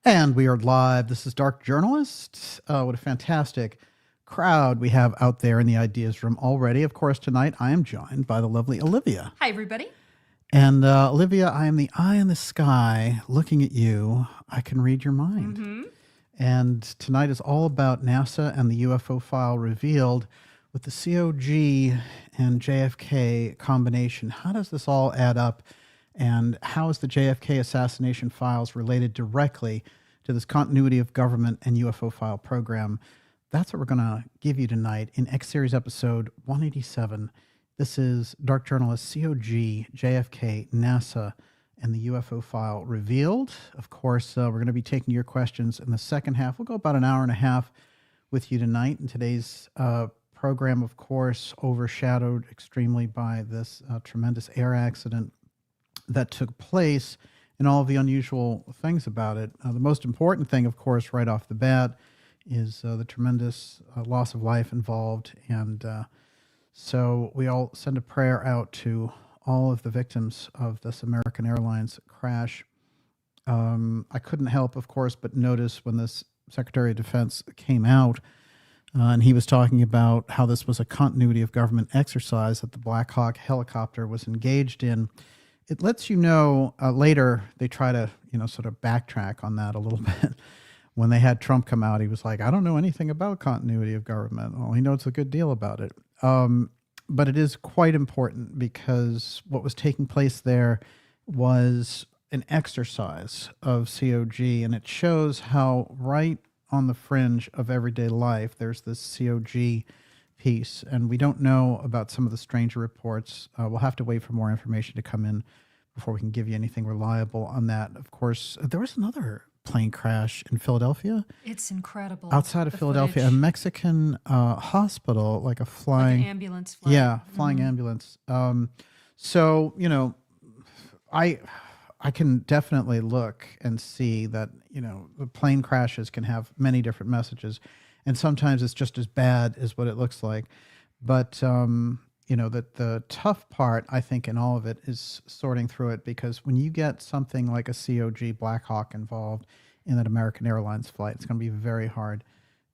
And we are live. This is Dark Journalist. What a fantastic crowd we have out there in the ideas room already. Of course, tonight I am joined by the lovely Olivia. Hi, everybody. And Olivia, I am the eye in the sky looking at you. I can read your mind. Mm-hmm. And tonight is all about NASA and the UFO file revealed with the COG and JFK combination. How does this all add up? And how is the JFK assassination files related directly to this continuity of government and UFO file program? That's what we're going to give you tonight in X Series episode 187. This is Dark Journalist COG, JFK, NASA, and the UFO file revealed. Of course, we're going to be taking your questions in the second half. We'll go about an hour and a half with you tonight. And today's program, of course, overshadowed extremely by this tremendous air accident that took place and all of the unusual things about it. The most important thing, of course, right off the bat is the tremendous loss of life involved. And so we all send a prayer out to all of the victims of this American Airlines crash. I couldn't help, of course, but notice when this Secretary of Defense came out and he was talking about how this was a continuity of government exercise that the Black Hawk helicopter was engaged in. It lets you know later they try to, sort of backtrack on that a little bit. When they had Trump come out, he was like, I don't know anything about continuity of government. Well, he knows a good deal about it. But it is quite important because what was taking place there was an exercise of COG, and it shows how right on the fringe of everyday life there's this COG piece, and we don't know about some of the stranger reports. We'll have to wait for more information to come in before we can give you anything reliable on that. Of course, there was another plane crash in Philadelphia. It's incredible. Outside of Philadelphia, footage. A Mexican hospital, like a flying... Like an ambulance flight. Yeah, flying ambulance. So, I can definitely look and see that, the plane crashes can have many different messages. And sometimes it's just as bad as what it looks like. But, that the tough part, I think, in all of it is sorting through it, because when you get something like a COG Black Hawk involved in that American Airlines flight, it's going to be very hard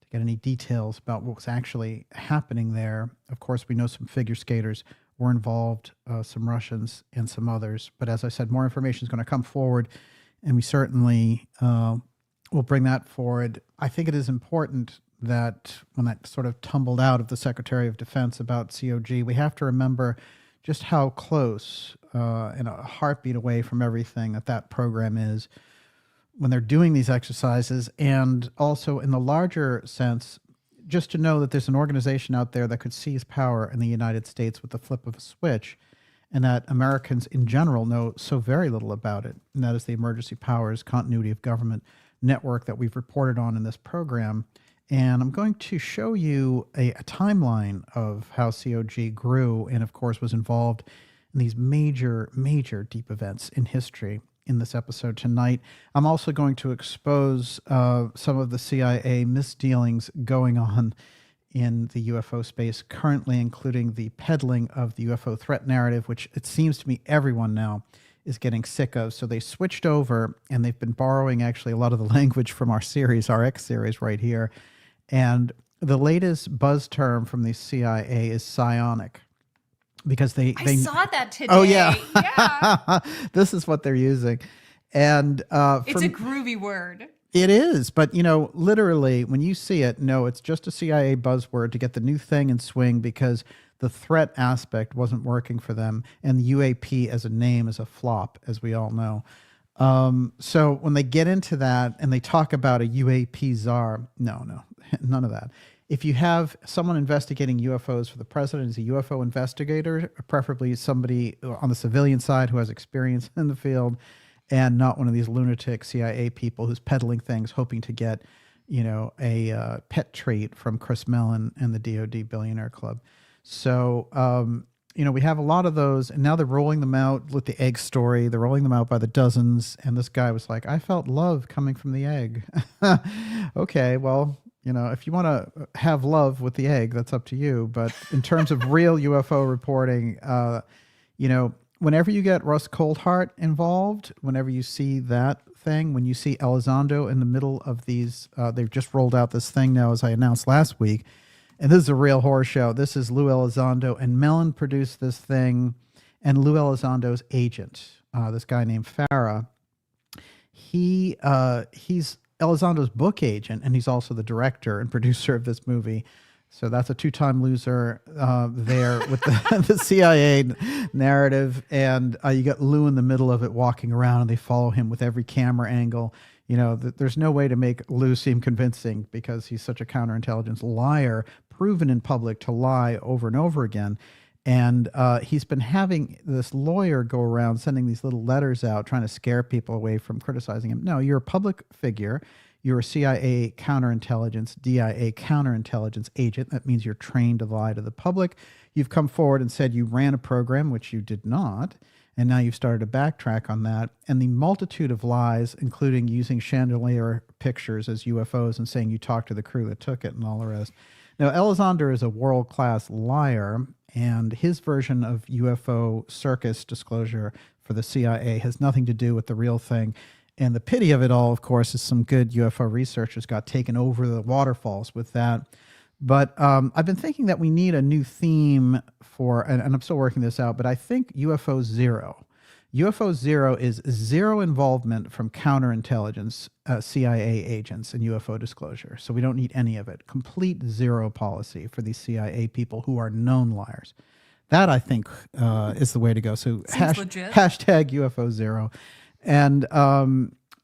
to get any details about what was actually happening there. Of course, we know some figure skaters were involved, some Russians and some others. But as I said, more information is going to come forward, and we certainly will bring that forward. I think it is important that when that sort of tumbled out of the Secretary of Defense about COG, we have to remember just how close and a heartbeat away from everything that program is when they're doing these exercises. And also in the larger sense, just to know that there's an organization out there that could seize power in the United States with the flip of a switch, and that Americans in general know so very little about it. And that is the Emergency Powers Continuity of Government Network that we've reported on in this program. And I'm going to show you a timeline of how COG grew and, of course, was involved in these major, major deep events in history in this episode tonight. I'm also going to expose some of the CIA misdealings going on in the UFO space currently, including the peddling of the UFO threat narrative, which it seems to me everyone now is getting sick of. So they switched over, and they've been borrowing actually a lot of the language from our series, our X series right here. And the latest buzz term from the CIA is psionic, because I saw that today. Oh yeah, yeah. This is what they're using, and it's a groovy word. It is, but literally, when you see it, no, it's just a CIA buzzword to get the new thing in swing, because the threat aspect wasn't working for them, and the UAP as a name is a flop, as we all know. So when they get into that and they talk about a UAP czar, no, none of that. If you have someone investigating UFOs for the president as a UFO investigator, preferably somebody on the civilian side who has experience in the field, and not one of these lunatic CIA people who's peddling things, hoping to get, a pet treat from Chris Mellon and the DOD Billionaire Club. So, we have a lot of those, and now they're rolling them out with the egg story. They're rolling them out by the dozens, and this guy was like, I felt love coming from the egg. Okay, well, if you want to have love with the egg, that's up to you. But in terms of real UFO reporting, whenever you get Russ Coldhart involved, whenever you see that thing. When you see Elizondo in the middle of these, they've just rolled out this thing now, as I announced last week. And this is a real horror show. This is Lou Elizondo, and Mellon produced this thing. And Lou Elizondo's agent, this guy named Farah, he's Elizondo's book agent, and he's also the director and producer of this movie. So that's a two-time loser there with the CIA narrative. And you got Lou in the middle of it walking around, and they follow him with every camera angle. You know, there's no way to make Lou seem convincing because he's such a counterintelligence liar, proven in public to lie over and over again. And he's been having this lawyer go around sending these little letters out, trying to scare people away from criticizing him. No, you're a public figure. You're a CIA counterintelligence, DIA counterintelligence agent. That means you're trained to lie to the public. You've come forward and said you ran a program, which you did not. And now you've started to backtrack on that. And the multitude of lies, including using chandelier pictures as UFOs and saying you talked to the crew that took it and all the rest. Now, Elizondo is a world-class liar, and his version of UFO circus disclosure for the CIA has nothing to do with the real thing. And the pity of it all, of course, is some good UFO researchers got taken over the waterfalls with that. But I've been thinking that we need a new theme for, and I'm still working this out, but I think UFO Zero. UFO Zero is zero involvement from counterintelligence CIA agents in UFO disclosure. So we don't need any of it. Complete zero policy for these CIA people who are known liars. That, I think, is the way to go. So hashtag UFO Zero. And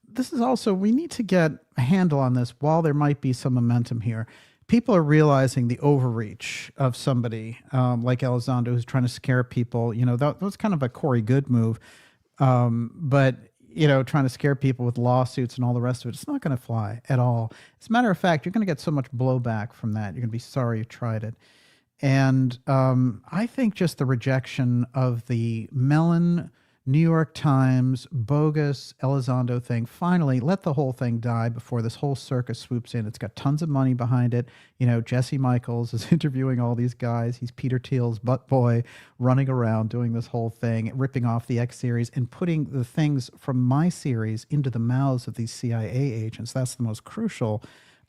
this is also, we need to get a handle on this while there might be some momentum here. People are realizing the overreach of somebody like Elizondo who's trying to scare people. You know, that was kind of a Corey Good move. But, you know, trying to scare people with lawsuits and all the rest of it, it's not going to fly at all. As a matter of fact, you're going to get so much blowback from that. You're going to be sorry you tried it. And I think just the rejection of the Mellon New York Times bogus Elizondo thing. Finally, let the whole thing die before this whole circus swoops in. It's got tons of money behind it. You know, Jesse Michaels is interviewing all these guys. He's Peter Thiel's butt boy running around doing this whole thing, ripping off the X series and putting the things from my series into the mouths of these CIA agents. That's the most crucial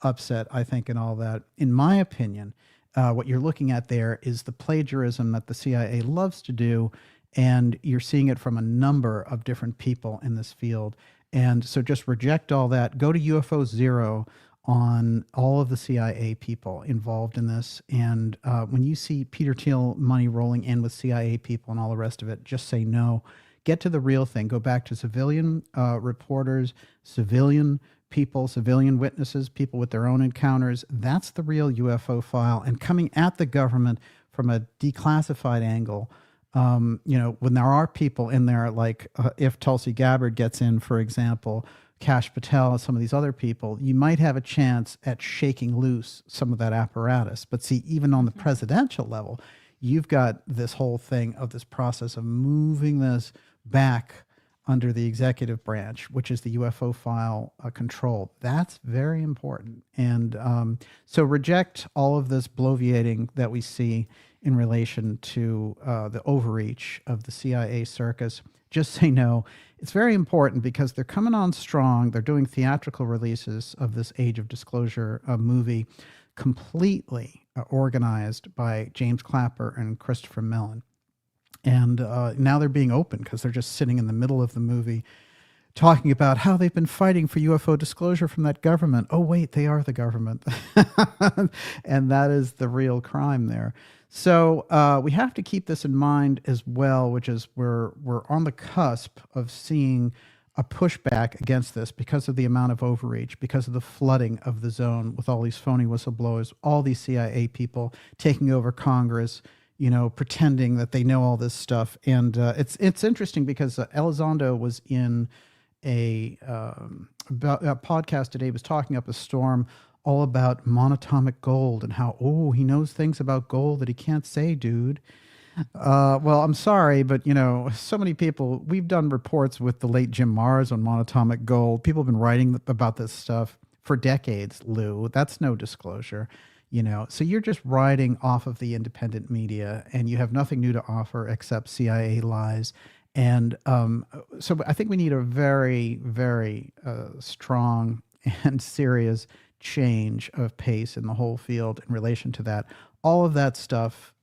upset, I think, in all that. In my opinion, what you're looking at there is the plagiarism that the CIA loves to do. And you're seeing it from a number of different people in this field. And so just reject all that. Go to UFO Zero on all of the CIA people involved in this. And when you see Peter Thiel money rolling in with CIA people and all the rest of it, just say no. Get to the real thing. Go back to civilian reporters, civilian people, civilian witnesses, people with their own encounters. That's the real UFO file. And coming at the government from a declassified angle. You know, when there are people in there, like if Tulsi Gabbard gets in, for example, Kash Patel, some of these other people, you might have a chance at shaking loose some of that apparatus. But see, even on the presidential level, you've got this whole thing of this process of moving this back under the executive branch, which is the UFO file control. That's very important. And so reject all of this bloviating that we see in relation to the overreach of the CIA circus. Just say no. It's very important because they're coming on strong. They're doing theatrical releases of this Age of Disclosure movie, completely organized by James Clapper and Christopher Mellon. And now they're being open because they're just sitting in the middle of the movie talking about how they've been fighting for UFO disclosure from that government. Oh, wait, they are the government. And that is the real crime there. So we have to keep this in mind as well, which is we're on the cusp of seeing a pushback against this because of the amount of overreach, because of the flooding of the zone with all these phony whistleblowers, all these CIA people taking over Congress, you know, pretending that they know all this stuff. And it's interesting because Elizondo was in a podcast today, was talking up a storm all about monatomic gold and how, oh, he knows things about gold that he can't say, dude. Well, I'm sorry, but, you know, so many people, we've done reports with the late Jim Marrs on monatomic gold. People have been writing about this stuff for decades, Lou. That's no disclosure, you know. So you're just riding off of the independent media and you have nothing new to offer except CIA lies And so I think we need a very, very strong and serious change of pace in the whole field in relation to that. All of that stuff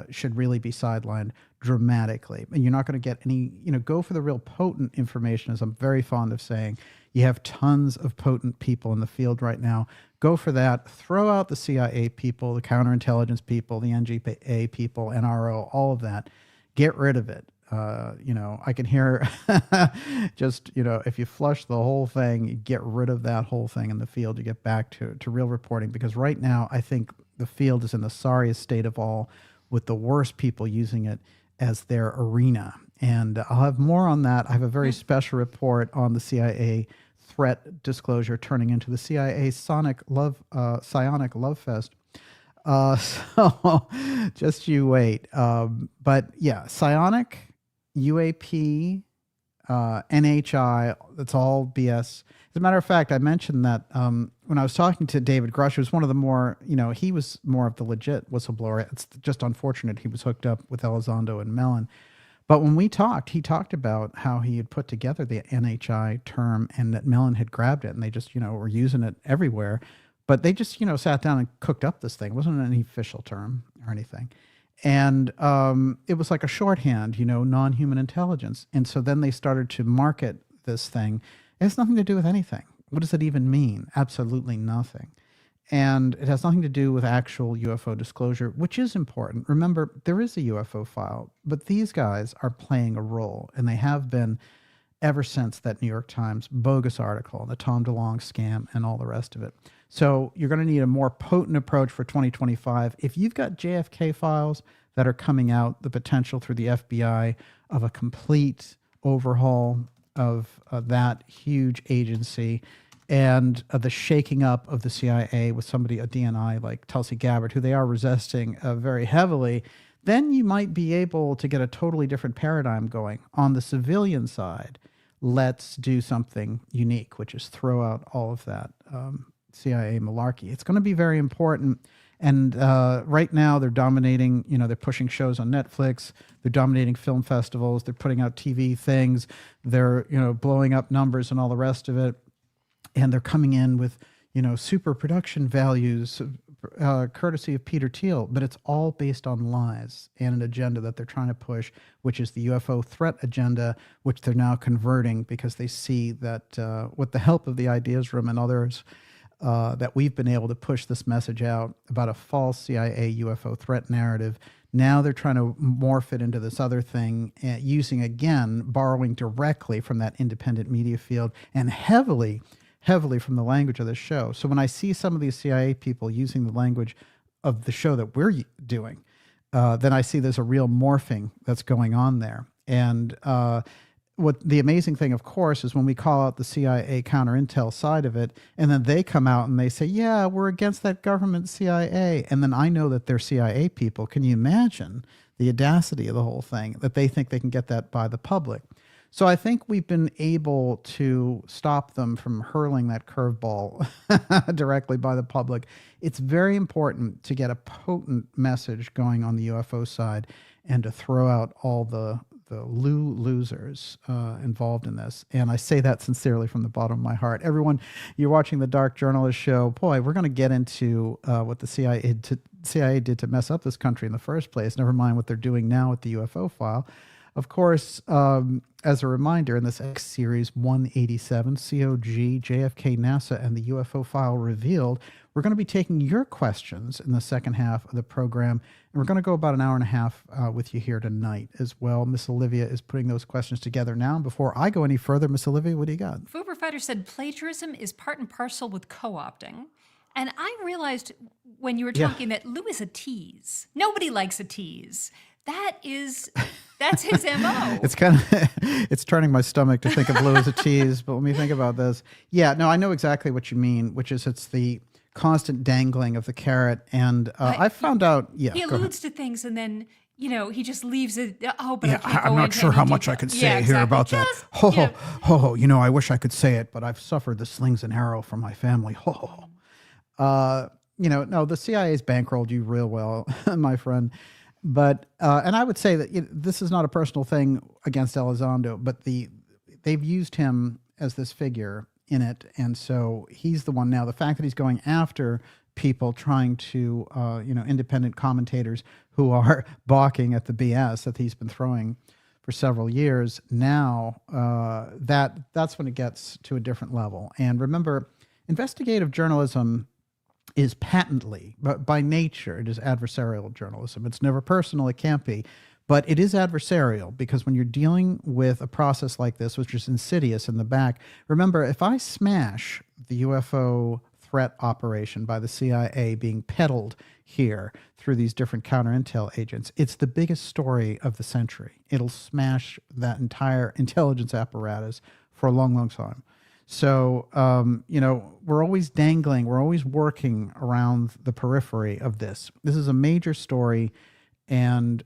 should really be sidelined dramatically. And you're not going to get any, go for the real potent information, as I'm very fond of saying. You have tons of potent people in the field right now. Go for that. Throw out the CIA people, the counterintelligence people, the NGA people, NRO, all of that. Get rid of it. I can hear just, if you flush the whole thing, you get rid of that whole thing in the field, you get back to real reporting. Because right now, I think the field is in the sorriest state of all, with the worst people using it as their arena. And I'll have more on that. I have a very special report on the CIA threat disclosure turning into the CIA psionic love fest. So just you wait. But yeah, psionic, UAP, NHI, that's all BS. As a matter of fact, I mentioned that when I was talking to David Grush, who was one of the more, he was more of the legit whistleblower. It's just unfortunate he was hooked up with Elizondo and Mellon. But when we talked, he talked about how he had put together the NHI term and that Mellon had grabbed it and they just, were using it everywhere. But they just, sat down and cooked up this thing. It wasn't any official term or anything. And it was like a shorthand, non-human intelligence. And so then they started to market this thing. It has nothing to do with anything. What does it even mean? Absolutely nothing. And it has nothing to do with actual UFO disclosure, which is important. Remember, there is a UFO file, but these guys are playing a role, and they have been ever since that New York Times bogus article, the Tom DeLonge scam, and all the rest of it. So you're going to need a more potent approach for 2025. If you've got JFK files that are coming out, the potential through the FBI of a complete overhaul of that huge agency, and the shaking up of the CIA with somebody, a DNI like Tulsi Gabbard, who they are resisting very heavily, then you might be able to get a totally different paradigm going. On the civilian side, let's do something unique, which is throw out all of that CIA malarkey. It's going to be very important. And right now they're dominating, they're pushing shows on Netflix. They're dominating film festivals. They're putting out TV things. They're, blowing up numbers and all the rest of it. And they're coming in with, super production values, courtesy of Peter Thiel, but it's all based on lies and an agenda that they're trying to push, which is the UFO threat agenda, which they're now converting because they see that with the help of the Ideas Room and others, that we've been able to push this message out about a false CIA UFO threat narrative. Now they're trying to morph it into this other thing, using, again, borrowing directly from that independent media field and heavily from the language of the show. So when I see some of these CIA people using the language of the show that we're doing, then I see there's a real morphing that's going on there. And what the amazing thing, of course, is when we call out the CIA counterintel side of it, and then they come out and they say, yeah, we're against that government CIA. And then I know that they're CIA people. Can you imagine the audacity of the whole thing, that they think they can get that by the public? So I think we've been able to stop them from hurling that curveball directly by the public. It's very important to get a potent message going on the UFO side and to throw out all the losers involved in this. And I say that sincerely from the bottom of my heart. Everyone, you're watching the Dark Journalist Show. Boy, we're going to get into what the CIA did to mess up this country in the first place, never mind what they're doing now with the UFO file. Of course, as a reminder, in this X Series 187, COG, JFK, NASA, and the UFO file revealed, we're going to be taking your questions in the second half of the program, and we're going to go about an hour and a half with you here tonight as well. Miss Olivia is putting those questions together now. And before I go any further, Miss Olivia, what do you got? Fuber Fighter said plagiarism is part and parcel with co-opting. And I realized when you were talking that Lou is a tease. Nobody likes a tease. That's his MO. It's kind of, it's turning my stomach to think of Lou as a tease, but when we think about this, yeah, no, I know exactly what you mean, which is it's the constant dangling of the carrot. And I found out, he alludes to things and then, he just leaves it. Oh, but I'm not sure how much I could say here about that. I wish I could say it, but I've suffered the slings and arrow from my family. No, the CIA's bankrolled you real well, my friend. And I would say that this is not a personal thing against Elizondo, but they've used him as this figure in it. And so he's the one now. The fact that he's going after people trying to, independent commentators who are balking at the BS that he's been throwing for several years now, that's when it gets to a different level. And remember, investigative journalism is patently, but by nature, it is adversarial journalism. It's never personal, it can't be, but it is adversarial because when you're dealing with a process like this, which is insidious in the back, remember, if I smash the UFO threat operation by the CIA being peddled here through these different counterintel agents, it's the biggest story of the century. It'll smash that entire intelligence apparatus for a long, long time. So, we're always dangling, we're always working around the periphery of this. This is a major story, and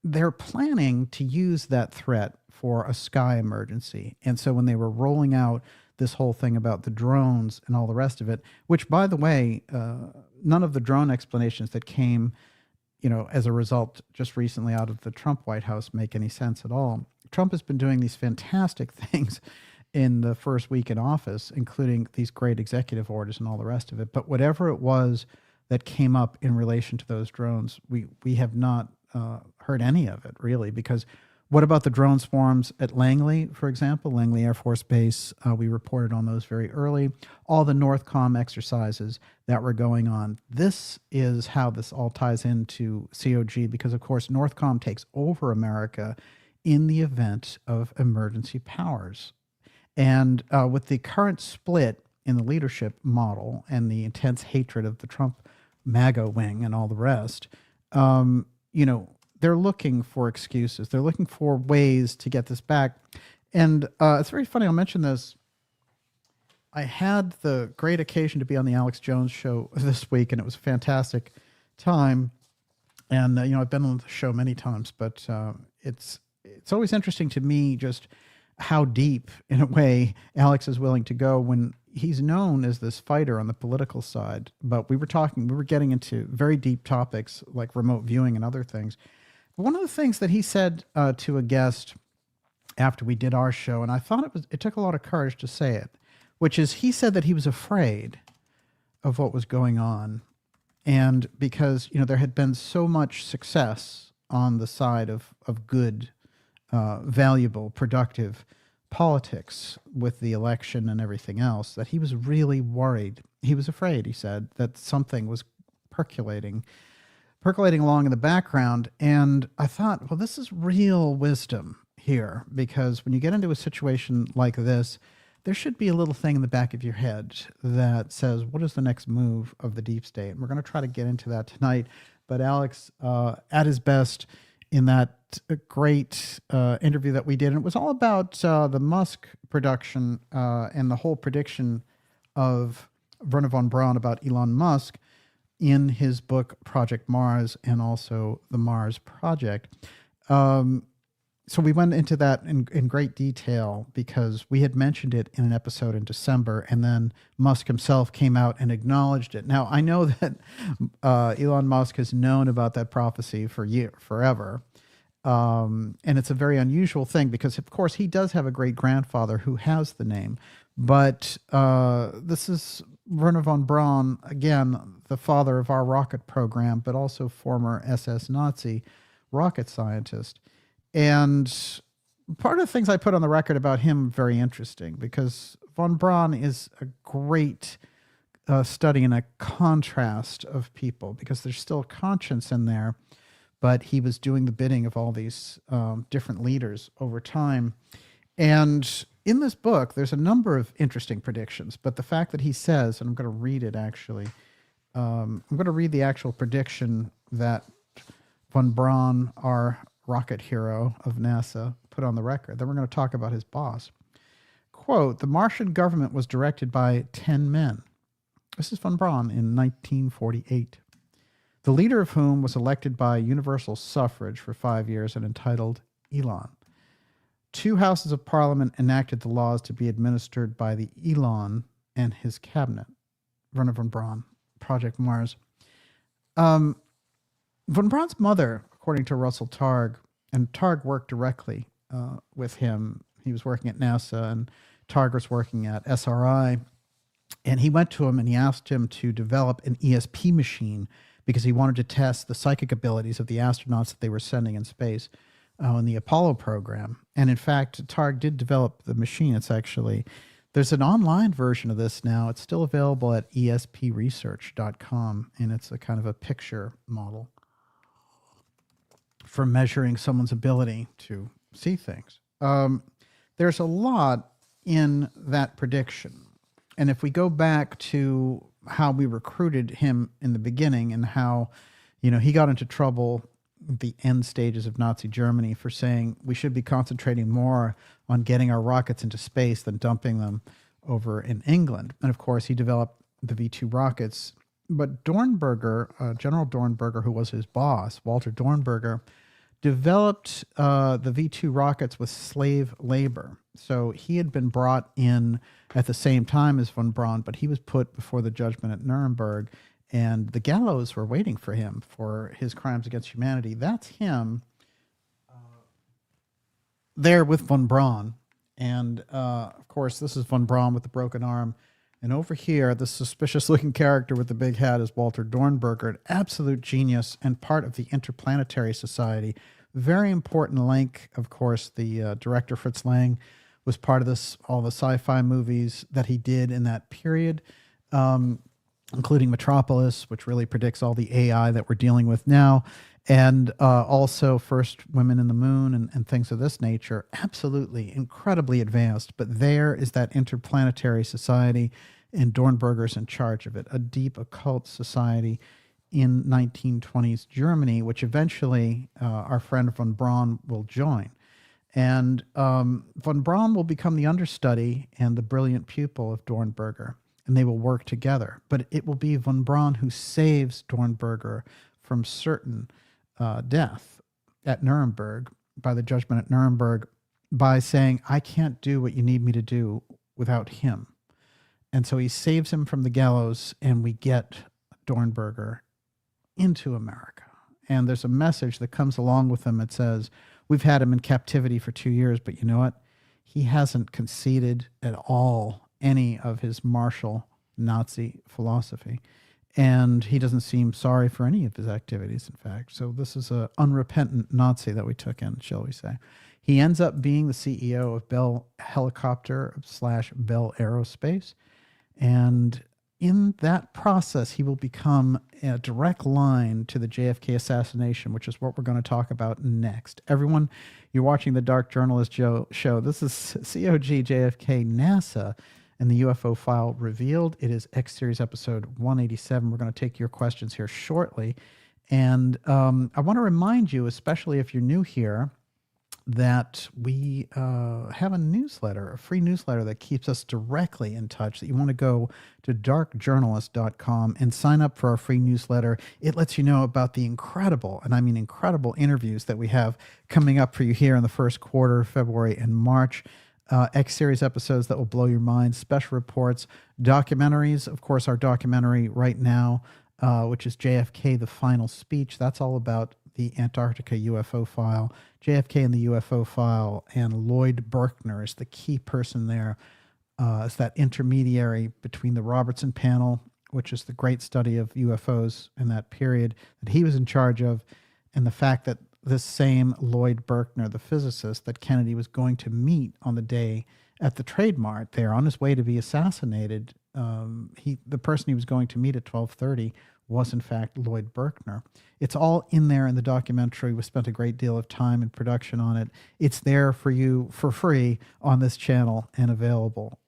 they're planning to use that threat for a sky emergency. And so when they were rolling out this whole thing about the drones and all the rest of it, which, by the way, none of the drone explanations that came, as a result just recently out of the Trump White House make any sense at all. Trump has been doing these fantastic things in the first week in office, including these great executive orders and all the rest of it. But whatever it was that came up in relation to those drones, we have not heard any of it, really, because what about the drone swarms at Langley, for example, Langley Air Force Base? We reported on those very early. All the Northcom exercises that were going on. This is how this all ties into COG, because, of course, Northcom takes over America in the event of emergency powers. And with the current split in the leadership model and the intense hatred of the Trump MAGA wing and all the rest, they're looking for excuses. They're looking for ways to get this back. And it's very funny. I'll mention this. I had the great occasion to be on the Alex Jones show this week, and it was a fantastic time. And, I've been on the show many times, but it's always interesting to me just how deep, in a way, Alex is willing to go when he's known as this fighter on the political side. But we were getting into very deep topics like remote viewing and other things. But one of the things that he said to a guest after we did our show, and I thought it took a lot of courage to say it, which is he said that he was afraid of what was going on. And because, there had been so much success on the side of good, valuable, productive politics with the election and everything else, that he was really worried. He was afraid, he said, that something was percolating along in the background. And I thought, well, this is real wisdom here, because when you get into a situation like this, there should be a little thing in the back of your head that says, what is the next move of the deep state? And we're going to try to get into that tonight. But Alex, at his best, in that great interview that we did. And it was all about the Musk production and the whole prediction of Werner von Braun about Elon Musk in his book, Project Mars, and also the Mars Project. So we went into that in great detail because we had mentioned it in an episode in December, and then Musk himself came out and acknowledged it. Now, I know that Elon Musk has known about that prophecy forever. And it's a very unusual thing because, of course, he does have a great-grandfather who has the name. But this is Werner von Braun, again, the father of our rocket program, but also former SS Nazi rocket scientist. And part of the things I put on the record about him very interesting, because von Braun is a great study in a contrast of people, because there's still conscience in there, but he was doing the bidding of all these different leaders over time. And in this book, there's a number of interesting predictions, but the fact that he says, and I'm going to read it actually, I'm going to read the actual prediction that von Braun, our rocket hero of NASA, put on the record. Then we're going to talk about his boss. Quote, the Martian government was directed by 10 men. This is von Braun in 1948. The leader of whom was elected by universal suffrage for 5 years and entitled Elon. 2 houses of parliament enacted the laws to be administered by the Elon and his cabinet. Werner von Braun, Project Mars. Von Braun's mother, according to Russell Targ, and Targ worked directly with him. He was working at NASA, and Targ was working at SRI. And he went to him and he asked him to develop an ESP machine because he wanted to test the psychic abilities of the astronauts that they were sending in space in the Apollo program. And in fact, Targ did develop the machine. There's an online version of this now. It's still available at espresearch.com, and it's a kind of a picture model for measuring someone's ability to see things. There's a lot in that prediction. And if we go back to how we recruited him in the beginning and how, he got into trouble at the end stages of Nazi Germany for saying we should be concentrating more on getting our rockets into space than dumping them over in England. And of course, he developed the V-2 rockets. But Dornberger, General Dornberger, who was his boss, Walter Dornberger, developed the V-2 rockets with slave labor. So he had been brought in at the same time as von Braun, but he was put before the judgment at Nuremberg, and the gallows were waiting for him for his crimes against humanity. That's him there with von Braun. And of course, this is von Braun with the broken arm. And over here, the suspicious-looking character with the big hat is Walter Dornberger, an absolute genius and part of the Interplanetary Society. Very important link, of course. The director, Fritz Lang, was part of this, all the sci-fi movies that he did in that period, including Metropolis, which really predicts all the AI that we're dealing with now, and also First Women in the Moon and things of this nature. Absolutely incredibly advanced. But there is that Interplanetary Society, and Dornberger's in charge of it, a deep occult society in 1920s Germany, which eventually our friend von Braun will join. And von Braun will become the understudy and the brilliant pupil of Dornberger, and they will work together. But it will be von Braun who saves Dornberger from certain death at Nuremberg, by the judgment at Nuremberg, by saying, I can't do what you need me to do without him. And so he saves him from the gallows, and we get Dornberger into America. And there's a message that comes along with him that says, we've had him in captivity for 2 years, but you know what? He hasn't conceded at all any of his martial Nazi philosophy. And he doesn't seem sorry for any of his activities, in fact. So this is an unrepentant Nazi that we took in, shall we say. He ends up being the CEO of Bell Helicopter / Bell Aerospace. And in that process, he will become a direct line to the JFK assassination, which is what we're going to talk about next. Everyone, you're watching the Dark Journalist show. This is COG JFK NASA and the UFO file revealed. It is X Series episode 187. We're going to take your questions here shortly. And I want to remind you, especially if you're new here, that we have a newsletter, a free newsletter that keeps us directly in touch, that you want to go to darkjournalist.com and sign up for our free newsletter. It lets you know about the incredible, and I mean incredible, interviews that we have coming up for you here in the first quarter, February and March. X-Series episodes that will blow your mind, special reports, documentaries. Of course, our documentary right now, which is JFK, The Final Speech. That's all about the Antarctica UFO file. JFK and the UFO file, and Lloyd Berkner is the key person there as that intermediary between the Robertson panel, which is the great study of UFOs in that period that he was in charge of, and the fact that this same Lloyd Berkner, the physicist that Kennedy was going to meet on the day at the Trade Mart there on his way to be assassinated, the person he was going to meet at 12:30 was in fact Lloyd Berkner. It's all in there in the documentary. We spent a great deal of time in production on it. It's there for you for free on this channel and available.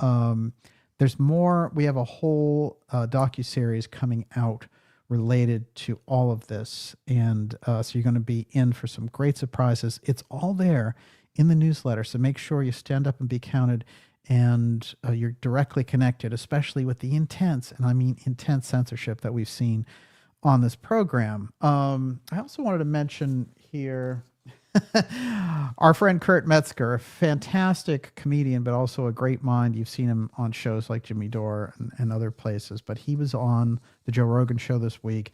There's more. We have a whole docuseries coming out related to all of this. And so you're going to be in for some great surprises. It's all there in the newsletter. So make sure you stand up and be counted, and you're directly connected, especially with the intense, and I mean intense censorship that we've seen on this program. I also wanted to mention here our friend Kurt Metzger, a fantastic comedian, but also a great mind. You've seen him on shows like Jimmy Dore and other places, but he was on the Joe Rogan show this week,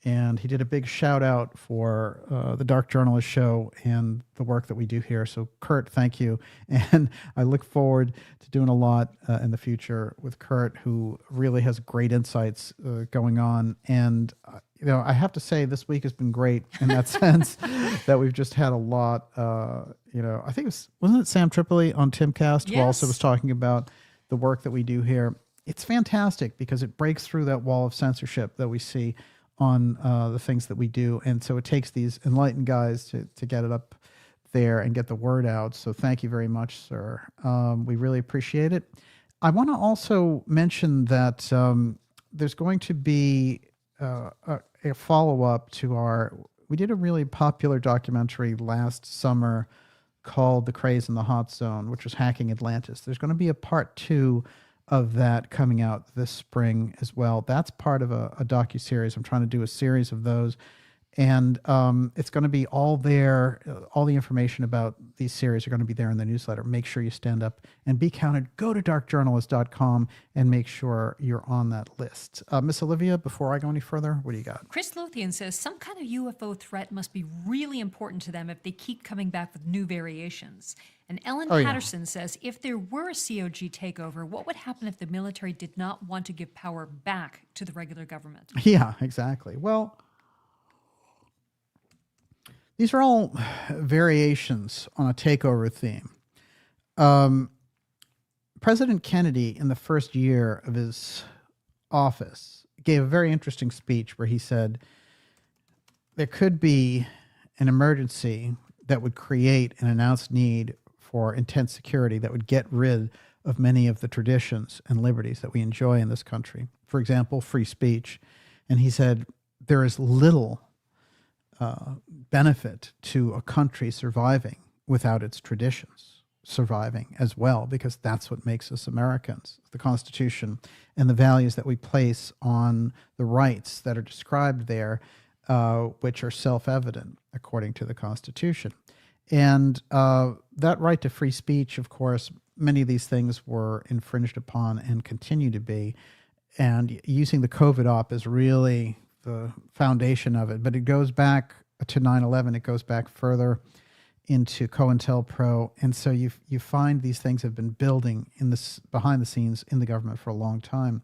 and he did a big shout out for the Dark Journalist show and the work that we do here. So Kurt, thank you. And I look forward to doing a lot in the future with Kurt, who really has great insights going on. And, I have to say this week has been great in that sense that we've just had a lot, I think wasn't it Sam Tripoli on Timcast who also was talking about the work that we do here. It's fantastic because it breaks through that wall of censorship that we see on the things that we do. And so it takes these enlightened guys to get it up there and get the word out. So thank you very much, sir. We really appreciate it. I want to also mention that there's going to be a follow-up to we did a really popular documentary last summer called The CRAZE and the HOTZONE, which was Hacking Atlantis. There's going to be a part 2 of that coming out this spring as well. That's part of a docuseries. I'm trying to do a series of those. And it's going to be all there. All the information about these series are going to be there in the newsletter. Make sure you stand up and be counted. Go to darkjournalist.com and make sure you're on that list. Miss Olivia, before I go any further, what do you got? Chris Lothian says some kind of UFO threat must be really important to them if they keep coming back with new variations. And Ellen Patterson says, if there were a COG takeover, what would happen if the military did not want to give power back to the regular government? Yeah, exactly. Well, these are all variations on a takeover theme. President Kennedy, in the first year of his office, gave a very interesting speech where he said there could be an emergency that would create an announced need for intense security that would get rid of many of the traditions and liberties that we enjoy in this country. For example, free speech. And he said there is little benefit to a country surviving without its traditions surviving as well, because that's what makes us Americans, the Constitution and the values that we place on the rights that are described there, which are self-evident according to the Constitution. And that right to free speech, of course, many of these things were infringed upon and continue to be. And using the COVID op is really the foundation of it. But it goes back to 9/11. It goes back further into COINTELPRO. And so you find these things have been building in this behind the scenes in the government for a long time.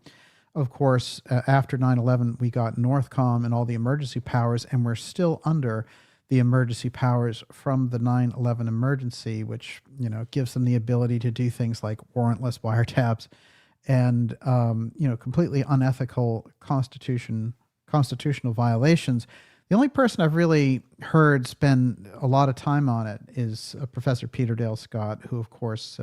Of course, after 9/11, we got NORTHCOM and all the emergency powers, and we're still under the emergency powers from the 9/11 emergency, which, gives them the ability to do things like warrantless wiretaps and, completely unethical constitutional violations. The only person I've really heard spend a lot of time on it is Professor Peter Dale Scott, who, of course,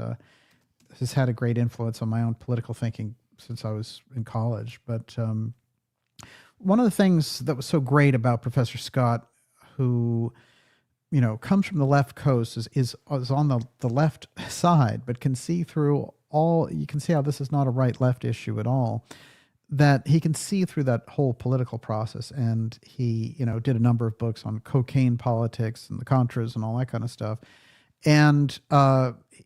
has had a great influence on my own political thinking since I was in college. But one of the things that was so great about Professor Scott, who, comes from the left coast, is on the left side, but can see through you can see how this is not a right-left issue at all, that he can see through that whole political process. And he, did a number of books on cocaine politics and the Contras and all that kind of stuff. And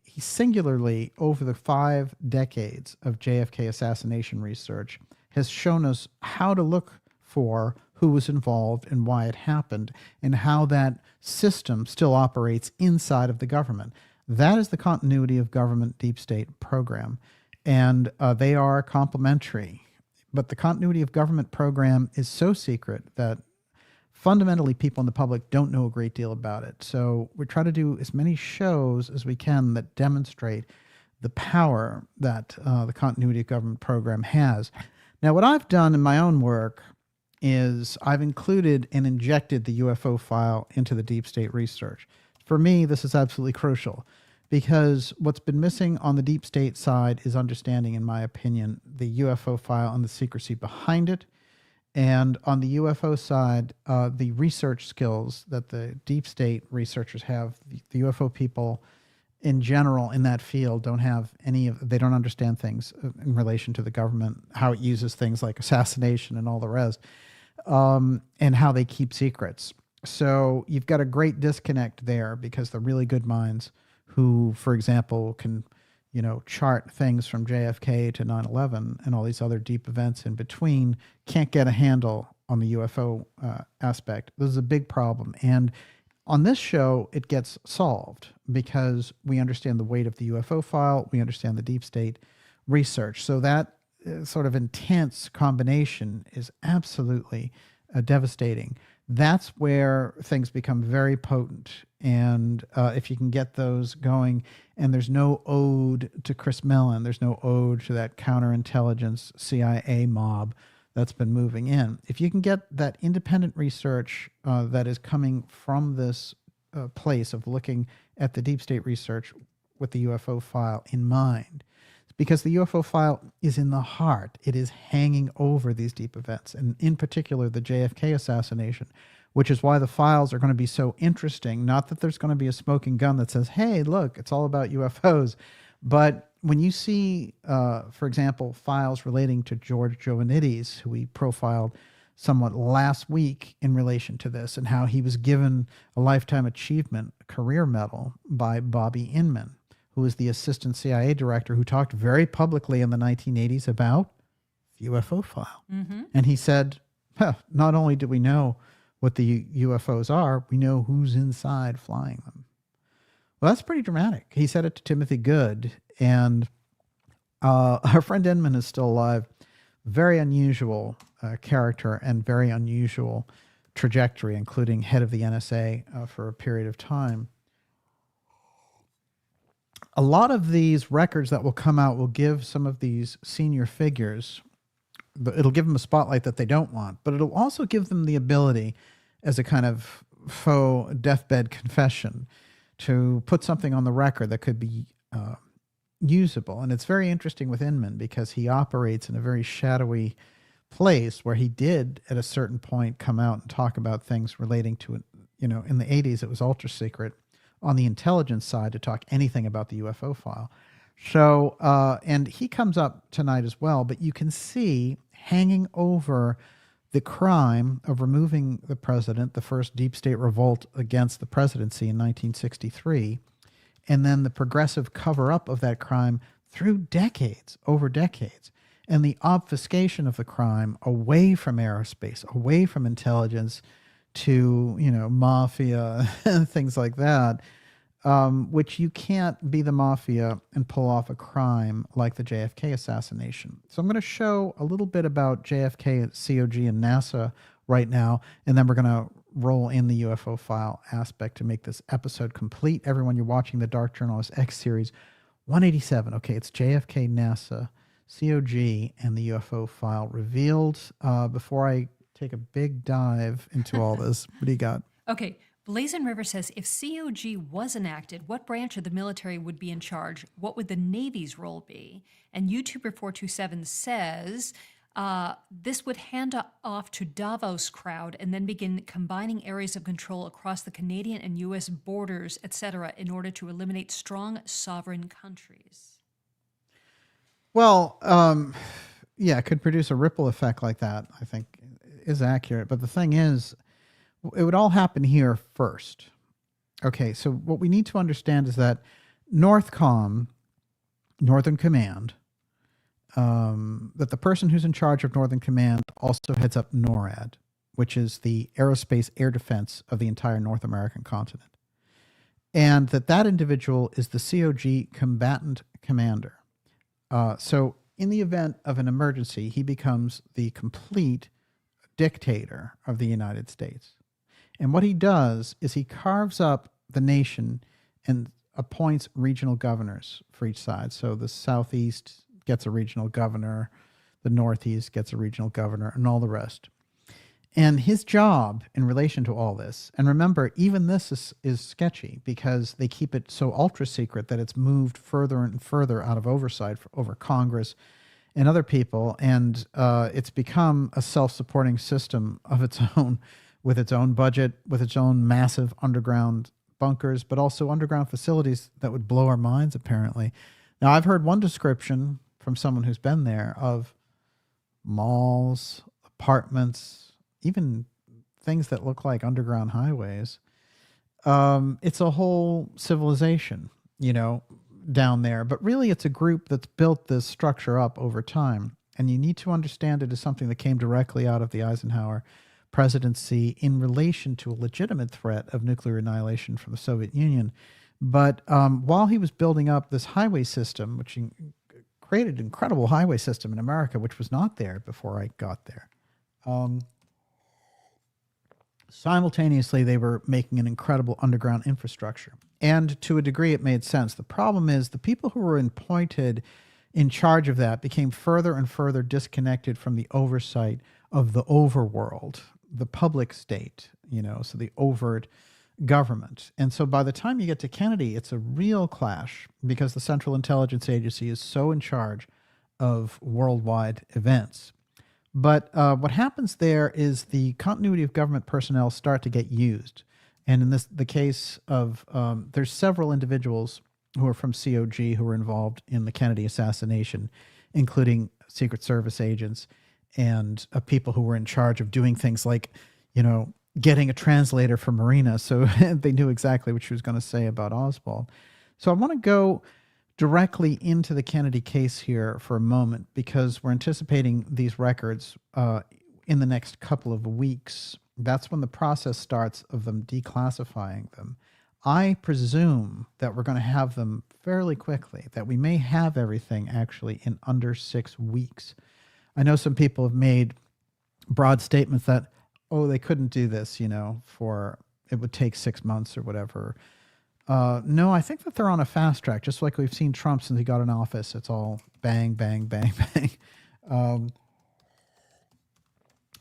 he singularly, over the 5 decades of JFK assassination research, has shown us how to look for who was involved and why it happened, and how that system still operates inside of the government. That is the continuity of government deep state program. And they are complementary. But the continuity of government program is so secret that fundamentally people in the public don't know a great deal about it. So we try to do as many shows as we can that demonstrate the power that the continuity of government program has. Now, what I've done in my own work is I've included and injected the UFO file into the deep state research. For me, this is absolutely crucial, because what's been missing on the deep state side is understanding, in my opinion, the UFO file and the secrecy behind it. And on the UFO side, the research skills that the deep state researchers have, the UFO people in general in that field don't have they don't understand things in relation to the government, how it uses things like assassination and all the rest, and how they keep secrets. So you've got a great disconnect there, because the really good minds who, for example, can, chart things from JFK to 9/11 and all these other deep events in between, can't get a handle on the UFO aspect. This is a big problem. And on this show, it gets solved because we understand the weight of the UFO file. We understand the deep state research. So that sort of intense combination is absolutely devastating. That's where things become very potent. And if you can get those going, and there's no ode to Chris Mellon, there's no ode to that counterintelligence CIA mob that's been moving in. If you can get that independent research that is coming from this place of looking at the deep state research with the UFO file in mind, because the UFO file is in the heart. It is hanging over these deep events, and in particular, the JFK assassination, which is why the files are going to be so interesting. Not that there's going to be a smoking gun that says, hey, look, it's all about UFOs. But when you see, for example, files relating to George Jovanides, who we profiled somewhat last week in relation to this, and how he was given a Lifetime Achievement Career Medal by Bobby Inman, who was the assistant CIA director who talked very publicly in the 1980s about the UFO file. Mm-hmm. And he said, not only do we know what the UFOs are, we know who's inside flying them. Well, that's pretty dramatic. He said it to Timothy Good, and our friend Inman is still alive. Very unusual character and very unusual trajectory, including head of the NSA for a period of time. A lot of these records that will come out will give some of these senior figures, it'll give them a spotlight that they don't want, but it'll also give them the ability, as a kind of faux deathbed confession, to put something on the record that could be usable. And it's very interesting with Inman because he operates in a very shadowy place where he did at a certain point come out and talk about things relating to, in the 80s, it was ultra secret on the intelligence side to talk anything about the UFO file. So, and he comes up tonight as well, but you can see hanging over the crime of removing the president, the first deep state revolt against the presidency in 1963, and then the progressive cover-up of that crime through decades, over decades, and the obfuscation of the crime away from aerospace, away from intelligence, to, mafia and things like that, which you can't be the mafia and pull off a crime like the JFK assassination. So I'm going to show a little bit about JFK, COG, and NASA right now, and then we're going to roll in the UFO file aspect to make this episode complete. Everyone, you're watching the Dark Journalist X series 187. Okay, it's JFK, NASA, COG, and the UFO file revealed. Before I take a big dive into all this, what do you got? Okay. Blazon River says, if COG was enacted, what branch of the military would be in charge? What would the Navy's role be? And YouTuber 427 says, this would hand off to Davos crowd and then begin combining areas of control across the Canadian and U.S. borders, etc., in order to eliminate strong sovereign countries. Well, yeah, it could produce a ripple effect like that, I think is accurate. But the thing is, it would all happen here first. Okay, so what we need to understand is that Northcom, Northern Command, that the person who's in charge of Northern Command also heads up NORAD, which is the aerospace air defense of the entire North American continent. And that individual is the COG combatant commander. So in the event of an emergency, he becomes the complete dictator of the United States. And what he does is he carves up the nation and appoints regional governors for each side. So the Southeast gets a regional governor, the Northeast gets a regional governor, and all the rest. And his job in relation to all this, and remember, even this is sketchy because they keep it so ultra secret that it's moved further and further out of oversight over Congress and other people, and it's become a self-supporting system of its own, with its own budget, with its own massive underground bunkers, but also underground facilities that would blow our minds, apparently. Now, I've heard one description from someone who's been there of malls, apartments, even things that look like underground highways. It's a whole civilization, down there. But really, it's a group that's built this structure up over time. And you need to understand it as something that came directly out of the Eisenhower presidency in relation to a legitimate threat of nuclear annihilation from the Soviet Union. But while he was building up this highway system, which he created an incredible highway system in America, which was not there before I got there, simultaneously they were making an incredible underground infrastructure. And to a degree, it made sense. The problem is the people who were appointed in charge of that became further and further disconnected from the oversight of the overworld, the public state, so the overt government. And so by the time you get to Kennedy, it's a real clash because the Central Intelligence Agency is so in charge of worldwide events. But what happens there is the continuity of government personnel start to get used. And in the case of, there's several individuals who are from COG who were involved in the Kennedy assassination, including Secret Service agents and people who were in charge of doing things like, getting a translator for Marina so they knew exactly what she was going to say about Oswald. So I want to go directly into the Kennedy case here for a moment because we're anticipating these records in the next couple of weeks. That's when the process starts of them declassifying them. I presume that we're going to have them fairly quickly, that we may have everything actually in under 6 weeks. I know some people have made broad statements that, they couldn't do this, it would take 6 months or whatever. No, I think that they're on a fast track, just like we've seen Trump since he got in office. It's all bang, bang, bang, bang.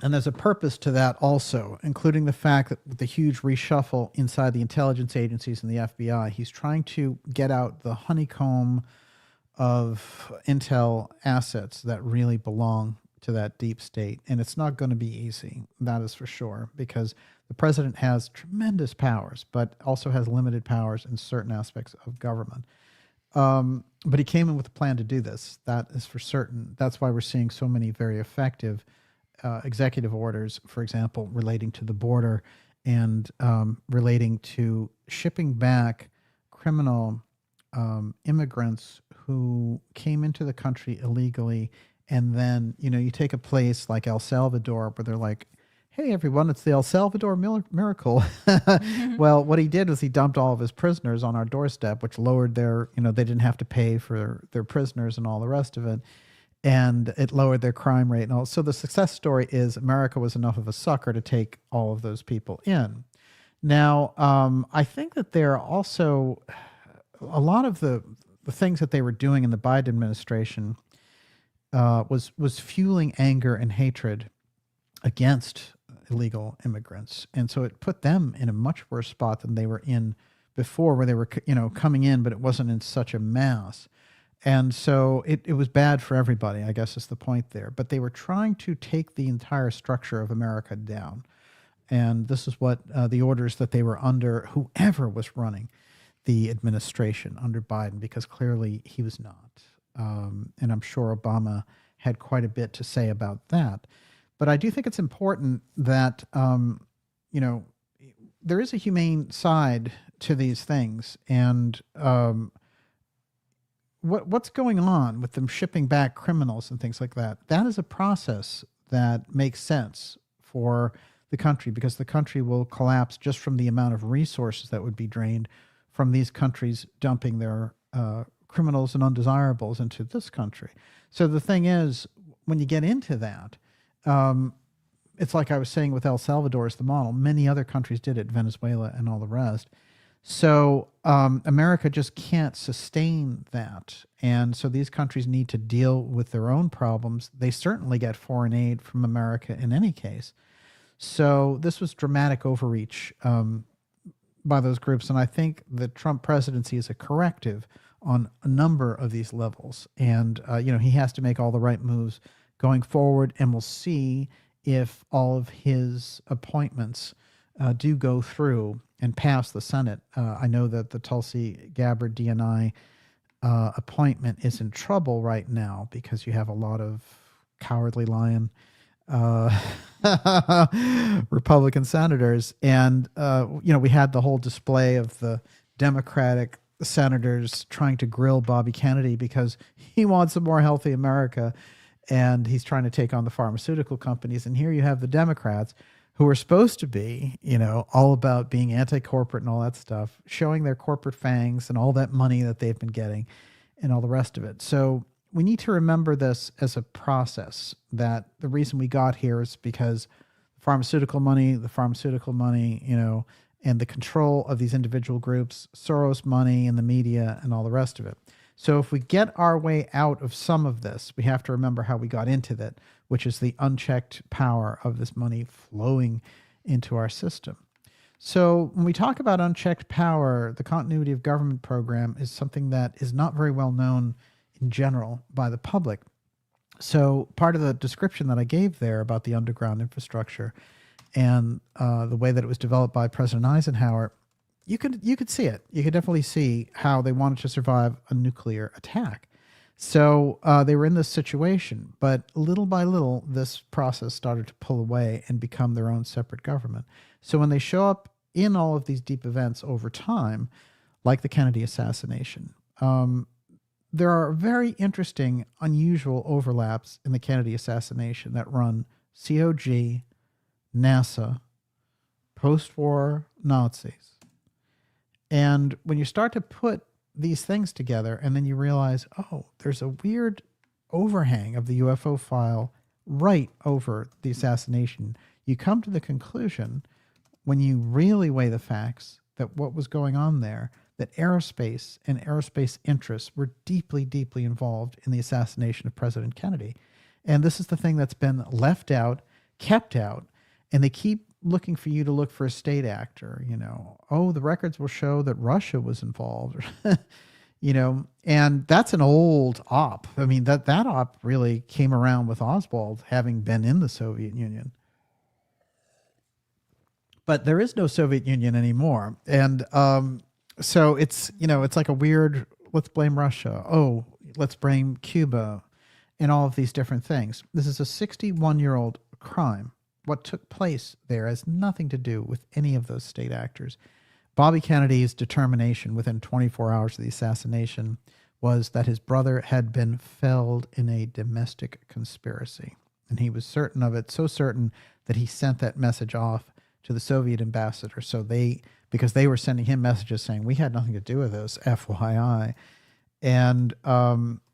And there's a purpose to that also, including the fact that with the huge reshuffle inside the intelligence agencies and the FBI, he's trying to get out the honeycomb of intel assets that really belong to that deep state. And it's not going to be easy, that is for sure, because the president has tremendous powers, but also has limited powers in certain aspects of government. But he came in with a plan to do this. That is for certain. That's why we're seeing so many very effective executive orders, for example, relating to the border and relating to shipping back criminal immigrants who came into the country illegally. And then, you take a place like El Salvador where they're like, hey, everyone, it's the El Salvador miracle. Well, what he did was he dumped all of his prisoners on our doorstep, which lowered their, they didn't have to pay for their prisoners and all the rest of it. And it lowered their crime rate and all. So the success story is America was enough of a sucker to take all of those people in. Now, I think that there are also a lot of the things that they were doing in the Biden administration was fueling anger and hatred against illegal immigrants. And so it put them in a much worse spot than they were in before, where they were, coming in, but it wasn't in such a mass. And so it was bad for everybody, I guess is the point there. But they were trying to take the entire structure of America down. And this is what the orders that they were under, whoever was running the administration under Biden, because clearly he was not. And I'm sure Obama had quite a bit to say about that. But I do think it's important that, there is a humane side to these things. And what's going on with them shipping back criminals and things like that? That is a process that makes sense for the country, because the country will collapse just from the amount of resources that would be drained from these countries dumping their criminals and undesirables into this country. So the thing is, when you get into that, it's like I was saying with El Salvador as the model. Many other countries did it, Venezuela and all the rest. So America just can't sustain that. And so these countries need to deal with their own problems. They certainly get foreign aid from America in any case. So this was dramatic overreach by those groups. And I think the Trump presidency is a corrective on a number of these levels. And, he has to make all the right moves going forward. And we'll see if all of his appointments do go through and pass the Senate. I know that the Tulsi Gabbard DNI appointment is in trouble right now because you have a lot of cowardly lion Republican senators. And, we had the whole display of the Democratic senators trying to grill Bobby Kennedy because he wants a more healthy America. and he's trying to take on the pharmaceutical companies. And here you have the Democrats, who are supposed to be, all about being anti-corporate and all that stuff, showing their corporate fangs and all that money that they've been getting and all the rest of it. So we need to remember this as a process, that the reason we got here is because the pharmaceutical money, and the control of these individual groups, Soros money and the media and all the rest of it. So if we get our way out of some of this, we have to remember how we got into that, which is the unchecked power of this money flowing into our system. So when we talk about unchecked power, the continuity of government program is something that is not very well known in general by the public. So part of the description that I gave there about the underground infrastructure and the way that it was developed by President Eisenhower, you could see it. You could definitely see how they wanted to survive a nuclear attack. So they were in this situation, but little by little, this process started to pull away and become their own separate government. So when they show up in all of these deep events over time, like the Kennedy assassination, there are very interesting, unusual overlaps in the Kennedy assassination that run COG, NASA, post-war Nazis. And when you start to put these things together and then you realize, oh, there's a weird overhang of the UFO file right over the assassination, you come to the conclusion, when you really weigh the facts, that what was going on there, that aerospace and aerospace interests were deeply, deeply involved in the assassination of President Kennedy. And this is the thing that's been left out, kept out, and they keep looking for you to look for a state actor, oh, the records will show that Russia was involved, and that's an old op. I mean, that op really came around with Oswald having been in the Soviet Union. But there is no Soviet Union anymore. And so it's like a weird, let's blame Russia. Oh, let's blame Cuba and all of these different things. This is a 61-year-old crime. What took place there has nothing to do with any of those state actors. Bobby Kennedy's determination within 24 hours of the assassination was that his brother had been felled in a domestic conspiracy. And he was certain of it, so certain that he sent that message off to the Soviet ambassador. So because they were sending him messages saying, we had nothing to do with this, FYI. And,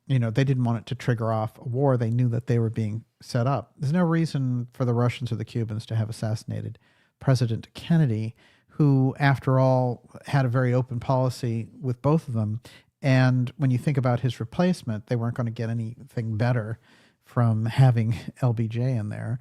they didn't want it to trigger off a war. They knew that they were being set up. There's no reason for the Russians or the Cubans to have assassinated President Kennedy, who, after all, had a very open policy with both of them. And when you think about his replacement, they weren't going to get anything better from having LBJ in there.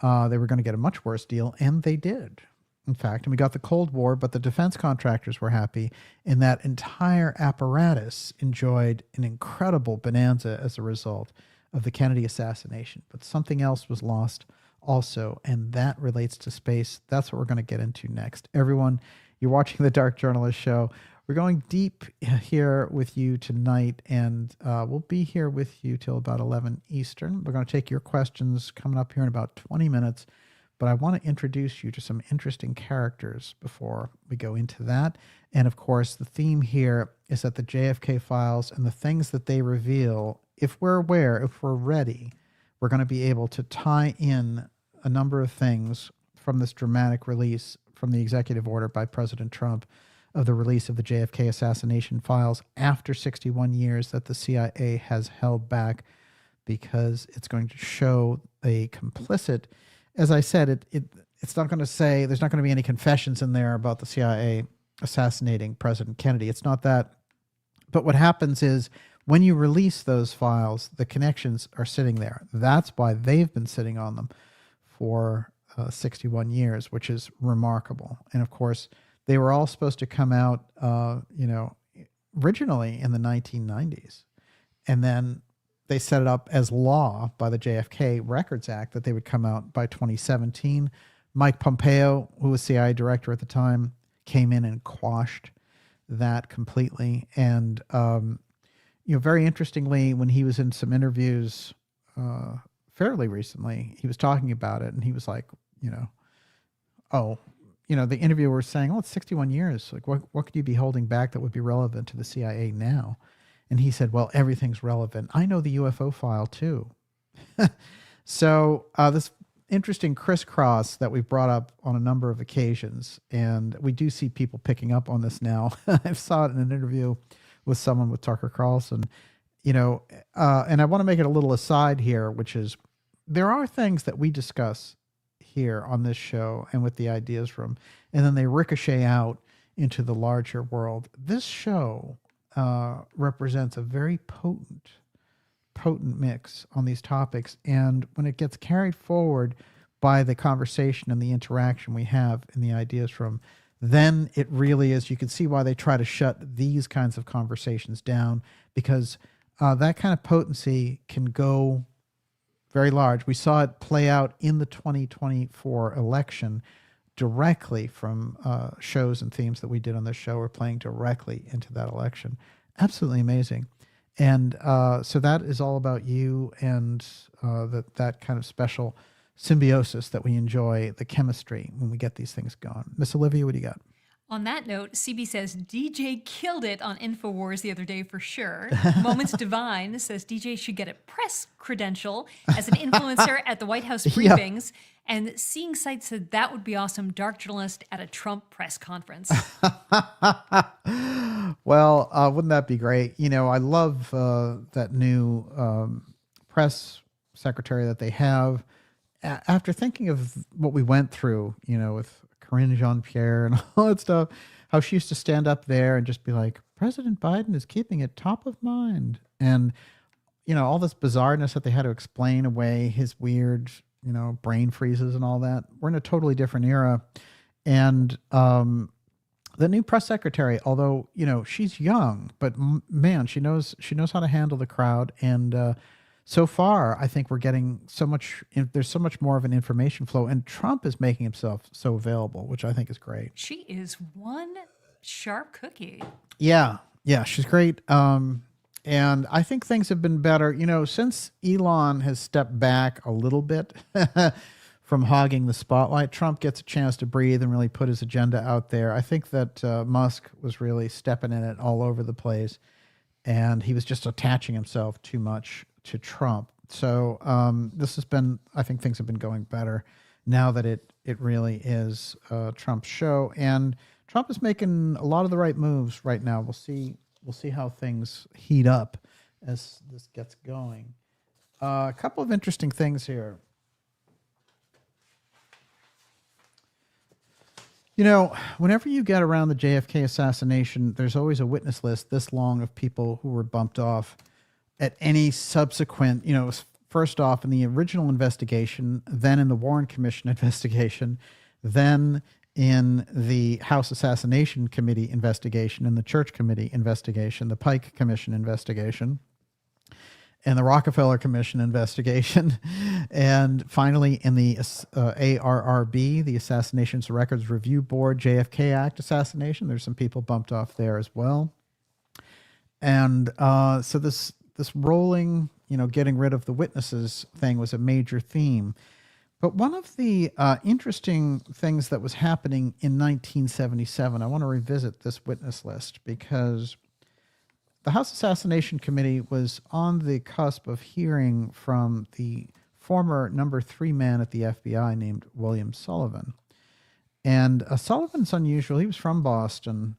They were going to get a much worse deal, and they did. In fact, and we got the Cold War, but the defense contractors were happy, and that entire apparatus enjoyed an incredible bonanza as a result of the Kennedy assassination. But something else was lost also, and that relates to space. That's what we're going to get into next. Everyone, you're watching The Dark Journalist Show. We're going deep here with you tonight, and we'll be here with you till about 11 Eastern. We're going to take your questions coming up here in about 20 minutes. But I want to introduce you to some interesting characters before we go into that. And of course, the theme here is that the JFK files and the things that they reveal, if we're aware, if we're ready, we're going to be able to tie in a number of things from this dramatic release from the executive order by President Trump of the release of the JFK assassination files after 61 years that the CIA has held back, because it's going to show a complicit. As I said, it's not going to say, there's not going to be any confessions in there about the CIA assassinating President Kennedy. It's not that. But what happens is when you release those files, the connections are sitting there. That's why they've been sitting on them for 61 years, which is remarkable. And of course, they were all supposed to come out, originally in the 1990s. And then they set it up as law by the JFK Records Act that they would come out by 2017. Mike Pompeo, who was CIA director at the time, came in and quashed that completely. And, very interestingly, when he was in some interviews fairly recently, he was talking about it, and he was like, the interviewer was saying, it's 61 years. Like, what could you be holding back that would be relevant to the CIA now? And he said, well, everything's relevant. I know the UFO file too. So this interesting crisscross that we've brought up on a number of occasions, and we do see people picking up on this now. I saw it in an interview with someone with Tucker Carlson, and I want to make it a little aside here, which is there are things that we discuss here on this show and with the ideas room, and then they ricochet out into the larger world. This show represents a very potent mix on these topics. And when it gets carried forward by the conversation and the interaction we have in the ideas room, then it really is, you can see why they try to shut these kinds of conversations down, because that kind of potency can go very large. We saw it play out in the 2024 election directly from shows and themes that we did on this show. We're playing directly into that election. Absolutely amazing. And so that is all about you and that kind of special symbiosis that we enjoy, the chemistry when we get these things going. Miss Olivia, what do you got? On that note, CB says DJ killed it on InfoWars the other day for sure. Moments Divine says DJ should get a press credential as an influencer at the White House briefings. Yeah. And Seeing Sight said that would be awesome. Dark journalist at a Trump press conference. Well, wouldn't that be great? I love that new press secretary that they have. After thinking of what we went through, with Corinne Jean-Pierre and all that stuff, how she used to stand up there and just be like, President Biden is keeping it top of mind. And, all this bizarreness that they had to explain away his weird, brain freezes and all that. We're in a totally different era. And the new press secretary, although, she's young, but man, she knows how to handle the crowd. And so far, I think we're getting there's so much more of an information flow, and Trump is making himself so available, which I think is great. She is one sharp cookie. Yeah, she's great. And I think things have been better, since Elon has stepped back a little bit from hogging the spotlight. Trump gets a chance to breathe and really put his agenda out there. I think that Musk was really stepping in it all over the place, and he was just attaching himself too much to Trump. So this has been, I think things have been going better now that it really is Trump's show, and Trump is making a lot of the right moves right now. We'll see how things heat up as this gets going. A couple of interesting things here. Whenever you get around the JFK assassination, there's always a witness list this long of people who were bumped off at any subsequent, first off in the original investigation, then in the Warren Commission investigation, then in the House Assassination Committee investigation, in the Church Committee investigation, the Pike Commission investigation, and the Rockefeller Commission investigation, and finally in the ARRB, the Assassinations Records Review Board, JFK Act assassination. There's some people bumped off there as well. And so this rolling, getting rid of the witnesses thing was a major theme. But one of the interesting things that was happening in 1977, I want to revisit this witness list because the House Assassination Committee was on the cusp of hearing from the former number 3 man at the FBI named William Sullivan. And Sullivan's unusual. He was from Boston,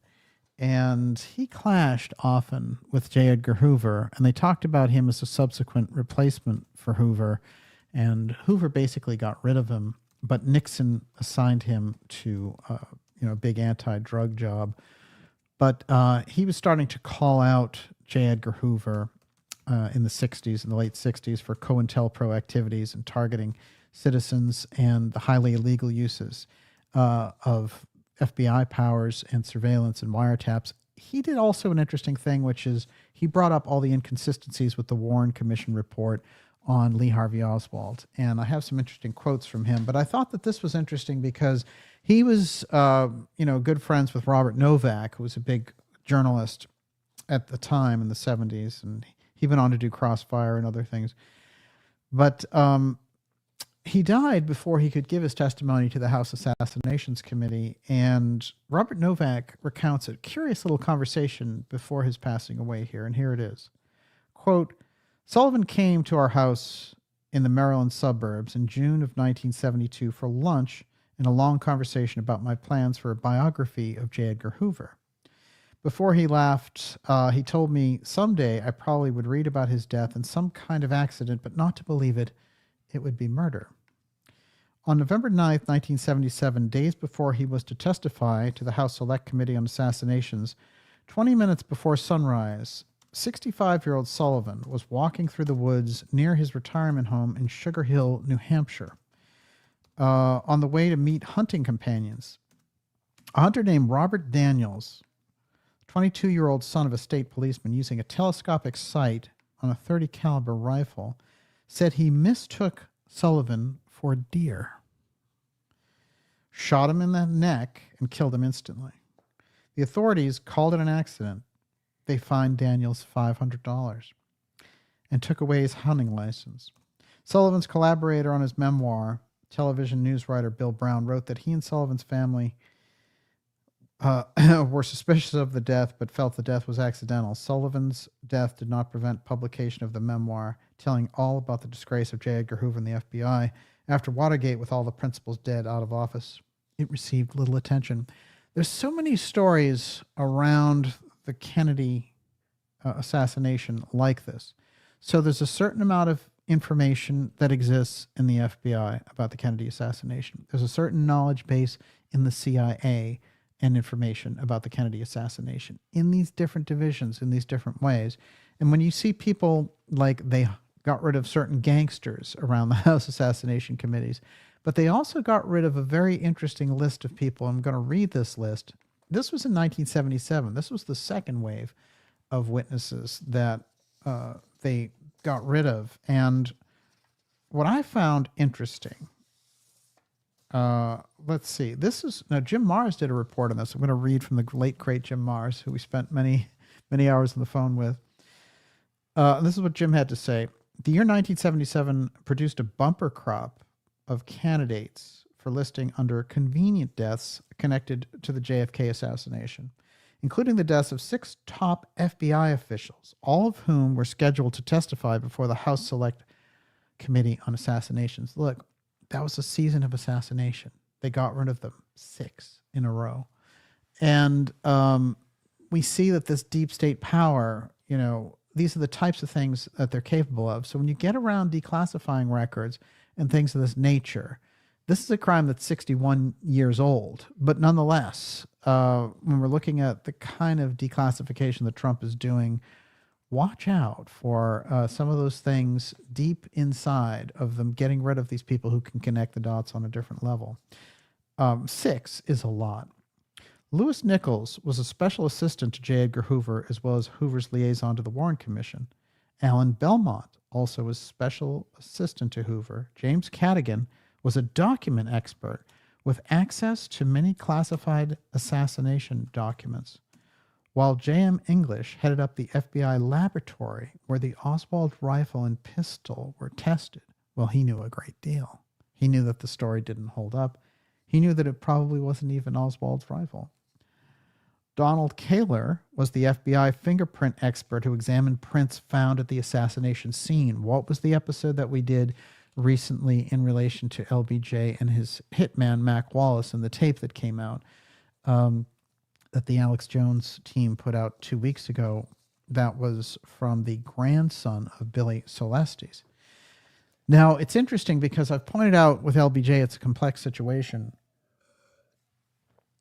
and he clashed often with J. Edgar Hoover, and they talked about him as a subsequent replacement for Hoover. And Hoover basically got rid of him, but Nixon assigned him to a big anti-drug job. But he was starting to call out J. Edgar Hoover in the 60s, in the late 60s, for COINTELPRO activities and targeting citizens and the highly illegal uses of FBI powers and surveillance and wiretaps. He did also an interesting thing, which is he brought up all the inconsistencies with the Warren Commission report on Lee Harvey Oswald. And I have some interesting quotes from him, but I thought that this was interesting because he was, good friends with Robert Novak, who was a big journalist at the time in the 70s. And he went on to do Crossfire and other things. But he died before he could give his testimony to the House Assassinations Committee. And Robert Novak recounts a curious little conversation before his passing away here. And here it is. Quote, Sullivan came to our house in the Maryland suburbs in June of 1972 for lunch in a long conversation about my plans for a biography of J. Edgar Hoover. Before he left, he told me someday I probably would read about his death in some kind of accident, but not to believe it, it would be murder. On November 9th, 1977, days before he was to testify to the House Select Committee on Assassinations, 20 minutes before sunrise, 65-year-old Sullivan was walking through the woods near his retirement home in Sugar Hill, New Hampshire, on the way to meet hunting companions. A hunter named Robert Daniels, 22-year-old son of a state policeman using a telescopic sight on a .30 caliber rifle, said he mistook Sullivan for a deer, shot him in the neck, and killed him instantly. The authorities called it an accident. They fined Daniels $500 and took away his hunting license. Sullivan's collaborator on his memoir, television news writer Bill Braun, wrote that he and Sullivan's family were suspicious of the death, but felt the death was accidental. Sullivan's death did not prevent publication of the memoir, telling all about the disgrace of J. Edgar Hoover and the FBI. After Watergate, with all the principals dead out of office, it received little attention. There's so many stories around the Kennedy assassination like this. So there's a certain amount of information that exists in the FBI about the Kennedy assassination. There's a certain knowledge base in the CIA and information about the Kennedy assassination in these different divisions, in these different ways. And when you see people like they got rid of certain gangsters around the House assassination committees, but they also got rid of a very interesting list of people. I'm going to read this list. This was in 1977. This was the second wave of witnesses that they got rid of. And what I found interesting, let's see, now Jim Marrs did a report on this. I'm going to read from the late, great Jim Marrs, who we spent many, many hours on the phone with. This is what Jim had to say. The year 1977 produced a bumper crop of candidates for listing under convenient deaths connected to the JFK assassination, including the deaths of 6 top FBI officials, all of whom were scheduled to testify before the House Select Committee on Assassinations. Look, that was a season of assassination. They got rid of them 6 in a row. And we see that this deep state power, these are the types of things that they're capable of. So when you get around declassifying records and things of this nature, this is a crime that's 61 years old. But nonetheless, when we're looking at the kind of declassification that Trump is doing, watch out for some of those things deep inside of them, getting rid of these people who can connect the dots on a different level. 6 is a lot. Lewis Nichols was a special assistant to J. Edgar Hoover, as well as Hoover's liaison to the Warren Commission. Alan Belmont also was special assistant to Hoover. James Cadigan was a document expert with access to many classified assassination documents, while J.M. English headed up the FBI laboratory where the Oswald rifle and pistol were tested. Well, he knew a great deal. He knew that the story didn't hold up. He knew that it probably wasn't even Oswald's rifle. Donald Kaler was the FBI fingerprint expert who examined prints found at the assassination scene. What was the episode that we did recently in relation to LBJ and his hitman, Mac Wallace, and the tape that came out that the Alex Jones team put out 2 weeks ago? That was from the grandson of Billy Celestes. Now, it's interesting because I've pointed out with LBJ, it's a complex situation.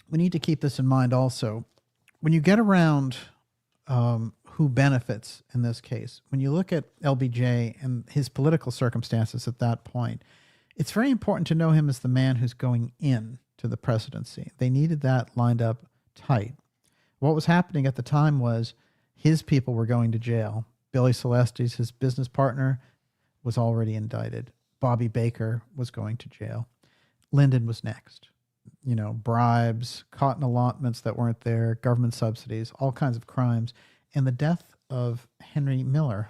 We need to keep this in mind also. When you get around who benefits in this case, when you look at LBJ and his political circumstances at that point, it's very important to know him as the man who's going in to the presidency. They needed that lined up tight. What was happening at the time was his people were going to jail. Billy Celestes, his business partner, was already indicted. Bobby Baker was going to jail. Lyndon was next. Bribes, cotton allotments that weren't there, government subsidies, all kinds of crimes. And the death of Henry Marshall,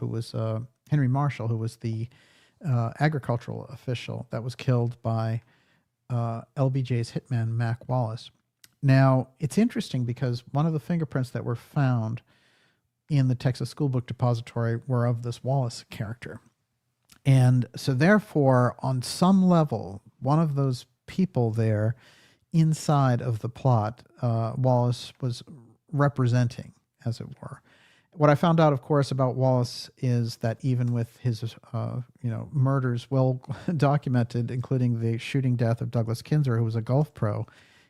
who was the agricultural official that was killed by LBJ's hitman, Mac Wallace. Now, it's interesting because one of the fingerprints that were found in the Texas School Book Depository were of this Wallace character. And so therefore, on some level, one of those people there inside of the plot, Wallace was representing, as it were. What I found out, of course, about Wallace is that even with his, murders well documented, including the shooting death of Douglas Kinzer, who was a Gulf pro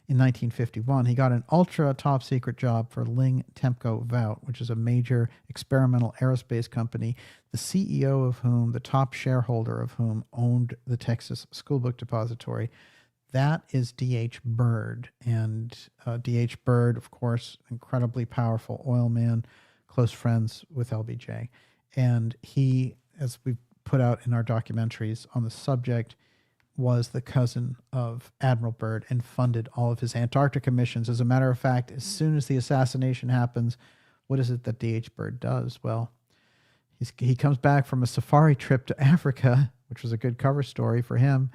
in 1951, he got an ultra top secret job for Ling Temco Vought, which is a major experimental aerospace company, the CEO of whom, the top shareholder of whom, owned the Texas Schoolbook Depository. That is D.H. Byrd. And D.H. Byrd, of course, incredibly powerful oil man, close friends with LBJ. And he, as we put out in our documentaries on the subject, was the cousin of Admiral Byrd and funded all of his Antarctica missions. As a matter of fact, as soon as the assassination happens, what is it that D.H. Byrd does? Well, he comes back from a safari trip to Africa, which was a good cover story for him,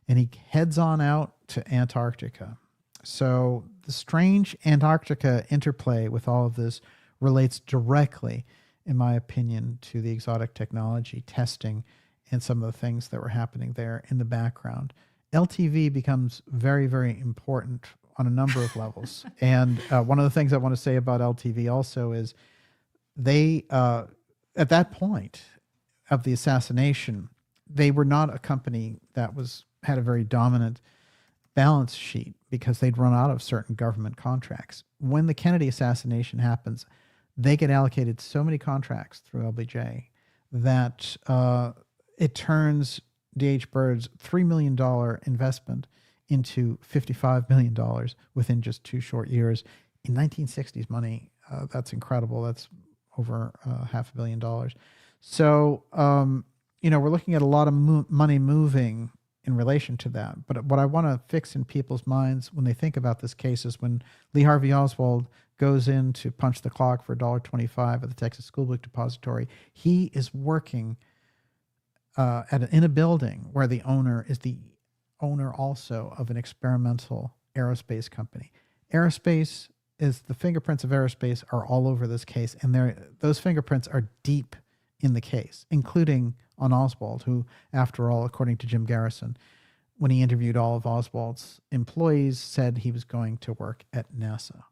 and he heads on out to Antarctica. So the strange Antarctica interplay with all of this relates directly, in my opinion, to the exotic technology testing and some of the things that were happening there in the background. LTV becomes very, very important on a number of levels. And one of the things I want to say about LTV also is they, at that point of the assassination, they were not a company that had a very dominant balance sheet because they'd run out of certain government contracts. When the Kennedy assassination happens, they get allocated so many contracts through LBJ that it turns D.H. Byrd's $3 million investment into $55 million within just 2 short years. In 1960s money, that's incredible. That's over $500 million. So, we're looking at a lot of money moving in relation to that. But what I want to fix in people's minds when they think about this case is when Lee Harvey Oswald goes in to punch the clock for $1.25 at the Texas Schoolbook Depository, he is working in a building where the owner is the owner also of an experimental aerospace company. Aerospace is the fingerprints of aerospace are all over this case, and those fingerprints are deep in the case, including on Oswald, who, after all, according to Jim Garrison, when he interviewed all of Oswald's employees, said he was going to work at NASA.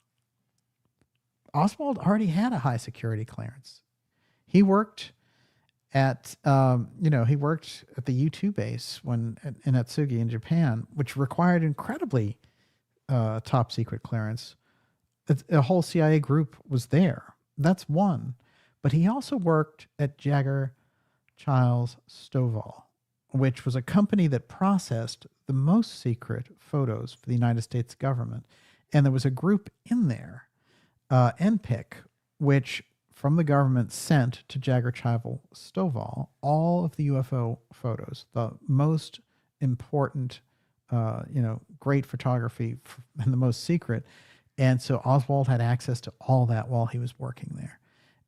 Oswald already had a high security clearance. He worked at the U-2 base in Atsugi in Japan, which required incredibly top secret clearance. A whole CIA group was there. That's one. But he also worked at Jagger Childs Stovall, which was a company that processed the most secret photos for the United States government. And there was a group in there, NPIC, which from the government sent to Jagger Childs Stovall all of the UFO photos, the most important, great photography and the most secret. And so Oswald had access to all that while he was working there.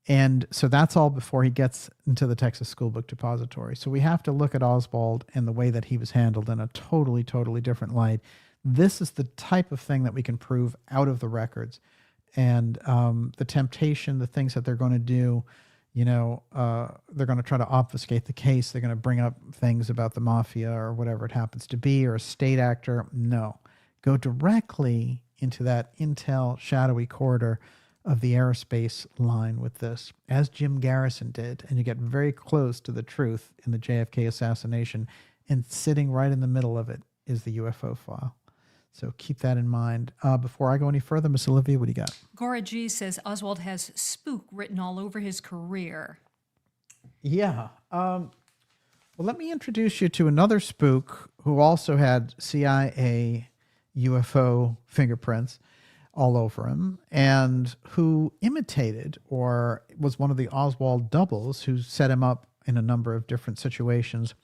And so that's all before he gets into the Texas Schoolbook Depository. So we have to look at Oswald and the way that he was handled in a totally, totally different light. This is the type of thing that we can prove out of the records. And the temptation, the things that they're going to do, they're going to try to obfuscate the case. They're going to bring up things about the mafia or whatever it happens to be, or a state actor. No. Go directly into that intel shadowy corridor of the aerospace line with this, as Jim Garrison did, and you get very close to the truth in the JFK assassination, and sitting right in the middle of it is the UFO file. So keep that in mind. Before I go any further, Miss Olivia, what do you got? Gora G says Oswald has spook written all over his career. Yeah. Well, let me introduce you to another spook who also had CIA UFO fingerprints all over him, and who imitated or was one of the Oswald doubles who set him up in a number of different situations,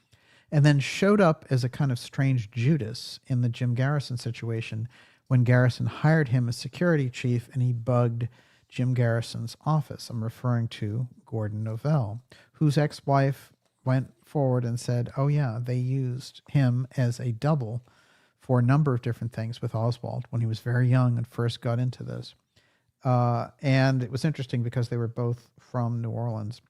and then showed up as a kind of strange Judas in the Jim Garrison situation when Garrison hired him as security chief and he bugged Jim Garrison's office. I'm referring to Gordon Novell, whose ex-wife went forward and said, oh yeah, they used him as a double for a number of different things with Oswald when he was very young and first got into this. And it was interesting because they were both from New Orleans.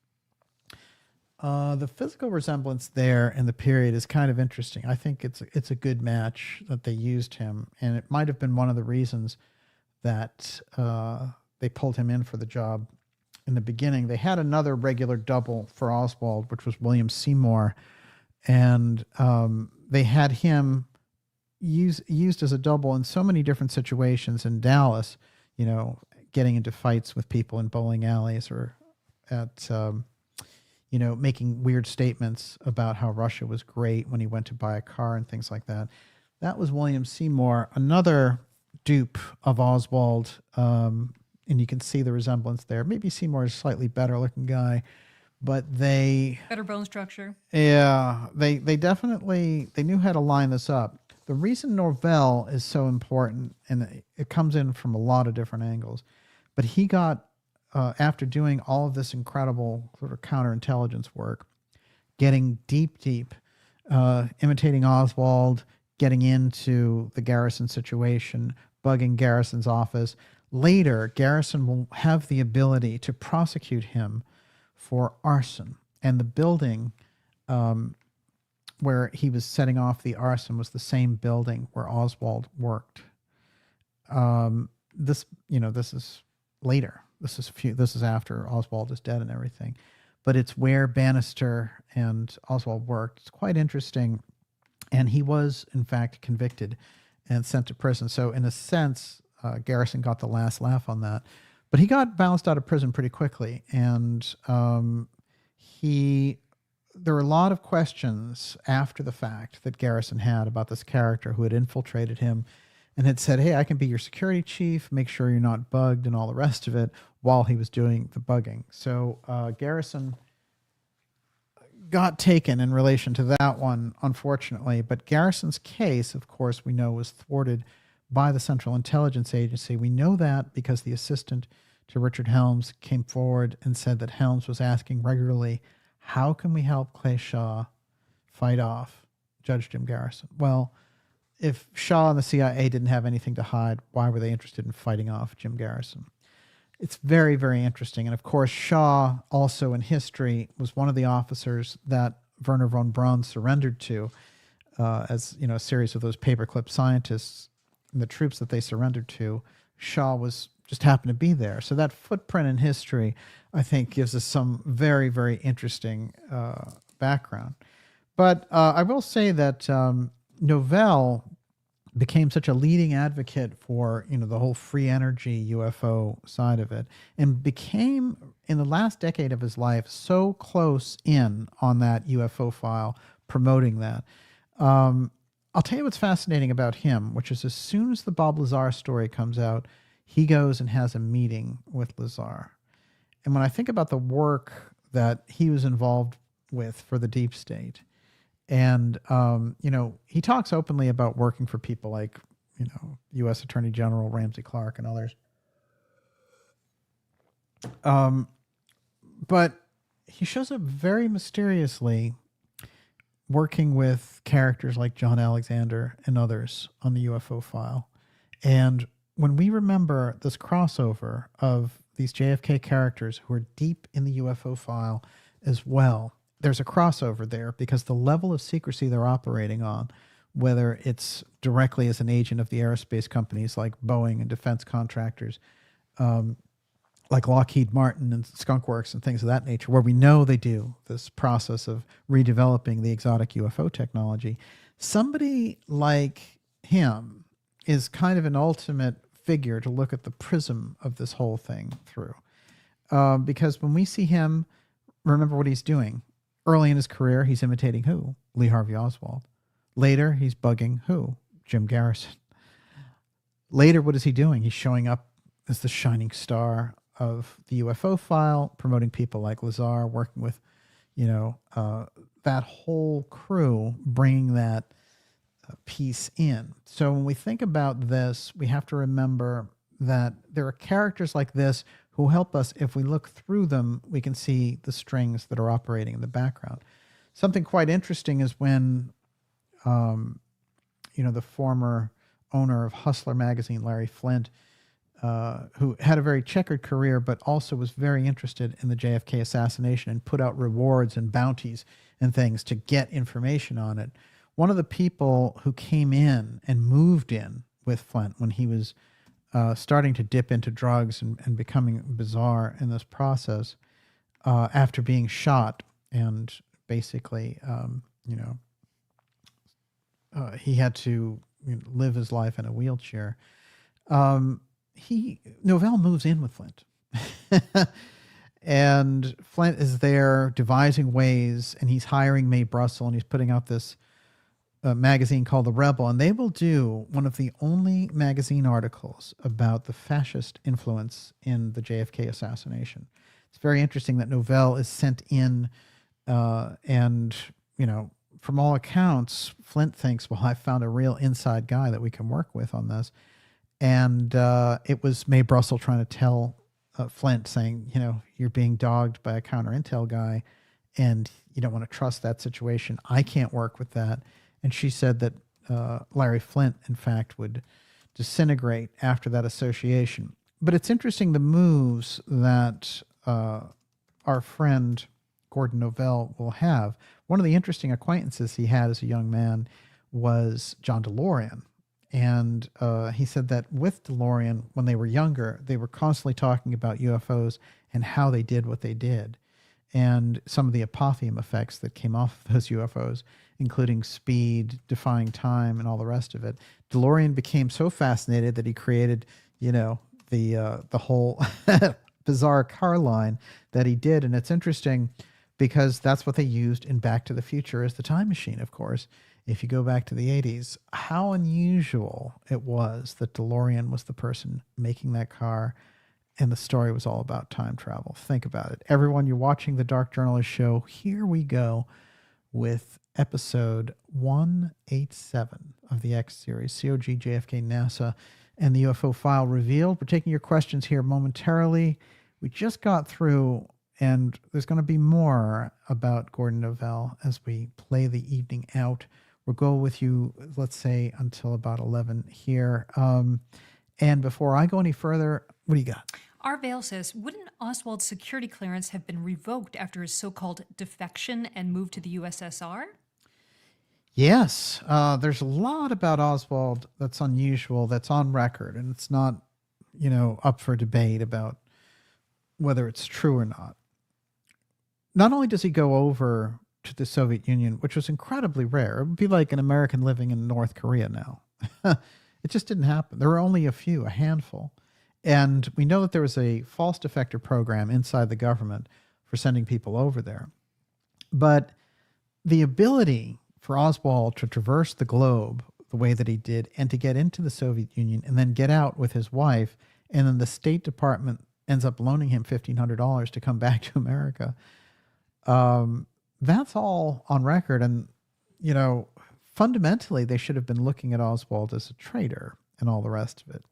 The physical resemblance there in the period is kind of interesting. I think it's a good match that they used him, and it might have been one of the reasons that they pulled him in for the job in the beginning. They had another regular double for Oswald, which was William Seymour, and they had him used as a double in so many different situations in Dallas, getting into fights with people in bowling alleys or at making weird statements about how Russia was great when he went to buy a car and things like that. That was William Seymour, another dupe of Oswald, and you can see the resemblance there. Maybe Seymour is a slightly better looking guy, but better bone structure. Yeah, they definitely, they knew how to line this up. The reason Norvell is so important, and it comes in from a lot of different angles, but he got, after doing all of this incredible sort of counterintelligence work, getting deep, imitating Oswald, getting into the Garrison situation, bugging Garrison's office. Later, Garrison will have the ability to prosecute him for arson. And the building where he was setting off the arson was the same building where Oswald worked. This is later. This is after Oswald is dead and everything, but it's where Bannister and Oswald worked. It's quite interesting, and he was in fact convicted and sent to prison. So in a sense, Garrison got the last laugh on that, but he got bounced out of prison pretty quickly, and there were a lot of questions after the fact that Garrison had about this character who had infiltrated him and had said, hey, I can be your security chief, make sure you're not bugged and all the rest of it, while he was doing the bugging. So Garrison got taken in relation to that one, unfortunately. But Garrison's case, of course, we know was thwarted by the Central Intelligence Agency. We know that because the assistant to Richard Helms came forward and said that Helms was asking regularly, how can we help Clay Shaw fight off Judge Jim Garrison? Well, if Shaw and the CIA didn't have anything to hide, why were they interested in fighting off Jim Garrison? It's very, very interesting. And of course, Shaw also in history was one of the officers that Werner von Braun surrendered to as a series of those paperclip scientists and the troops that they surrendered to. Shaw just happened to be there. So that footprint in history, I think, gives us some very, very interesting background. But I will say that Novell became such a leading advocate for the whole free energy UFO side of it, and became in the last decade of his life so close in on that UFO file, promoting that. I'll tell you what's fascinating about him, which is as soon as the Bob Lazar story comes out, he goes and has a meeting with Lazar. And when I think about the work that he was involved with for the deep state, and, he talks openly about working for people like, U.S. Attorney General Ramsey Clark and others. But he shows up very mysteriously working with characters like John Alexander and others on the UFO file. And when we remember this crossover of these JFK characters who are deep in the UFO file as well, there's a crossover there because the level of secrecy they're operating on, whether it's directly as an agent of the aerospace companies like Boeing and defense contractors, like Lockheed Martin and Skunk Works and things of that nature, where we know they do this process of redeveloping the exotic UFO technology. Somebody like him is kind of an ultimate figure to look at the prism of this whole thing through. Because when we see him, remember what he's doing. Early in his career, he's imitating who? Lee Harvey Oswald. Later, he's bugging who? Jim Garrison. Later, what is he doing? He's showing up as the shining star of the UFO file, promoting people like Lazar, working with, that whole crew, bringing that piece in. So when we think about this, we have to remember that there are characters like this who help us. If we look through them, we can see the strings that are operating in the background. Something quite interesting is when, the former owner of Hustler magazine, Larry Flint, who had a very checkered career, but also was very interested in the JFK assassination and put out rewards and bounties and things to get information on it. One of the people who came in and moved in with Flint when he was starting to dip into drugs and becoming bizarre in this process, after being shot and basically, he had to live his life in a wheelchair. Novell moves in with Flint. And Flint is there devising ways, and he's hiring Mae Brussel, and he's putting out this magazine called The Rebel, and they will do one of the only magazine articles about the fascist influence in the JFK assassination. It's very interesting that Novell is sent in, and, from all accounts, Flint thinks, well, I found a real inside guy that we can work with on this. And it was Mae Brussel trying to tell Flint, saying, you're being dogged by a counter intel guy and you don't want to trust that situation. I can't work with that. And she said that Larry Flint, in fact, would disintegrate after that association. But it's interesting the moves that our friend Gordon Novell will have. One of the interesting acquaintances he had as a young man was John DeLorean. And he said that with DeLorean, when they were younger, they were constantly talking about UFOs and how they did what they did, and some of the apotheum effects that came off of those UFOs, including speed, defying time, and all the rest of it. DeLorean became so fascinated that he created, the whole bizarre car line that he did. And it's interesting because that's what they used in Back to the Future as the time machine, of course. If you go back to the 80s, how unusual it was that DeLorean was the person making that car, and the story was all about time travel. Think about it. Everyone, you're watching the Dark Journalist Show. Here we go with episode 187 of the X series, COG JFK NASA and the UFO file revealed. We're taking your questions here momentarily. We just got through, and there's going to be more about Gordon Novell as we play the evening out. We'll go with you, let's say, until about 11 here. And before I go any further, what do you got? Arvale says, wouldn't Oswald's security clearance have been revoked after his so-called defection and move to the USSR? Yes. There's a lot about Oswald that's unusual, that's on record, and it's not, up for debate about whether it's true or not. Not only does he go over to the Soviet Union, which was incredibly rare. It would be like an American living in North Korea now. It just didn't happen. There were only a handful. And we know that there was a false defector program inside the government for sending people over there. But the ability for Oswald to traverse the globe the way that he did and to get into the Soviet Union and then get out with his wife, and then the State Department ends up loaning him $1,500 to come back to America, that's all on record. And, fundamentally, they should have been looking at Oswald as a traitor and all the rest of it.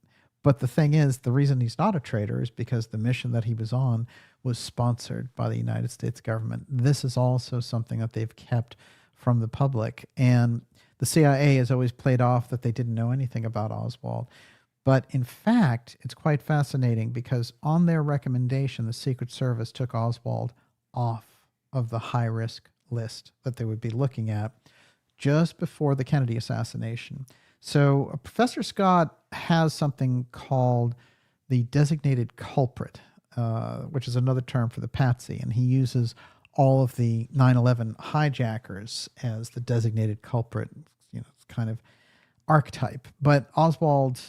But the thing is, the reason he's not a traitor is because the mission that he was on was sponsored by the United States government. This is also something that they've kept from the public. And the CIA has always played off that they didn't know anything about Oswald. But in fact, it's quite fascinating because on their recommendation, the Secret Service took Oswald off of the high-risk list that they would be looking at just before the Kennedy assassination. So Professor Scott has something called the designated culprit, which is another term for the patsy, and he uses all of the 9/11 hijackers as the designated culprit. It's kind of archetype. But Oswald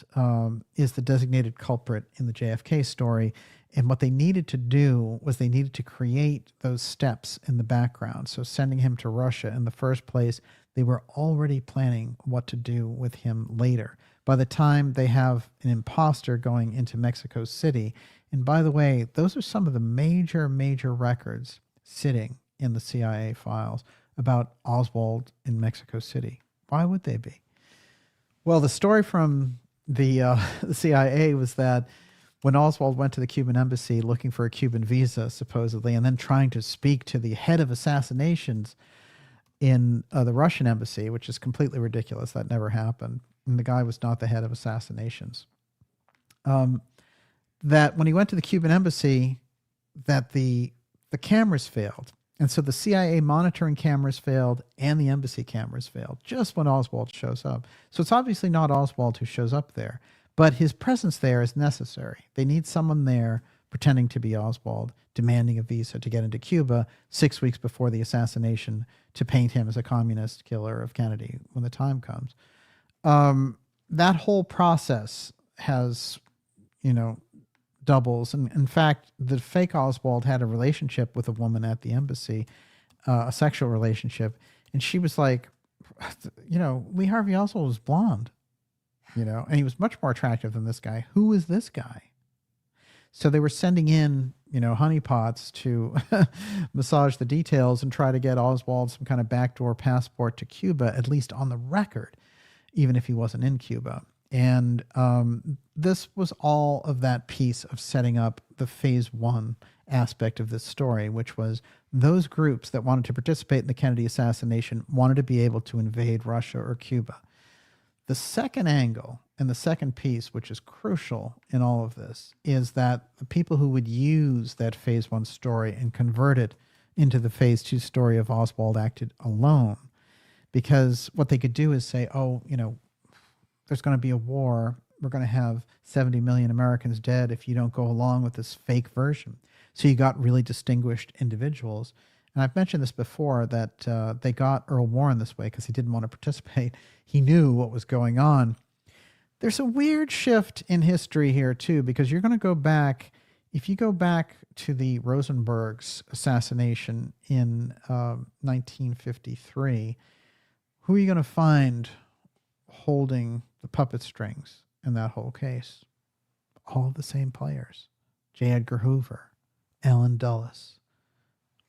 is the designated culprit in the JFK story. And what they needed to do was they needed to create those steps in the background. So sending him to Russia in the first place, they were already planning what to do with him later. By the time they have an imposter going into Mexico City, and by the way, those are some of the major records sitting in the CIA files about Oswald in Mexico City. Why would they be? Well, the story from the CIA was that when Oswald went to the Cuban embassy looking for a Cuban visa, supposedly, and then trying to speak to the head of assassinations in the Russian embassy, which is completely ridiculous. That never happened. And the guy was not the head of assassinations. that when he went to the Cuban embassy, that the cameras failed. And so the CIA monitoring cameras failed and the embassy cameras failed just when Oswald shows up. So it's obviously not Oswald who shows up there, but his presence there is necessary. They need someone there pretending to be Oswald, demanding a visa to get into Cuba 6 weeks before the assassination to paint him as a communist killer of Kennedy when the time comes. That whole process has, doubles. And in fact, the fake Oswald had a relationship with a woman at the embassy, a sexual relationship. And she was like, Lee Harvey Oswald was blonde, and he was much more attractive than this guy. Who is this guy? So they were sending in, honeypots to massage the details and try to get Oswald some kind of backdoor passport to Cuba, at least on the record, even if he wasn't in Cuba. And this was all of that piece of setting up the phase one aspect of this story, which was those groups that wanted to participate in the Kennedy assassination wanted to be able to invade Russia or Cuba. The second angle and the second piece, which is crucial in all of this, is that the people who would use that phase one story and convert it into the phase two story of Oswald acted alone, because what they could do is say, there's going to be a war. We're going to have 70 million Americans dead if you don't go along with this fake version. So you got really distinguished individuals. And I've mentioned this before, that they got Earl Warren this way because he didn't want to participate. He knew what was going on. There's a weird shift in history here, too, because you're going to go back. If you go back to the Rosenberg's assassination in 1953, who are you going to find holding the puppet strings in that whole case? All the same players. J. Edgar Hoover, Allen Dulles,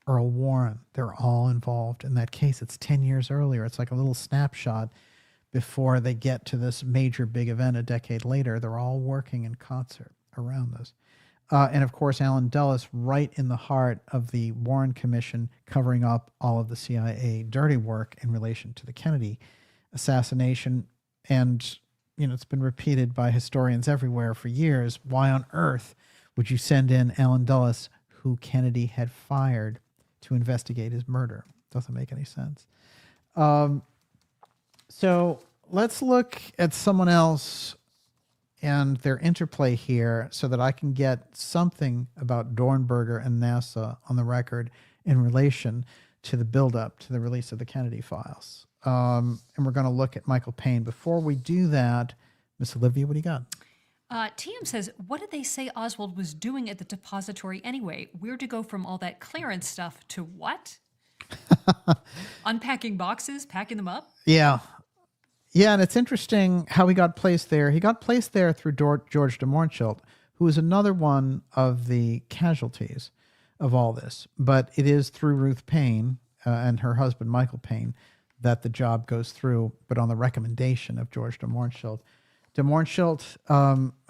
Earl Warren. They're all involved in that case. It's 10 years earlier. It's like a little snapshot before they get to this major big event a decade later. They're all working in concert around this. And of course, Allen Dulles, right in the heart of the Warren Commission, covering up all of the CIA dirty work in relation to the Kennedy assassination. And, it's been repeated by historians everywhere for years. Why on earth would you send in Allen Dulles, who Kennedy had fired, to investigate his murder? Doesn't make any sense. So let's look at someone else and their interplay here so that I can get something about Dornberger and NASA on the record in relation to the buildup to the release of the Kennedy files. And we're going to look at Michael Payne. Before we do that, Miss Olivia, what do you got? TM says, what did they say Oswald was doing at the depository anyway? Weird to go from all that clearance stuff to what? Unpacking boxes, packing them up? Yeah. Yeah, and it's interesting how he got placed there. He got placed there through George de Mohrenschildt, who is another one of the casualties of all this. But it is through Ruth Payne and her husband, Michael Payne, that the job goes through, but on the recommendation of George de Mohrenschildt. De Mohrenschildt,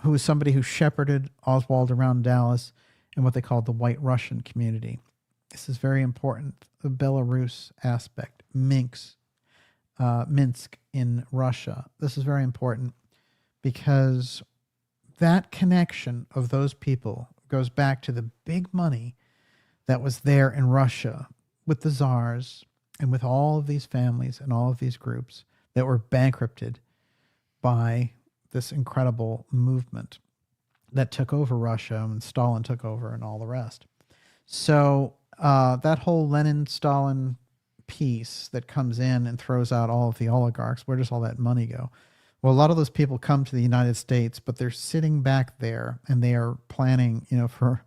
who was somebody who shepherded Oswald around Dallas in what they called the White Russian community. This is very important. The Belarus aspect, Minsk in Russia. This is very important because that connection of those people goes back to the big money that was there in Russia with the czars and with all of these families and all of these groups that were bankrupted by this incredible movement that took over Russia and Stalin took over and all the rest. So that whole Lenin-Stalin piece that comes in and throws out all of the oligarchs, where does all that money go? Well, a lot of those people come to the United States, but they're sitting back there and they are planning, for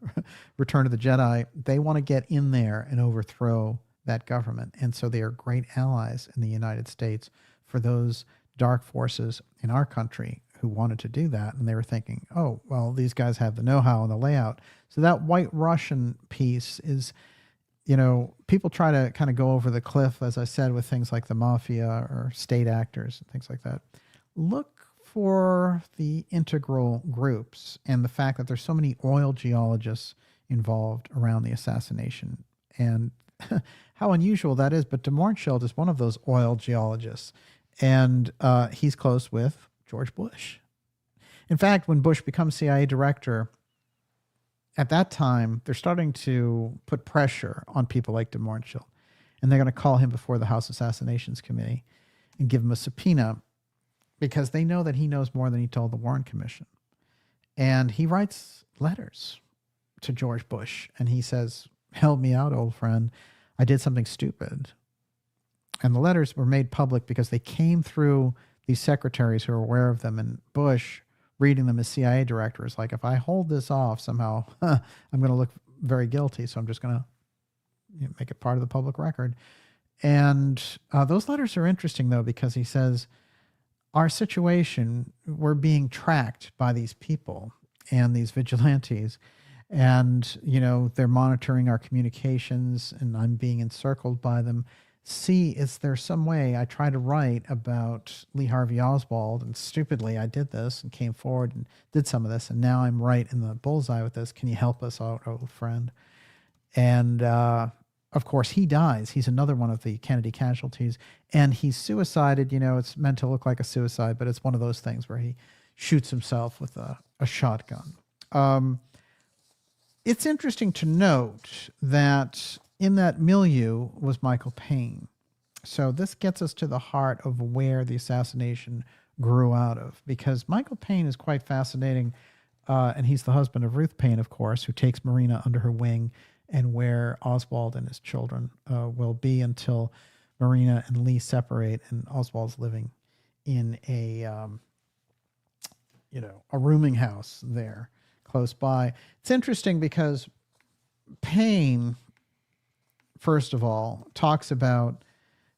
Return of the Jedi. They want to get in there and overthrow that government. And so they are great allies in the United States for those dark forces in our country who wanted to do that. And they were thinking, oh, well, these guys have the know-how and the layout. So that White Russian piece is, people try to kind of go over the cliff, as I said, with things like the mafia or state actors and things like that. Look for the integral groups and the fact that there's so many oil geologists involved around the assassination and how unusual that is. But de Mohrenschildt is one of those oil geologists, and he's close with George Bush. In fact, when Bush becomes CIA director, at that time, they're starting to put pressure on people like DeMornchill. And they're going to call him before the House Assassinations Committee and give him a subpoena because they know that he knows more than he told the Warren Commission. And he writes letters to George Bush. And he says, help me out, old friend. I did something stupid. And the letters were made public because they came through these secretaries who are aware of them. And Bush, reading them as CIA director, is like, if I hold this off somehow, I'm going to look very guilty. So I'm just going to make it part of the public record. And those letters are interesting, though, because he says, our situation, we're being tracked by these people and these vigilantes. And, they're monitoring our communications and I'm being encircled by them. See, is there some way I try to write about Lee Harvey Oswald, and stupidly I did this and came forward and did some of this, and now I'm right in the bullseye with this. Can you help us out, old friend? And of course, he dies. He's another one of the Kennedy casualties, and he's suicided. It's meant to look like a suicide, but it's one of those things where he shoots himself with a shotgun. It's interesting to note that in that milieu was Michael Paine. So this gets us to the heart of where the assassination grew out of, because Michael Paine is quite fascinating, and he's the husband of Ruth Paine, of course, who takes Marina under her wing, and where Oswald and his children will be until Marina and Lee separate, and Oswald's living in a rooming house there close by. It's interesting because Paine, first of all, talks about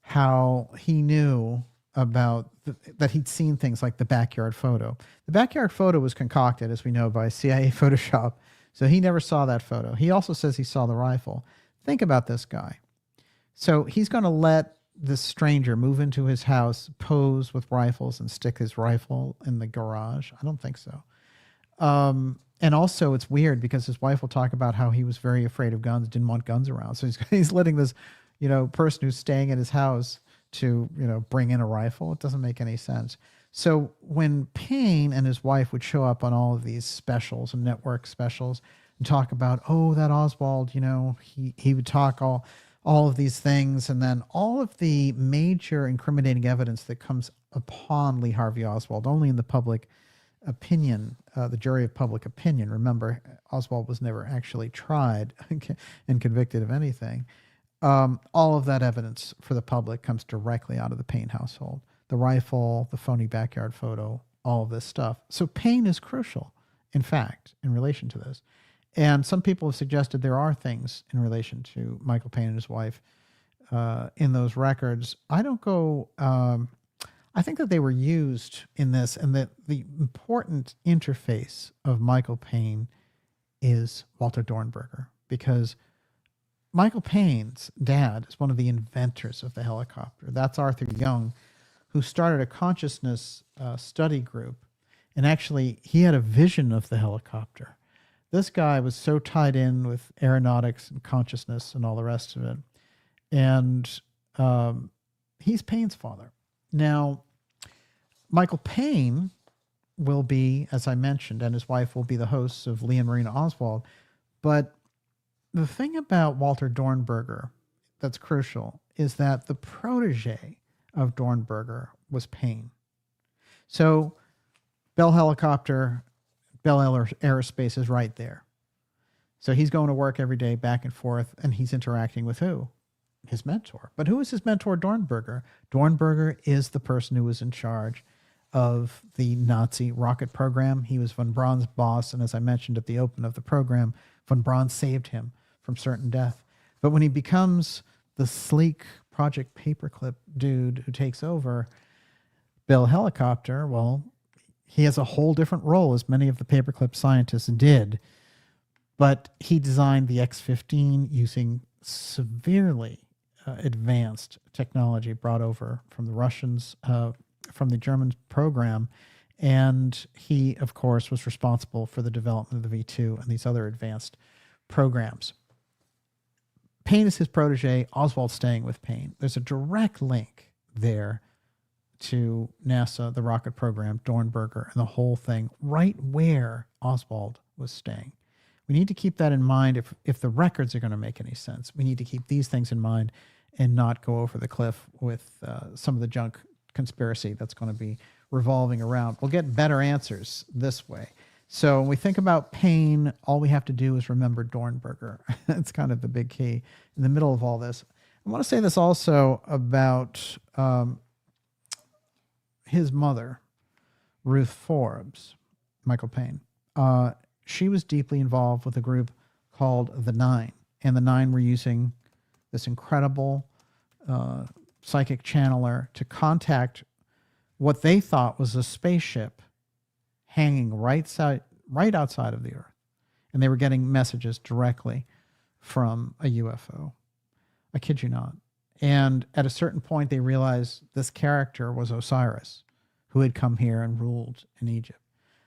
how he knew about that he'd seen things like the backyard photo. The backyard photo was concocted, as we know, by CIA Photoshop. So he never saw that photo. He also says he saw the rifle. Think about this guy. So he's going to let this stranger move into his house, pose with rifles, and stick his rifle in the garage. I don't think so. And also it's weird because his wife will talk about how he was very afraid of guns, didn't want guns around. So he's letting this, person who's staying at his house to, bring in a rifle. It doesn't make any sense. So when Paine and his wife would show up on all of these specials and network specials and talk about, that Oswald, he would talk all of these things. And then all of the major incriminating evidence that comes upon Lee Harvey Oswald, only in the public opinion, the jury of public opinion. Remember, Oswald was never actually tried and convicted of anything. All of that evidence for the public comes directly out of the Paine household. The rifle, the phony backyard photo, all of this stuff. So Paine is crucial, in fact, in relation to this. And some people have suggested there are things in relation to Michael Paine and his wife in those records. I don't go... I think that they were used in this, and that the important interface of Michael Paine is Walter Dornberger, because Michael Paine's dad is one of the inventors of the helicopter. That's Arthur Young, who started a consciousness study group, and actually he had a vision of the helicopter. This guy was so tied in with aeronautics and consciousness and all the rest of it, and he's Paine's father. Now, Michael Paine will be, as I mentioned, and his wife will be the hosts of Lee and Marina Oswald. But the thing about Walter Dornberger that's crucial is that the protege of Dornberger was Paine. So Bell Helicopter, Bell Aerospace is right there. So he's going to work every day back and forth, and he's interacting with who? His mentor. But who is his mentor, Dornberger? Dornberger is the person who was in charge of the Nazi rocket program. He was von Braun's boss, and as I mentioned at the open of the program, von Braun saved him from certain death. But when he becomes the sleek Project Paperclip dude who takes over Bell Helicopter, well, he has a whole different role, as many of the Paperclip scientists did. But he designed the X-15 using severely advanced technology brought over from the Russians, from the German program. And he, of course, was responsible for the development of the V2 and these other advanced programs. Paine is his protege, Oswald staying with Paine. There's a direct link there to NASA, the rocket program, Dornberger, and the whole thing, right where Oswald was staying. We need to keep that in mind if the records are going to make any sense. We need to keep these things in mind and not go over the cliff with some of the junk conspiracy that's going to be revolving around. We'll get better answers this way. So when we think about pain, all we have to do is remember Dornberger. It's kind of the big key in the middle of all this. I want to say this also about his mother, Ruth Forbes, Michael Payne. She was deeply involved with a group called the Nine. And the Nine were using this incredible psychic channeler to contact what they thought was a spaceship hanging right outside of the Earth. And they were getting messages directly from a UFO. I kid you not. And at a certain point, they realized this character was Osiris, who had come here and ruled in Egypt.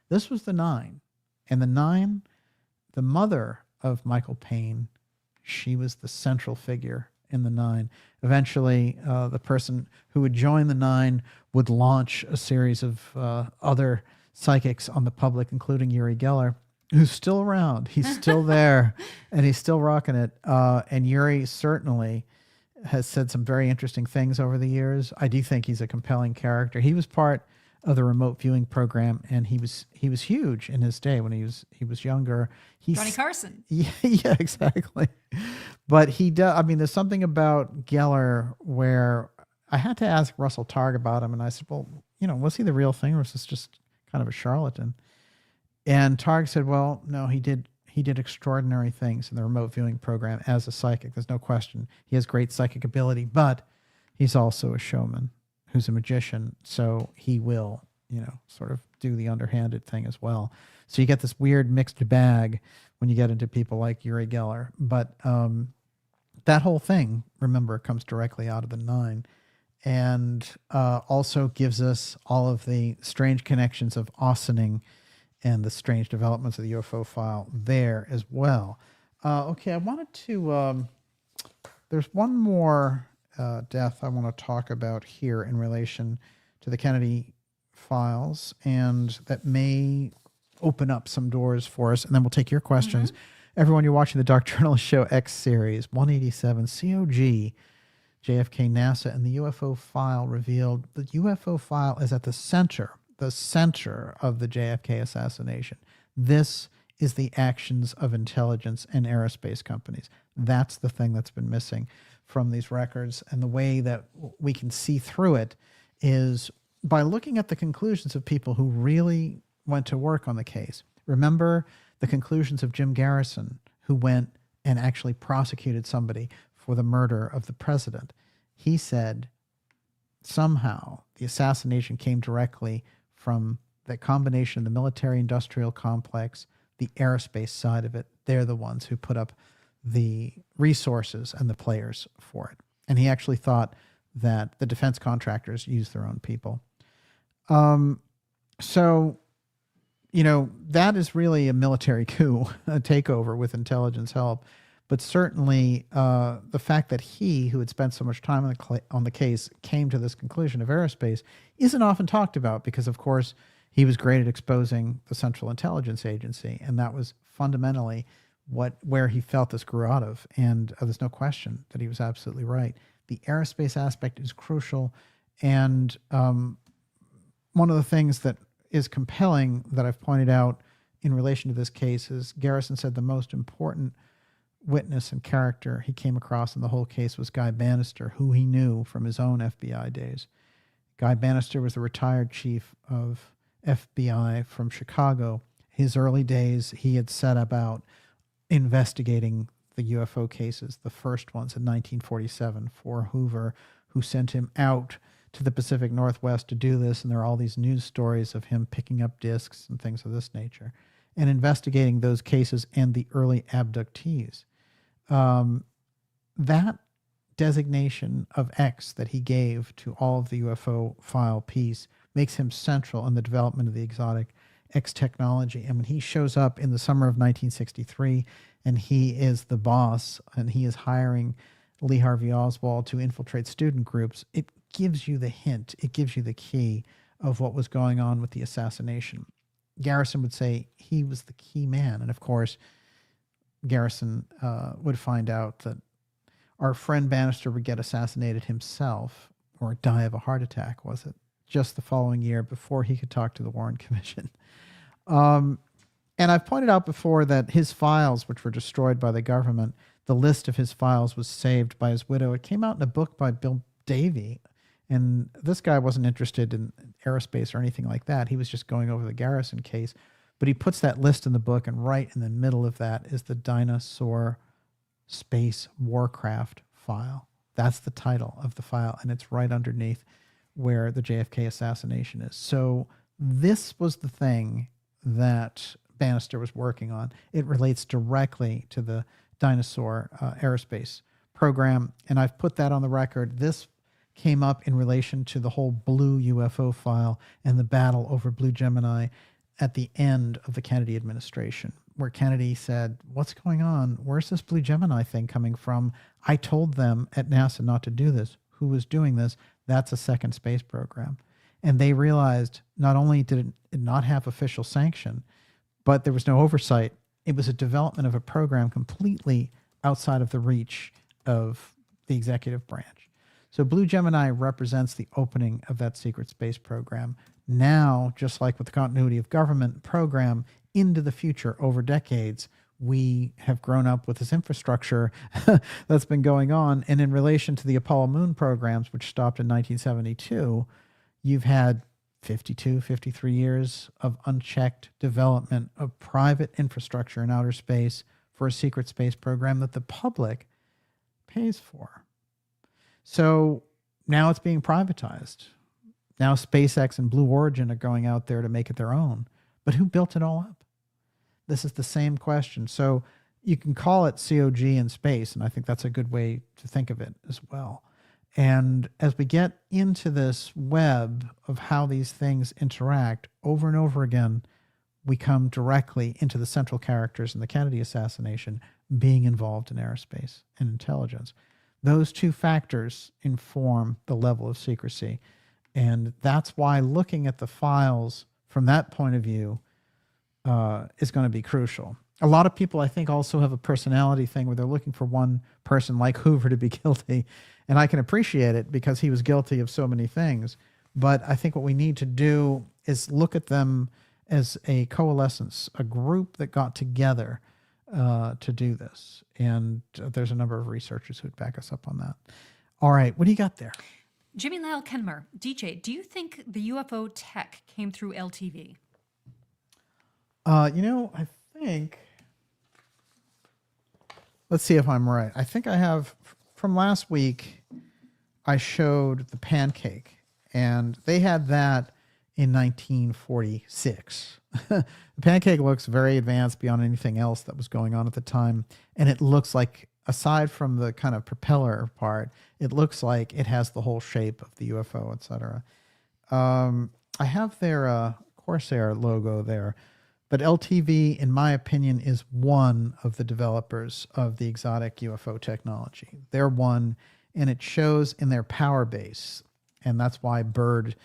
This was the Nine. And the Nine, the mother of Michael Payne, she was the central figure in the Nine. Eventually, the person who would join the Nine would launch a series of other psychics on the public, including Uri Geller, who's still around. He's still there, and he's still rocking it. And Uri certainly has said some very interesting things over the years. I do think he's a compelling character. He was part of the remote viewing program, and he was huge in his day when he was younger. Johnny Carson. Yeah, exactly. But he does. I mean, there's something about Geller where I had to ask Russell Targ about him, and I said, "Well, was he the real thing, or was this just kind of a charlatan?" And Targ said, "Well, no, he did extraordinary things in the remote viewing program as a psychic. There's no question. He has great psychic ability, but he's also a showman who's a magician, so he will, sort of do the underhanded thing as well. So you get this weird mixed bag when you get into people like Uri Geller. But that whole thing, remember, comes directly out of the Nine, and also gives us all of the strange connections of Austining and the strange developments of the UFO file there as well. Okay, I wanted to... there's one more death I want to talk about here in relation to the Kennedy files, and that may open up some doors for us, and then we'll take your questions. Mm-hmm. Everyone, you're watching the Dark Journalist Show X Series 187, COG JFK, NASA, and the UFO file revealed. The UFO file is at the center of the JFK assassination. This is the actions of intelligence and aerospace companies. That's the thing that's been missing from these records. And the way that we can see through it is by looking at the conclusions of people who really went to work on the case. Remember the conclusions of Jim Garrison, who went and actually prosecuted somebody for the murder of the president. He said somehow the assassination came directly from the combination of the military-industrial complex, the aerospace side of it. They're the ones who put up the resources and the players for it. And he actually thought that the defense contractors used their own people. So, that is really a military coup, a takeover with intelligence help. But certainly the fact that he, who had spent so much time on the case, came to this conclusion of aerospace isn't often talked about because, of course, he was great at exposing the Central Intelligence Agency, and that was fundamentally where he felt this grew out of. And there's no question that he was absolutely right. The aerospace aspect is crucial, and one of the things that is compelling that I've pointed out in relation to this case is Garrison said the most important witness and character he came across in the whole case was Guy Bannister, who he knew from his own FBI days. Guy Bannister was the retired chief of FBI from Chicago. His early days, he had set about investigating the UFO cases, the first ones in 1947 for Hoover, who sent him out to the Pacific Northwest to do this, and there are all these news stories of him picking up discs and things of this nature, and investigating those cases and the early abductees. That designation of X that he gave to all of the UFO file piece makes him central in the development of the exotic X technology. And when he shows up in the summer of 1963 and he is the boss and he is hiring Lee Harvey Oswald to infiltrate student groups, it gives you the hint, it gives you the key of what was going on with the assassination. Garrison would say he was the key man. And of course, Garrison would find out that our friend Bannister would get assassinated himself or die of a heart attack, was it? Just the following year before he could talk to the Warren Commission. And I've pointed out before that his files, which were destroyed by the government, the list of his files was saved by his widow. It came out in a book by Bill Davy. And this guy wasn't interested in aerospace or anything like that. He was just going over the Garrison case. But he puts that list in the book, and right in the middle of that is the Dinosaur Space Warcraft file. That's the title of the file, and it's right underneath where the JFK assassination is. So this was the thing that Bannister was working on. It relates directly to the Dinosaur aerospace program, and I've put that on the record. This came up in relation to the whole Blue UFO file and the battle over Blue Gemini at the end of the Kennedy administration, where Kennedy said, what's going on? Where's this Blue Gemini thing coming from? I told them at NASA not to do this. Who was doing this? That's a second space program. And they realized not only did it not have official sanction, but there was no oversight. It was a development of a program completely outside of the reach of the executive branch. So Blue Gemini represents the opening of that secret space program. Now, just like with the continuity of government program into the future over decades, we have grown up with this infrastructure that's been going on. And in relation to the Apollo moon programs, which stopped in 1972, you've had 52, 53 years of unchecked development of private infrastructure in outer space for a secret space program that the public pays for. So now it's being privatized. Now SpaceX and Blue Origin are going out there to make it their own. But who built it all up? This is the same question. So you can call it COG in space, and I think that's a good way to think of it as well. And as we get into this web of how these things interact over and over again, we come directly into the central characters in the Kennedy assassination being involved in aerospace and intelligence. Those two factors inform the level of secrecy. And that's why looking at the files from that point of view is going to be crucial. A lot of people, I think, also have a personality thing where they're looking for one person like Hoover to be guilty. And I can appreciate it because he was guilty of so many things. But I think what we need to do is look at them as a coalescence, a group that got together to do this. And there's a number of researchers who'd back us up on that. All right, what do you got there? Jimmy Lyle Kenmer, DJ, do you think the UFO tech came through LTV? I think, let's see if I'm right. I think I have, from last week, I showed the pancake, and they had that in 1946. The pancake looks very advanced beyond anything else that was going on at the time, and it looks like, aside from the kind of propeller part, it looks like it has the whole shape of the UFO, etc. I have their Corsair logo there, but LTV, in my opinion, is one of the developers of the exotic UFO technology. They're one, and it shows in their power base, and that's why Bird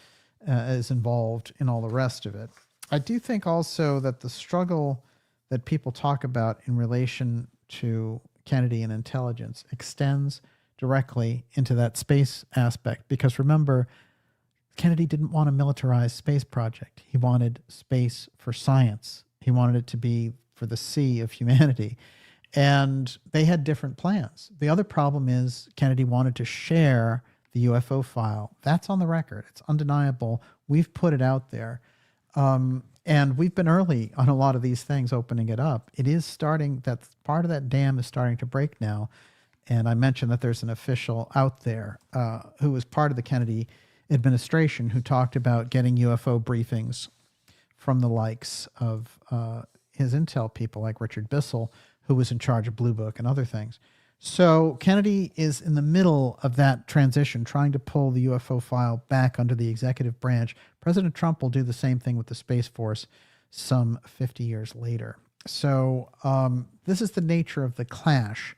is involved in all the rest of it. I do think also that the struggle that people talk about in relation to Kennedy and intelligence extends directly into that space aspect, because remember, Kennedy didn't want a militarized space project. He wanted space for science. He wanted it to be for the sea of humanity. And they had different plans. The other problem is Kennedy wanted to share the UFO file. That's on the record. It's undeniable. We've put it out there. And we've been early on a lot of these things, opening it up. It is starting, that part of that dam is starting to break now. And I mentioned that there's an official out there who was part of the Kennedy administration who talked about getting UFO briefings from the likes of his intel people like Richard Bissell, who was in charge of Blue Book and other things. So Kennedy is in the middle of that transition, trying to pull the UFO file back under the executive branch. President Trump will do the same thing with the Space Force some 50 years later. So this is the nature of the clash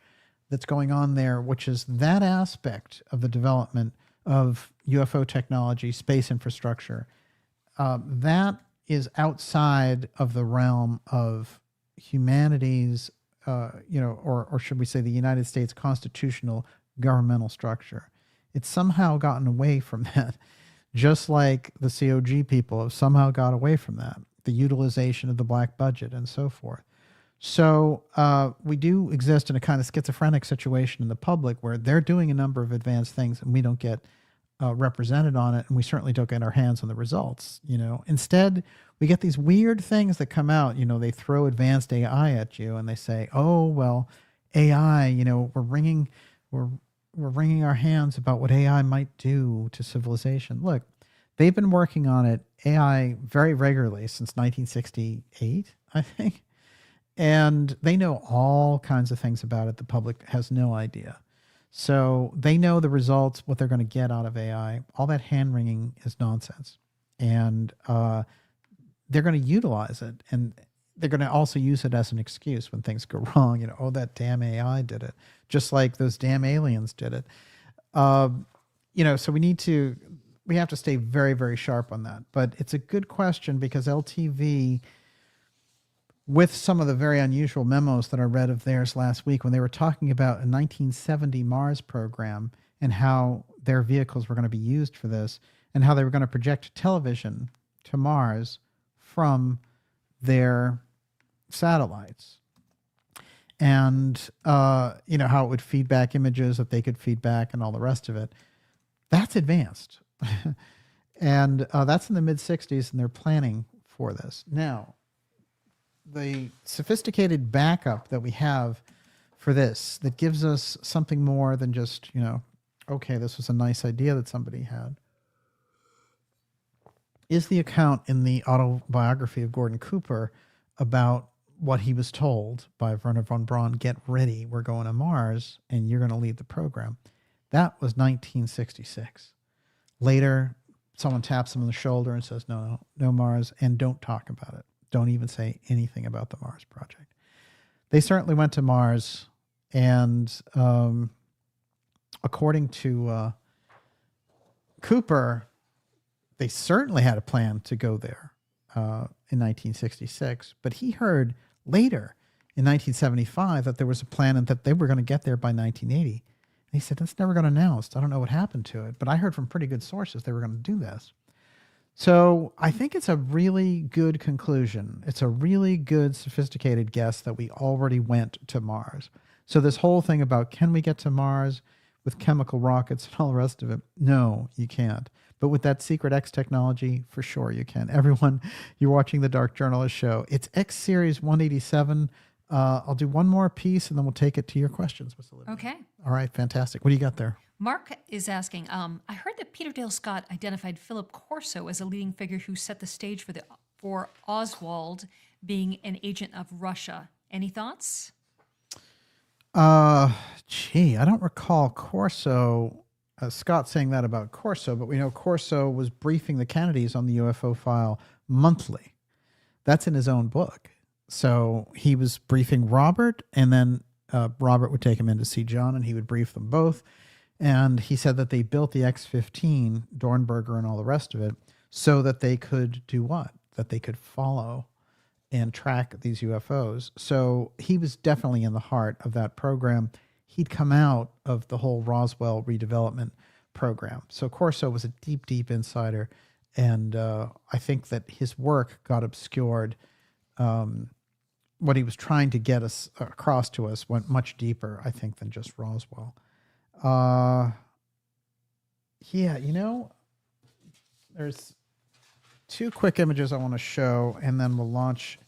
that's going on there, which is that aspect of the development of UFO technology, space infrastructure, that is outside of the realm of humanity's or should we say the United States constitutional governmental structure. It's somehow gotten away from that, just like the COG people have somehow got away from that, the utilization of the black budget and so forth. So we do exist in a kind of schizophrenic situation in the public where they're doing a number of advanced things and we don't get represented on it, and we certainly don't get our hands on the results. Instead, we get these weird things that come out. They throw advanced AI at you and they say, "Oh well, AI. We're wringing our hands about what AI might do to civilization." Look, they've been working on it, AI, very regularly since 1968, I think. And they know all kinds of things about it. The public has no idea. So they know the results, what they're going to get out of AI. All that hand wringing is nonsense. And they're going to utilize it. And they're going to also use it as an excuse when things go wrong. Oh, that damn AI did it. Just like those damn aliens did it. So we have to stay very, very sharp on that. But it's a good question because LTV, with some of the very unusual memos that I read of theirs last week when they were talking about a 1970 Mars program and how their vehicles were going to be used for this and how they were going to project television to Mars from their satellites. And, how it would feed back images that they could feed back and all the rest of it. That's advanced. And that's in the mid-60s, and they're planning for this. Now, the sophisticated backup that we have for this that gives us something more than just, okay, this was a nice idea that somebody had, is the account in the autobiography of Gordon Cooper about what he was told by Werner von Braun: get ready, we're going to Mars, and you're going to lead the program. That was 1966. Later, someone taps him on the shoulder and says, no Mars, and don't talk about it. Don't even say anything about the Mars project. They certainly went to Mars, and according to Cooper, they certainly had a plan to go there in 1966. But he heard later in 1975 that there was a plan and that they were going to get there by 1980. And he said, that's never got announced. I don't know what happened to it, but I heard from pretty good sources they were going to do this. So I think it's a really good conclusion. It's a really good, sophisticated guess that we already went to Mars. So this whole thing about can we get to Mars with chemical rockets and all the rest of it? No, you can't. But with that Secret X technology, for sure you can. Everyone, you're watching the Dark Journalist show. It's X Series 187. I'll do one more piece and then we'll take it to your questions, Ms. Olivia. Okay. All right, fantastic. What do you got there? Mark is asking, I heard that Peter Dale Scott identified Philip Corso as a leading figure who set the stage for Oswald being an agent of Russia. Any thoughts? I don't recall Corso, Scott saying that about Corso, but we know Corso was briefing the Kennedys on the UFO file monthly. That's in his own book. So he was briefing Robert, and then Robert would take him in to see John, and he would brief them both. And he said that they built the X-15, Dornberger and all the rest of it, so that they could do what? That they could follow and track these UFOs. So he was definitely in the heart of that program. He'd come out of the whole Roswell redevelopment program. So Corso was a deep, deep insider. And I think that his work got obscured. What he was trying to get us across to us went much deeper, I think, than just Roswell. There's two quick images I want to show, and then we'll launch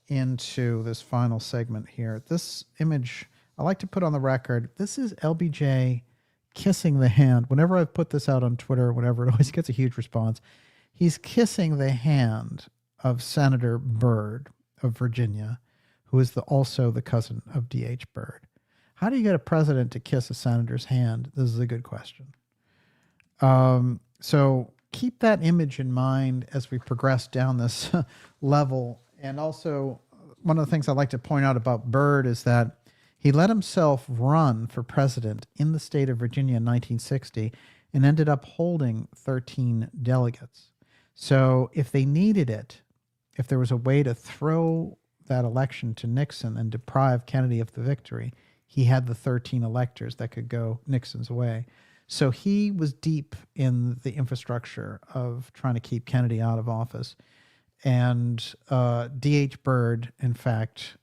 into this final segment here. This image I like to put on the record. This is LBJ kissing the hand. Whenever I've put this out on Twitter or whatever, it always gets a huge response. He's kissing the hand of Senator Byrd of Virginia, who is also the cousin of D.H. Byrd. How do you get a president to kiss a senator's hand? This is a good question. So keep that image in mind as we progress down this level. And also, one of the things I like to point out about Byrd is that he let himself run for president in the state of Virginia in 1960 and ended up holding 13 delegates. So if they needed it, if there was a way to throw that election to Nixon and deprive Kennedy of the victory, he had the 13 electors that could go Nixon's way. So he was deep in the infrastructure of trying to keep Kennedy out of office. And D.H. Byrd, in fact,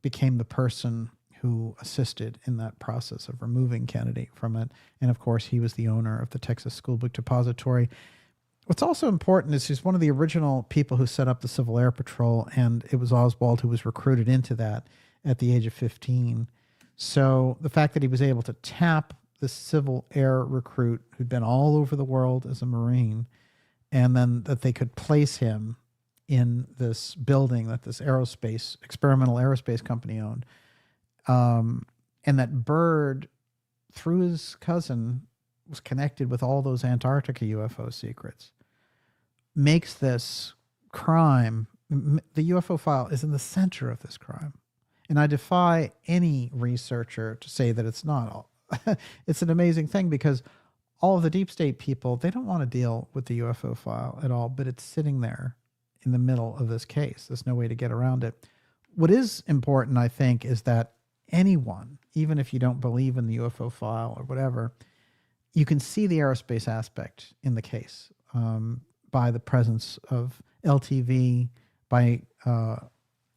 became the person who assisted in that process of removing Kennedy from it. And of course, he was the owner of the Texas School Book Depository. What's also important is he's one of the original people who set up the Civil Air Patrol, and it was Oswald who was recruited into that at the age of 15. So the fact that he was able to tap this Civil Air recruit who'd been all over the world as a Marine, and then that they could place him in this building that this experimental aerospace company owned, and that Byrd, through his cousin, was connected with all those Antarctica UFO secrets, makes this crime. The UFO file is in the center of this crime. And I defy any researcher to say that it's not. It's an amazing thing because all of the deep state people, they don't want to deal with the UFO file at all, but it's sitting there in the middle of this case. There's no way to get around it. What is important, I think, is that anyone, even if you don't believe in the UFO file or whatever, you can see the aerospace aspect in the case by the presence of LTV, by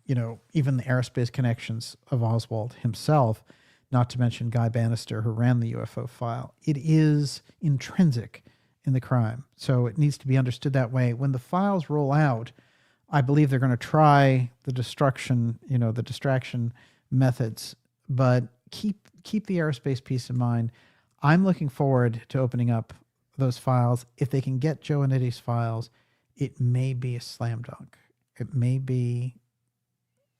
even the aerospace connections of Oswald himself, not to mention Guy Bannister, who ran the UFO file. It is intrinsic in the crime, so it needs to be understood that way. When the files roll out, I believe they're going to try the distraction methods, but keep the aerospace piece in mind. I'm looking forward to opening up those files. If they can get Joe and Eddie's files, it may be a slam dunk. It may be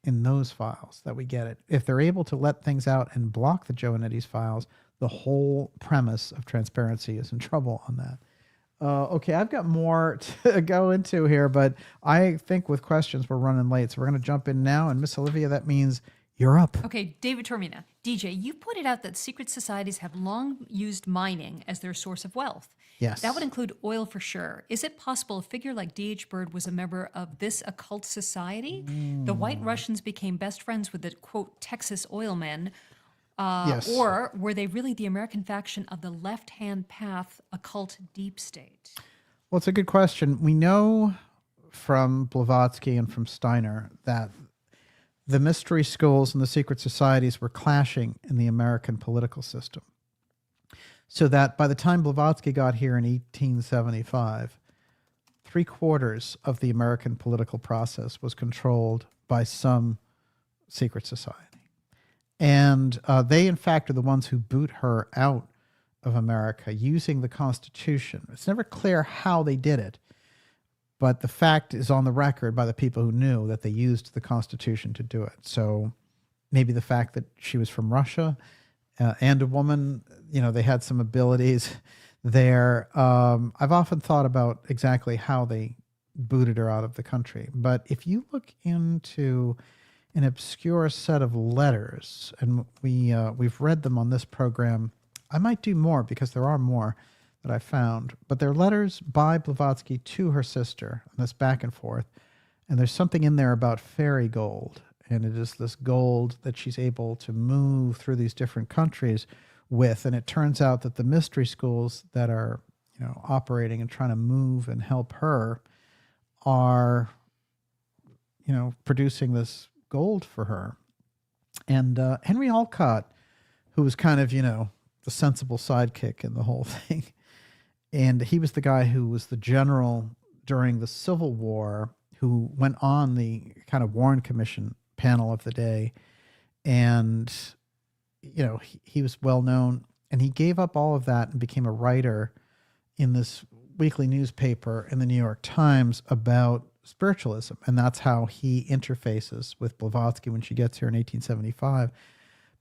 in those files that we get it. If they're able to let things out and block the Joe and Eddie's files, the whole premise of transparency is in trouble on that. Okay, I've got more to go into here, but I think with questions we're running late, so we're going to jump in now. And Miss Olivia, that means you're up. Okay, David Tormina. DJ, you pointed out that secret societies have long used mining as their source of wealth. Yes. That would include oil for sure. Is it possible a figure like D.H. Byrd was a member of this occult society? The White Russians became best friends with the, quote, Texas oil men. Yes. Or were they really the American faction of the left-hand path occult deep state? Well, it's a good question. We know from Blavatsky and from Steiner that the mystery schools and the secret societies were clashing in the American political system. So that by the time Blavatsky got here in 1875, 3/4 of the American political process was controlled by some secret society. And they, in fact, are the ones who boot her out of America using the Constitution. It's never clear how they did it, but the fact is on the record by the people who knew that they used the Constitution to do it. So maybe the fact that she was from Russia and a woman, they had some abilities there. I've often thought about exactly how they booted her out of the country. But if you look into an obscure set of letters, and we've read them on this program. I might do more because there are more that I found, but they're letters by Blavatsky to her sister, and this back and forth. And there's something in there about fairy gold, and it is this gold that she's able to move through these different countries with. And it turns out that the mystery schools that are, operating and trying to move and help her are, producing this gold for her. And Henry Alcott, who was kind of, the sensible sidekick in the whole thing. And he was the guy who was the general during the Civil War who went on the kind of Warren Commission panel of the day. And, he was well known, and he gave up all of that and became a writer in this weekly newspaper in the New York Times about spiritualism. And that's how he interfaces with Blavatsky when she gets here in 1875.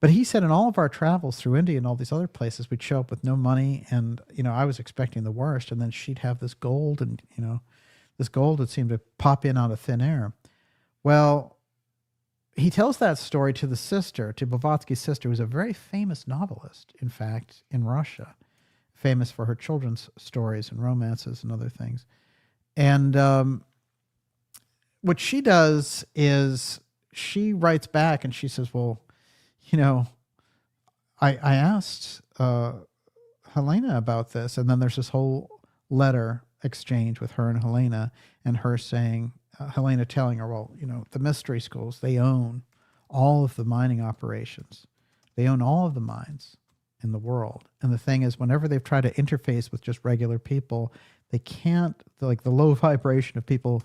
But he said in all of our travels through India and all these other places, we'd show up with no money. And, I was expecting the worst. And then she'd have this gold, and, this gold would seem to pop in out of thin air. Well, he tells that story to the sister, to Blavatsky's sister, who's a very famous novelist, in fact, in Russia, famous for her children's stories and romances and other things. And what she does is she writes back and she says, well, I asked Helena about this, and then there's this whole letter exchange with her and Helena, and her saying, Helena telling her, well, the mystery schools, they own all of the mining operations. They own all of the mines in the world. And the thing is, whenever they've tried to interface with just regular people, they can't, like the low vibration of people,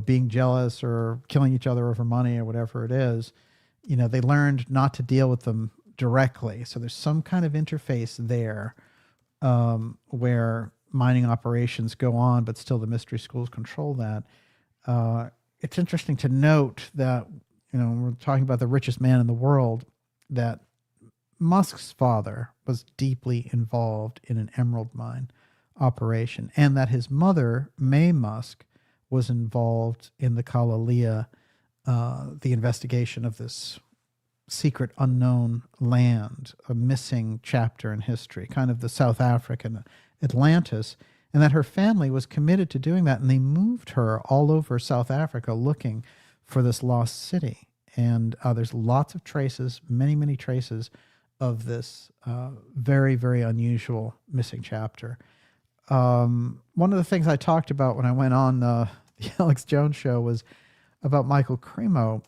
being jealous or killing each other over money or whatever it is, they learned not to deal with them directly. So there's some kind of interface there where mining operations go on, but still the mystery schools control that. It's interesting to note that, we're talking about the richest man in the world, that Musk's father was deeply involved in an emerald mine operation, and that his mother, Mae Musk, was involved in the Kalalea, the investigation of this secret unknown land, a missing chapter in history, kind of the South African Atlantis, and that her family was committed to doing that, and they moved her all over South Africa looking for this lost city. And there's lots of traces, many, many traces of this very, very unusual missing chapter. One of the things I talked about when I went on the Alex Jones show was about Michael Cremo.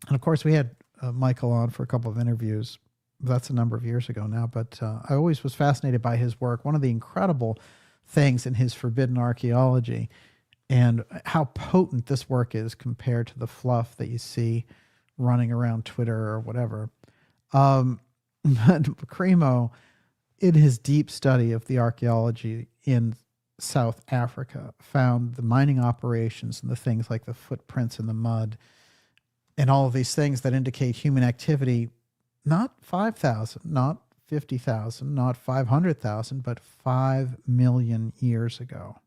And of course, we had Michael on for a couple of interviews. That's a number of years ago now, but I always was fascinated by his work. One of the incredible things in his forbidden archaeology and how potent this work is compared to the fluff that you see running around Twitter or whatever. But Cremo, in his deep study of the archaeology in South Africa, found the mining operations and the things like the footprints in the mud and all of these things that indicate human activity, not 5,000, not 50,000, not 500,000, but 5 million years ago.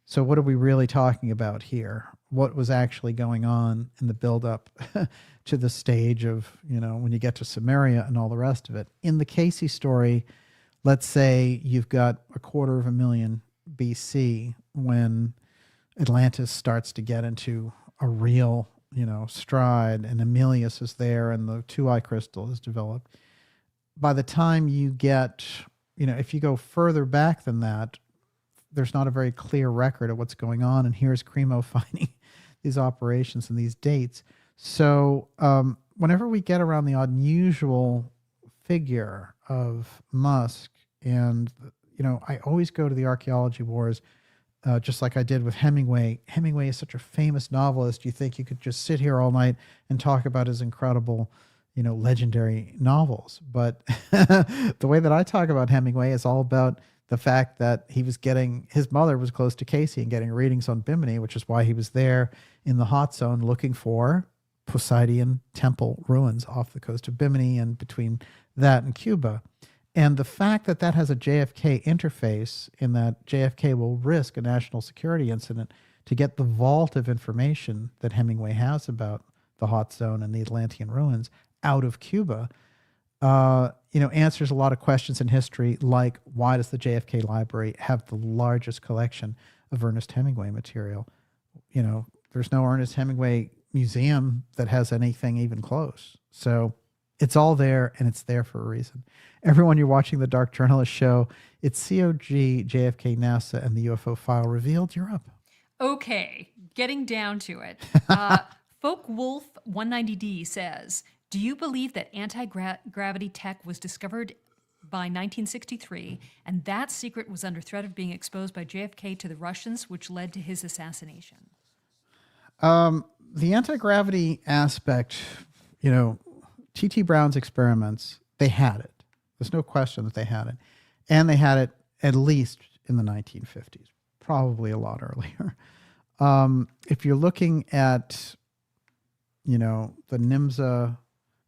So what are we really talking about here? What was actually going on in the buildup to the stage of, when you get to Samaria and all the rest of it? In the Casey story, let's say you've got 250,000 BC when Atlantis starts to get into a real, stride, and Emilius is there and the 2-eye crystal is developed. By the time you get, if you go further back than that, there's not a very clear record of what's going on. And here's Cremo finding these operations and these dates. So whenever we get around the unusual figure of Musk, and, I always go to the archaeology wars, just like I did with Hemingway. Hemingway is such a famous novelist. You think you could just sit here all night and talk about his incredible, legendary novels. But the way that I talk about Hemingway is all about the fact that his mother was close to Casey and getting readings on Bimini, which is why he was there in the hot zone looking for Poseidon temple ruins off the coast of Bimini and between that and Cuba. And the fact that that has a JFK interface, in that JFK will risk a national security incident to get the vault of information that Hemingway has about the hot zone and the Atlantean ruins out of Cuba, answers a lot of questions in history, like why does the JFK Library have the largest collection of Ernest Hemingway material? There's no Ernest Hemingway museum that has anything even close. So it's all there, and it's there for a reason. Everyone, you're watching the Dark Journalist Show. It's COG, JFK, NASA, and the UFO File Revealed. You're up. Okay, getting down to it. Folk Wolf 190D says, do you believe that anti-gravity tech was discovered by 1963, and that secret was under threat of being exposed by JFK to the Russians, which led to his assassination? The anti-gravity aspect, T.T. Brown's experiments, they had it. There's no question that they had it. And they had it at least in the 1950s, probably a lot earlier. If you're looking at, the NIMSA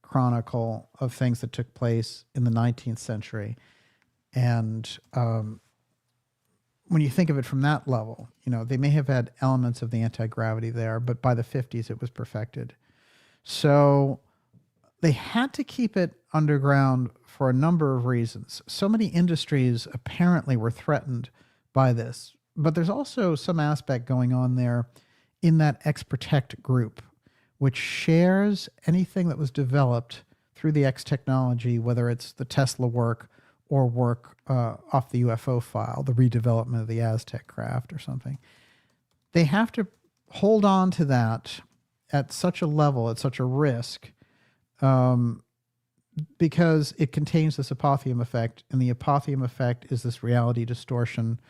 chronicle of things that took place in the 19th century, and when you think of it from that level, they may have had elements of the anti-gravity there, but by the 50s it was perfected. So they had to keep it underground for a number of reasons. So many industries apparently were threatened by this, but there's also some aspect going on there in that X-Protect group, which shares anything that was developed through the X technology, whether it's the Tesla work or work off the UFO file, the redevelopment of the Aztec craft or something. They have to hold on to that at such a level, at such a risk, because it contains this apotheum effect, and the apotheum effect is this reality distortion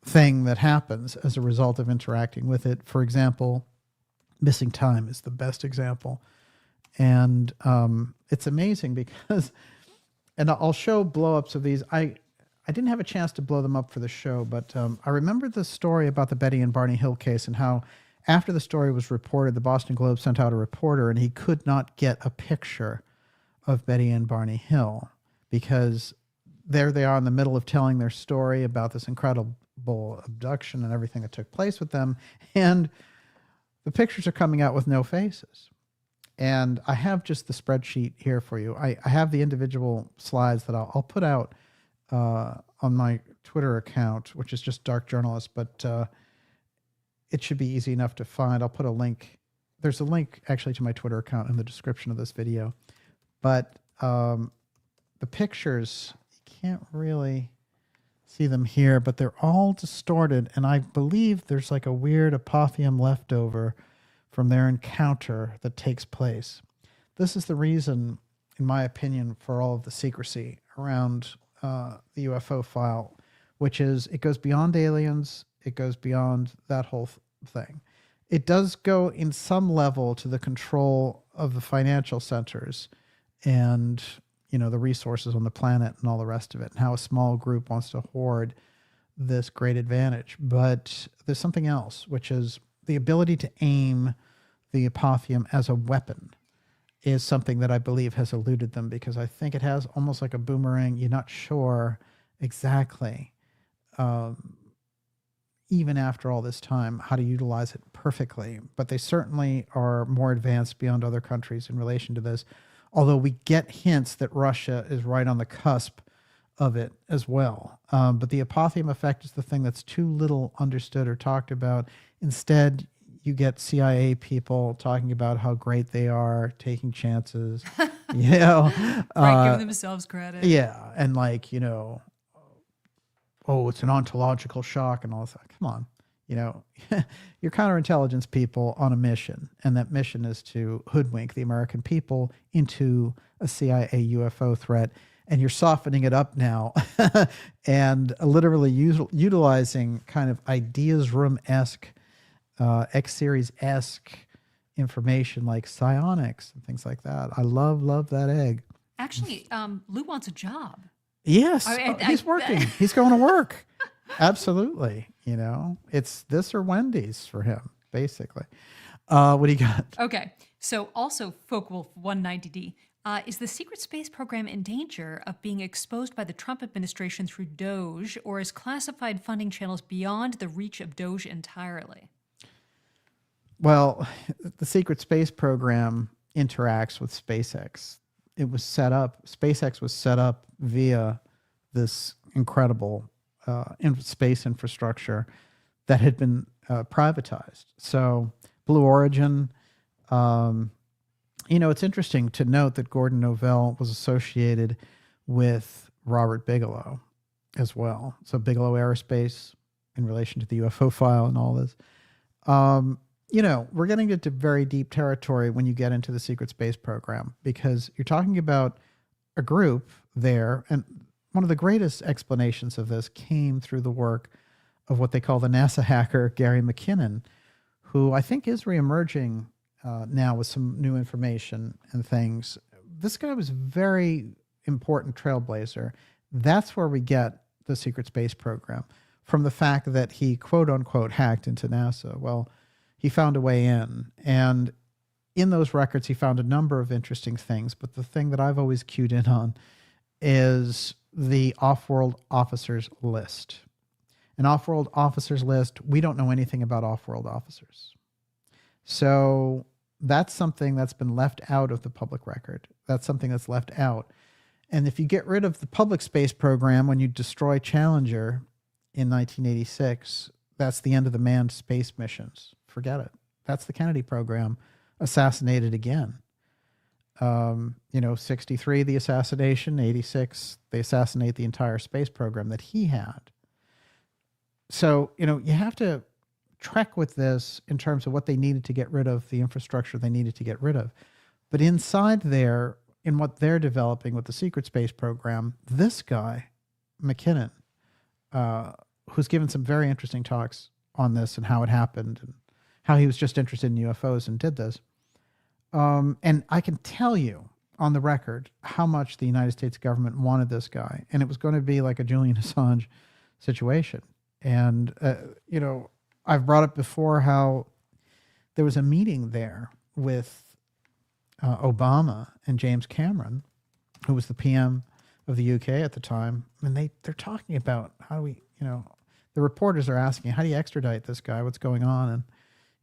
thing that happens as a result of interacting with it. For example, missing time is the best example. And it's amazing because, and I'll show blow-ups of these. I didn't have a chance to blow them up for the show, but I remember the story about the Betty and Barney Hill case and how after the story was reported, the Boston Globe sent out a reporter and he could not get a picture of Betty and Barney Hill because there they are in the middle of telling their story about this incredible abduction and everything that took place with them. And the pictures are coming out with no faces. And I have just the spreadsheet here for you. I have the individual slides that I'll put out on my Twitter account, which is just Dark Journalist, but it should be easy enough to find. I'll put a link. There's a link actually to my Twitter account in the description of this video. But the pictures, you can't really see them here, but they're all distorted. And I believe there's like a weird apotheum leftover from their encounter that takes place. This is the reason, in my opinion, for all of the secrecy around the UFO file, which is it goes beyond aliens. It goes beyond that whole thing. It does go in some level to the control of the financial centers and, you know, the resources on the planet and all the rest of it, and how a small group wants to hoard this great advantage. But there's something else, which is the ability to aim the apotheum as a weapon is something that I believe has eluded them, because I think it has almost like a boomerang. You're not sure exactly, even after all this time, how to utilize it perfectly. But they certainly are more advanced beyond other countries in relation to this, although we get hints that Russia is right on the cusp of it as well. But the apotheum effect is the thing that's too little understood or talked about. Instead, you get CIA people talking about how great they are, taking chances, you know. Right, giving themselves credit. Yeah, and like, you know, oh, it's an ontological shock and all this. Come on, you know, you're counterintelligence people on a mission, and that mission is to hoodwink the American people into a CIA UFO threat, and you're softening it up now and literally utilizing kind of ideas room-esque, X-series-esque information like psionics and things like that. I love that egg. Actually, Lou wants a job. Yes, he's working. He's going to work. Absolutely. You know, it's this or Wendy's for him, basically. What do you got? Okay. So also, Folkwolf 190D. Is the secret space program in danger of being exposed by the Trump administration through Doge, or is classified funding channels beyond the reach of Doge entirely? Well, the secret space program interacts with SpaceX. It was set up, SpaceX was set up via this incredible space infrastructure that had been privatized. So Blue Origin, you know, it's interesting to note that Gordon Novell was associated with Robert Bigelow as well. So Bigelow Aerospace in relation to the UFO file and all this. You know, we're getting into very deep territory when you get into the secret space program, because you're talking about a group there. And one of the greatest explanations of this came through the work of what they call the NASA hacker, Gary McKinnon, who I think is reemerging now with some new information and things. This guy was a very important trailblazer. That's where we get the secret space program, from the fact that he, quote unquote, hacked into NASA. Well, he found a way in, and in those records, he found a number of interesting things. But the thing that I've always cued in on is the off-world officers list. An off-world officers list, we don't know anything about off-world officers. So that's something that's been left out of the public record. That's something that's left out. And if you get rid of the public space program when you destroy Challenger in 1986, that's the end of the manned space missions. Forget it. That's the Kennedy program assassinated again. 63, the assassination, 86, they assassinate the entire space program that he had. So, you have to trek with this in terms of what they needed to get rid of, the infrastructure they needed to get rid of. But inside there, in what they're developing with the secret space program, this guy, McKinnon, who's given some very interesting talks on this and how it happened and how he was just interested in UFOs and did this. And I can tell you on the record how much the United States government wanted this guy. And it was going to be like a Julian Assange situation. And, I've brought up before how there was a meeting there with Obama and James Cameron, who was the PM of the UK at the time. And they're talking about how do we, the reporters are asking, how do you extradite this guy? What's going on? And,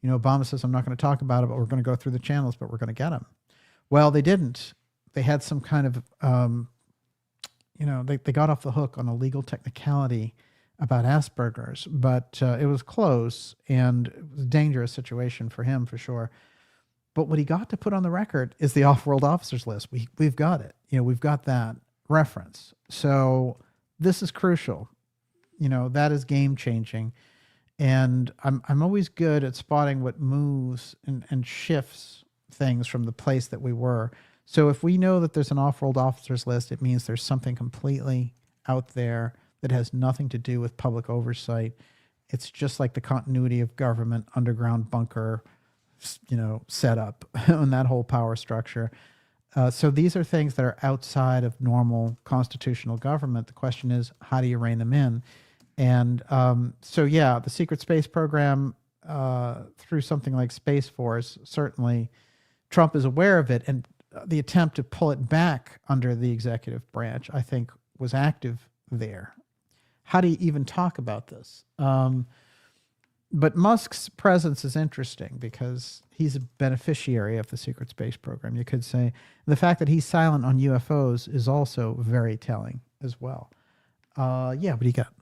Obama says, I'm not going to talk about it, but we're going to go through the channels, but we're going to get him. Well, they didn't. They had some kind of, they got off the hook on a legal technicality about Asperger's, but it was close and it was a dangerous situation for him for sure. But what he got to put on the record is the off-world officers list. We've got it. We've got that reference. So this is crucial. That is game-changing. And I'm always good at spotting what moves and shifts things from the place that we were. So if we know that there's an off-world officers list, it means there's something completely out there that has nothing to do with public oversight. It's just like the continuity of government, underground bunker, setup and that whole power structure. So these are things that are outside of normal constitutional government. The question is, how do you rein them in? And the secret space program, through something like Space Force, certainly Trump is aware of it. And the attempt to pull it back under the executive branch, I think, was active there. How do you even talk about this? But Musk's presence is interesting because he's a beneficiary of the secret space program, you could say. The fact that he's silent on UFOs is also very telling as well. What do you got?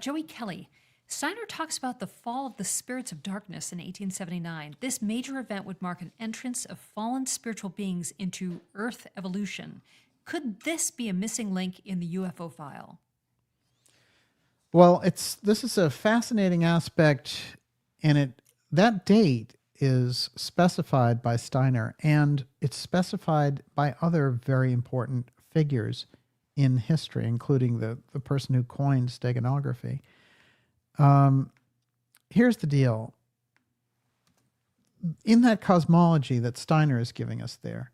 Joey Kelly. Steiner talks about the fall of the spirits of darkness in 1879. This major event would mark an entrance of fallen spiritual beings into Earth evolution. Could this be a missing link in the UFO file? Well, this is a fascinating aspect, and that date is specified by Steiner, and it's specified by other very important figures in history, including the person who coined steganography. Here's the deal. In that cosmology that Steiner is giving us there,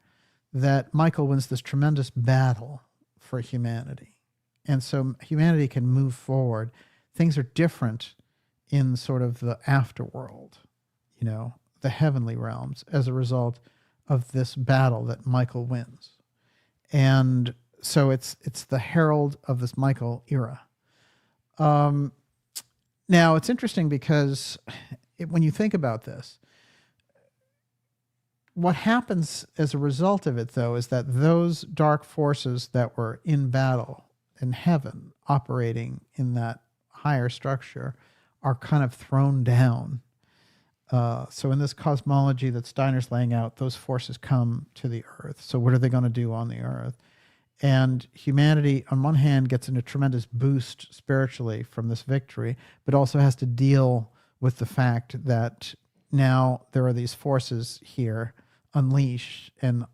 that Michael wins this tremendous battle for humanity. And so humanity can move forward. Things are different in sort of the afterworld, the heavenly realms, as a result of this battle that Michael wins. And so it's the herald of this Michael era. Now, it's interesting because when you think about this, what happens as a result of it, though, is that those dark forces that were in battle in heaven, operating in that higher structure, are kind of thrown down. So in this cosmology that Steiner's laying out, those forces come to the earth. So what are they going to do on the earth? And humanity, on one hand, gets in a tremendous boost spiritually from this victory, but also has to deal with the fact that now there are these forces here unleashed, and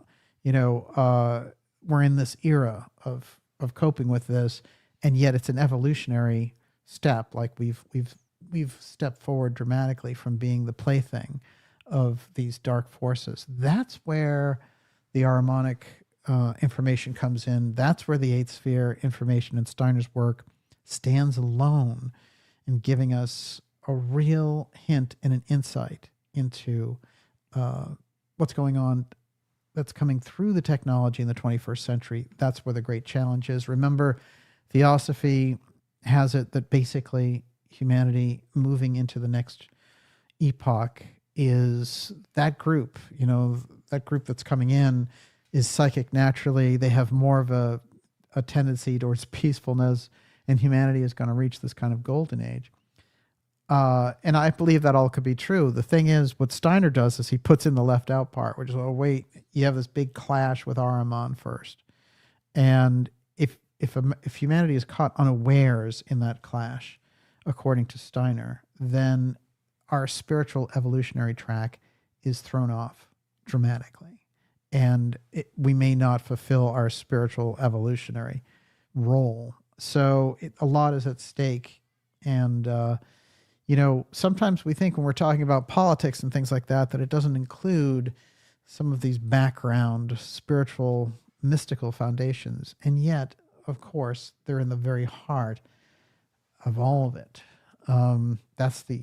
we're in this era of coping with this, and yet it's an evolutionary step. Like we've stepped forward dramatically from being the plaything of these dark forces. That's where the Ahrimanic information comes in. That's where the Eighth Sphere information in Steiner's work stands alone in giving us a real hint and an insight into what's going on that's coming through the technology in the 21st century. That's where the great challenge is. Remember, Theosophy has it that basically humanity moving into the next epoch is that group, that group that's coming in is psychic naturally. They have more of a tendency towards peacefulness, and humanity is going to reach this kind of golden age. And I believe that all could be true. The thing is, what Steiner does is he puts in the left out part, which is, oh, wait, you have this big clash with Ahriman first. And if humanity is caught unawares in that clash, according to Steiner, then our spiritual evolutionary track is thrown off dramatically. And we may not fulfill our spiritual evolutionary role. So a lot is at stake. And, sometimes we think when we're talking about politics and things like that, that it doesn't include some of these background spiritual, mystical foundations. And yet, of course, they're in the very heart of all of it. That's the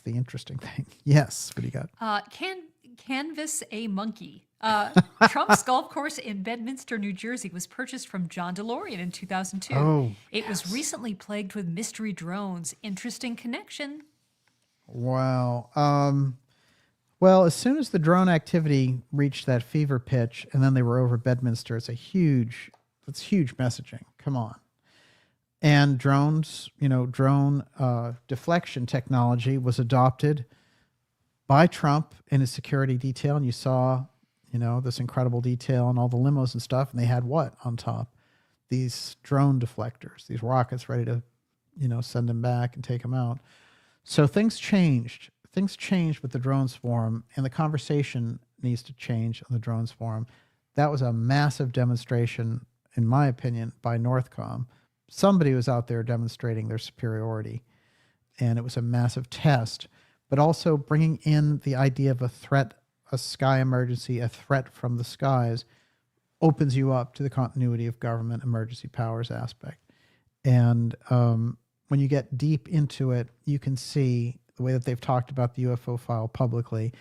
interesting thing. Yes. What do you got? Canvas a monkey. Trump's golf course in Bedminster, New Jersey was purchased from John DeLorean in 2002. Oh, it was recently plagued with mystery drones. Interesting connection. Wow. Well, as soon as the drone activity reached that fever pitch and then they were over Bedminster, it's huge messaging. Come on. And drones, drone deflection technology was adopted by Trump in his security detail. And you saw, this incredible detail and all the limos and stuff. And they had what on top? These drone deflectors, these rockets ready to, send them back and take them out. So things changed. Things changed with the drone swarm, and the conversation needs to change on the drone swarm. That was a massive demonstration, in my opinion, by Northcom. Somebody was out there demonstrating their superiority, and it was a massive test, but also bringing in the idea of a threat, a sky emergency, a threat from the skies, opens you up to the continuity of government emergency powers aspect. And when you get deep into it, you can see the way that they've talked about the UFO file publicly.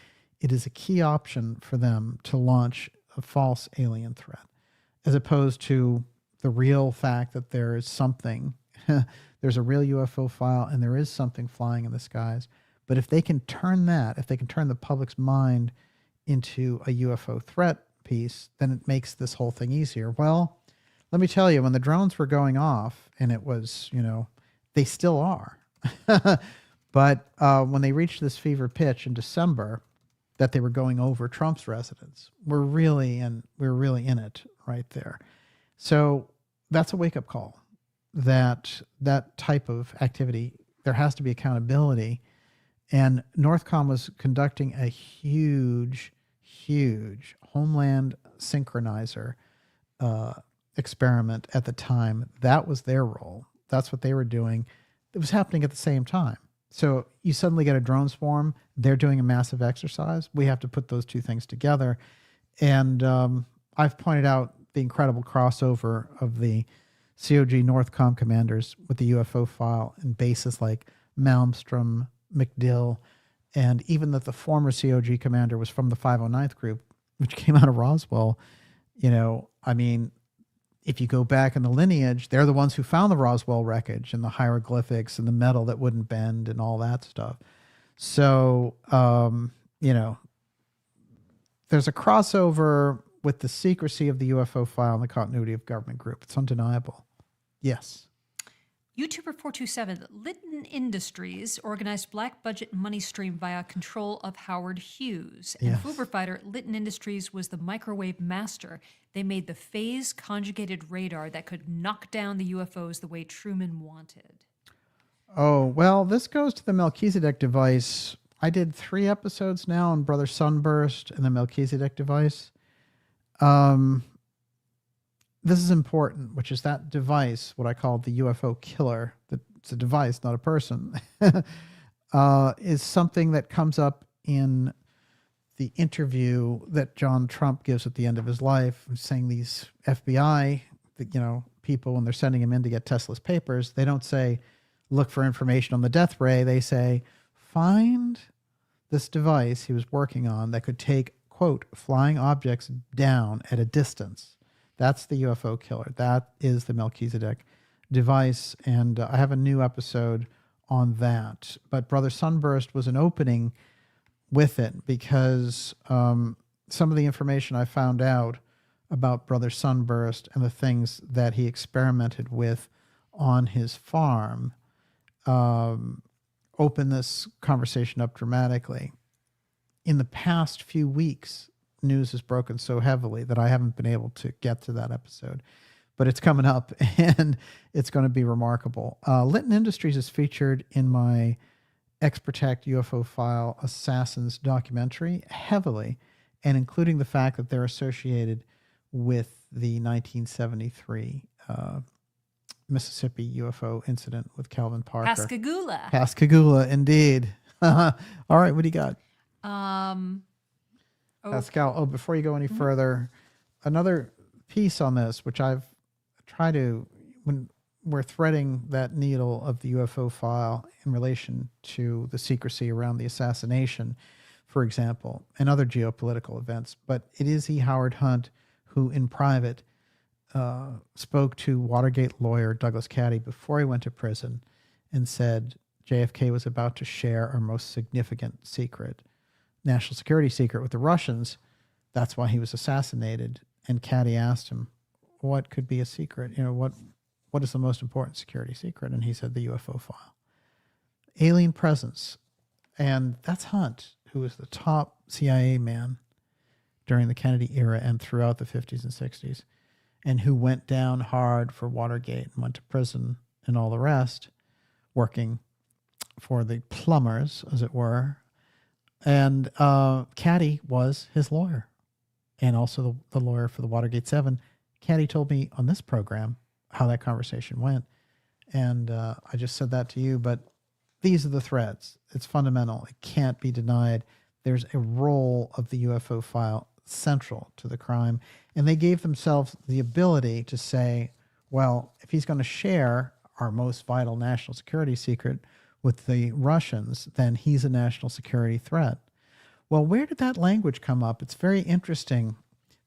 It is a key option for them to launch a false alien threat, as opposed to the real fact that there is something, there's a real UFO file and there is something flying in the skies. But if they can turn the public's mind into a UFO threat piece, then it makes this whole thing easier. Well, let me tell you, when the drones were going off, and it was, they still are. But when they reached this fever pitch in December, that they were going over Trump's residence, we're really in it right there. So that's a wake-up call. That type of activity, there has to be accountability. And Northcom was conducting a huge homeland synchronizer experiment at the time. That was their role. That's what they were doing. It was happening at the same time. So you suddenly get a drone swarm. They're doing a massive exercise. We have to put those two things together. And I've pointed out the incredible crossover of the COG Northcom commanders with the UFO file in bases like Malmstrom, MacDill, and even that the former COG commander was from the 509th group, which came out of Roswell. If you go back in the lineage, they're the ones who found the Roswell wreckage and the hieroglyphics and the metal that wouldn't bend and all that stuff. So, there's a crossover with the secrecy of the UFO file and the continuity of government group. It's undeniable. Yes. YouTuber 427, Litton Industries organized black budget money stream via control of Howard Hughes. And Yes. Foober fighter, Litton Industries was the microwave master. They made the phase conjugated radar that could knock down the UFOs the way Truman wanted. Oh, well, this goes to the Melchizedek device. I did 3 episodes now on Brother Sunburst and the Melchizedek device. This is important, which is that device, what I call the UFO killer. It's a device, not a person, is something that comes up in the interview that John Trump gives at the end of his life, saying these FBI, people, when they're sending him in to get Tesla's papers, they don't say, look for information on the death ray. They say, find this device he was working on that could take, quote, flying objects down at a distance. That's the UFO killer. That is the Melchizedek device. And I have a new episode on that. But Brother Sunburst was an opening with it because some of the information I found out about Brother Sunburst and the things that he experimented with on his farm open this conversation up dramatically, in the past few weeks, news has broken so heavily that I haven't been able to get to that episode. But it's coming up, and it's going to be remarkable. Litton Industries is featured in my X-Protect UFO File Assassins documentary heavily, and including the fact that they're associated with the 1973 Mississippi UFO incident with Calvin Parker. Pascagoula. Pascagoula, indeed. All right, what do you got? Pascal, before you go any further, another piece on this, which I've tried to, when we're threading that needle of the UFO file in relation to the secrecy around the assassination, for example, and other geopolitical events, but it is E. Howard Hunt who in private spoke to Watergate lawyer Douglas Caddy before he went to prison and said JFK was about to share our most significant secret, national security secret, with the Russians. That's why he was assassinated. And Caddy asked him, what could be a secret? You know, what is the most important security secret? And he said the UFO file. Alien presence. And that's Hunt, who was the top CIA man during the Kennedy era and throughout the 50s and 60s, and who went down hard for Watergate and went to prison and all the rest, working for the plumbers, as it were. And Caddy was his lawyer, and also the lawyer for the Watergate 7. Caddy told me on this program how that conversation went, and I just said that to you, but these are the threads. It's fundamental. It can't be denied. There's a role of the UFO file central to the crime, and they gave themselves the ability to say, well, if he's going to share our most vital national security secret with the Russians, then he's a national security threat. Well, where did that language come up? It's very interesting.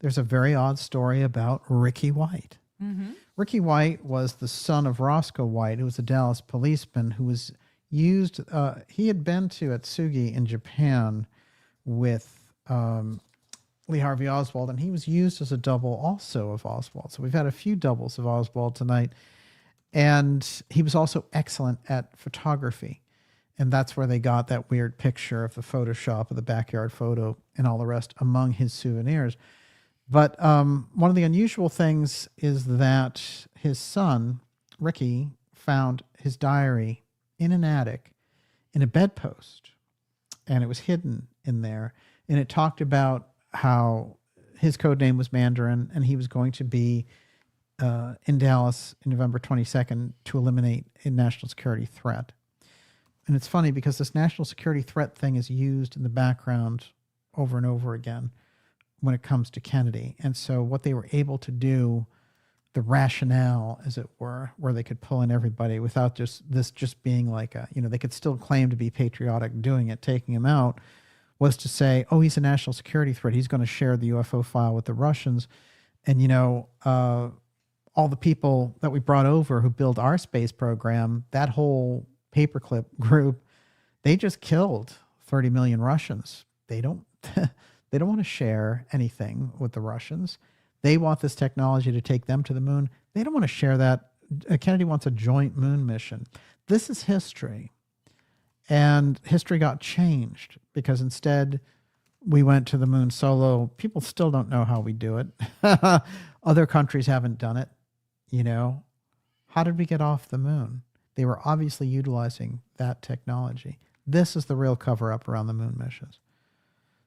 There's a very odd story about Ricky White. Mm-hmm. Ricky White was the son of Roscoe White, who was a Dallas policeman who was used. He had been to Atsugi in Japan with Lee Harvey Oswald, and he was used as a double also of Oswald. So we've had a few doubles of Oswald tonight. And he was also excellent at photography. And that's where they got that weird picture of the Photoshop of the backyard photo and all the rest among his souvenirs. But one of the unusual things is that his son, Ricky, found his diary in an attic in a bedpost. And it was hidden in there. And it talked about how his code name was Mandarin, and he was going to be in Dallas in November 22nd to eliminate a national security threat. And it's funny because this national security threat thing is used in the background over and over again when it comes to Kennedy. And so what they were able to do, the rationale, as it were, where they could pull in everybody without just being like they could still claim to be patriotic doing it, taking him out, was to say, oh, he's a national security threat. He's going to share the UFO file with the Russians. And, all the people that we brought over who built our space program, that whole paperclip group, they just killed 30 million Russians. They don't want to share anything with the Russians. They want this technology to take them to the moon. They don't want to share that. Kennedy wants a joint moon mission. This is history. And history got changed because instead we went to the moon solo. People still don't know how we do it. Other countries haven't done it. How did we get off the moon? They were obviously utilizing that technology. This is the real cover-up around the moon missions.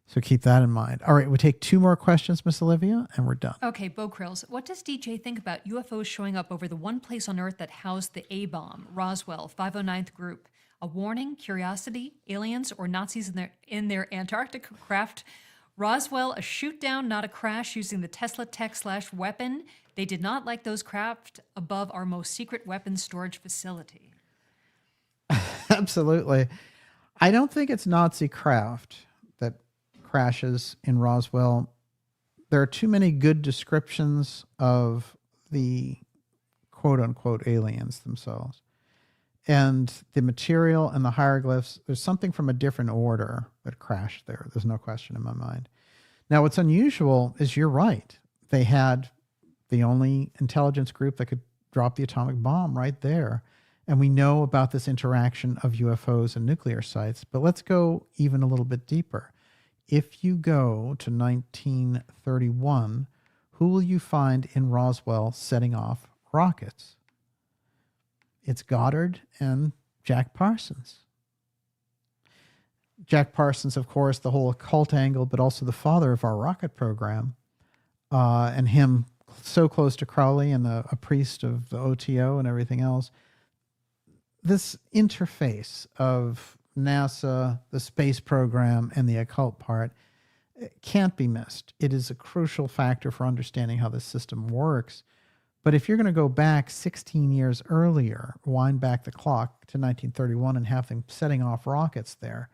So keep that in mind. All right, we take two more questions, Miss Olivia, and we're done. Okay, Bo Krills, what does DJ think about UFOs showing up over the one place on Earth that housed the A-bomb, Roswell, 509th Group? A warning, curiosity, aliens, or Nazis in their Antarctic craft? Roswell, a shoot-down, not a crash, using the Tesla tech/weapon. They did not like those craft above our most secret weapons storage facility. Absolutely. I don't think it's Nazi craft that crashes in Roswell. There are too many good descriptions of the quote-unquote aliens themselves. And the material and the hieroglyphs, there's something from a different order that crashed there. There's no question in my mind. Now, what's unusual is you're right. They had the only intelligence group that could drop the atomic bomb right there. And we know about this interaction of UFOs and nuclear sites, but let's go even a little bit deeper. If you go to 1931, who will you find in Roswell setting off rockets? It's Goddard and Jack Parsons. Jack Parsons, of course, the whole occult angle, but also the father of our rocket program, and him so close to Crowley and a priest of the OTO and everything else. This interface of NASA, the space program, and the occult part can't be missed. It is a crucial factor for understanding how this system works. But if you're going to go back 16 years earlier, wind back the clock to 1931 and have them setting off rockets there,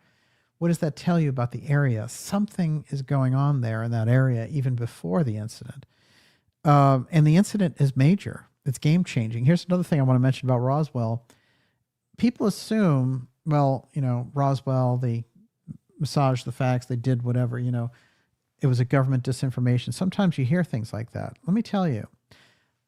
what does that tell you about the area? Something is going on there in that area even before the incident. And the incident is major. It's game-changing. Here's another thing I want to mention about Roswell. People assume, well, Roswell, they massaged the facts, they did whatever, it was a government disinformation. Sometimes you hear things like that. Let me tell you,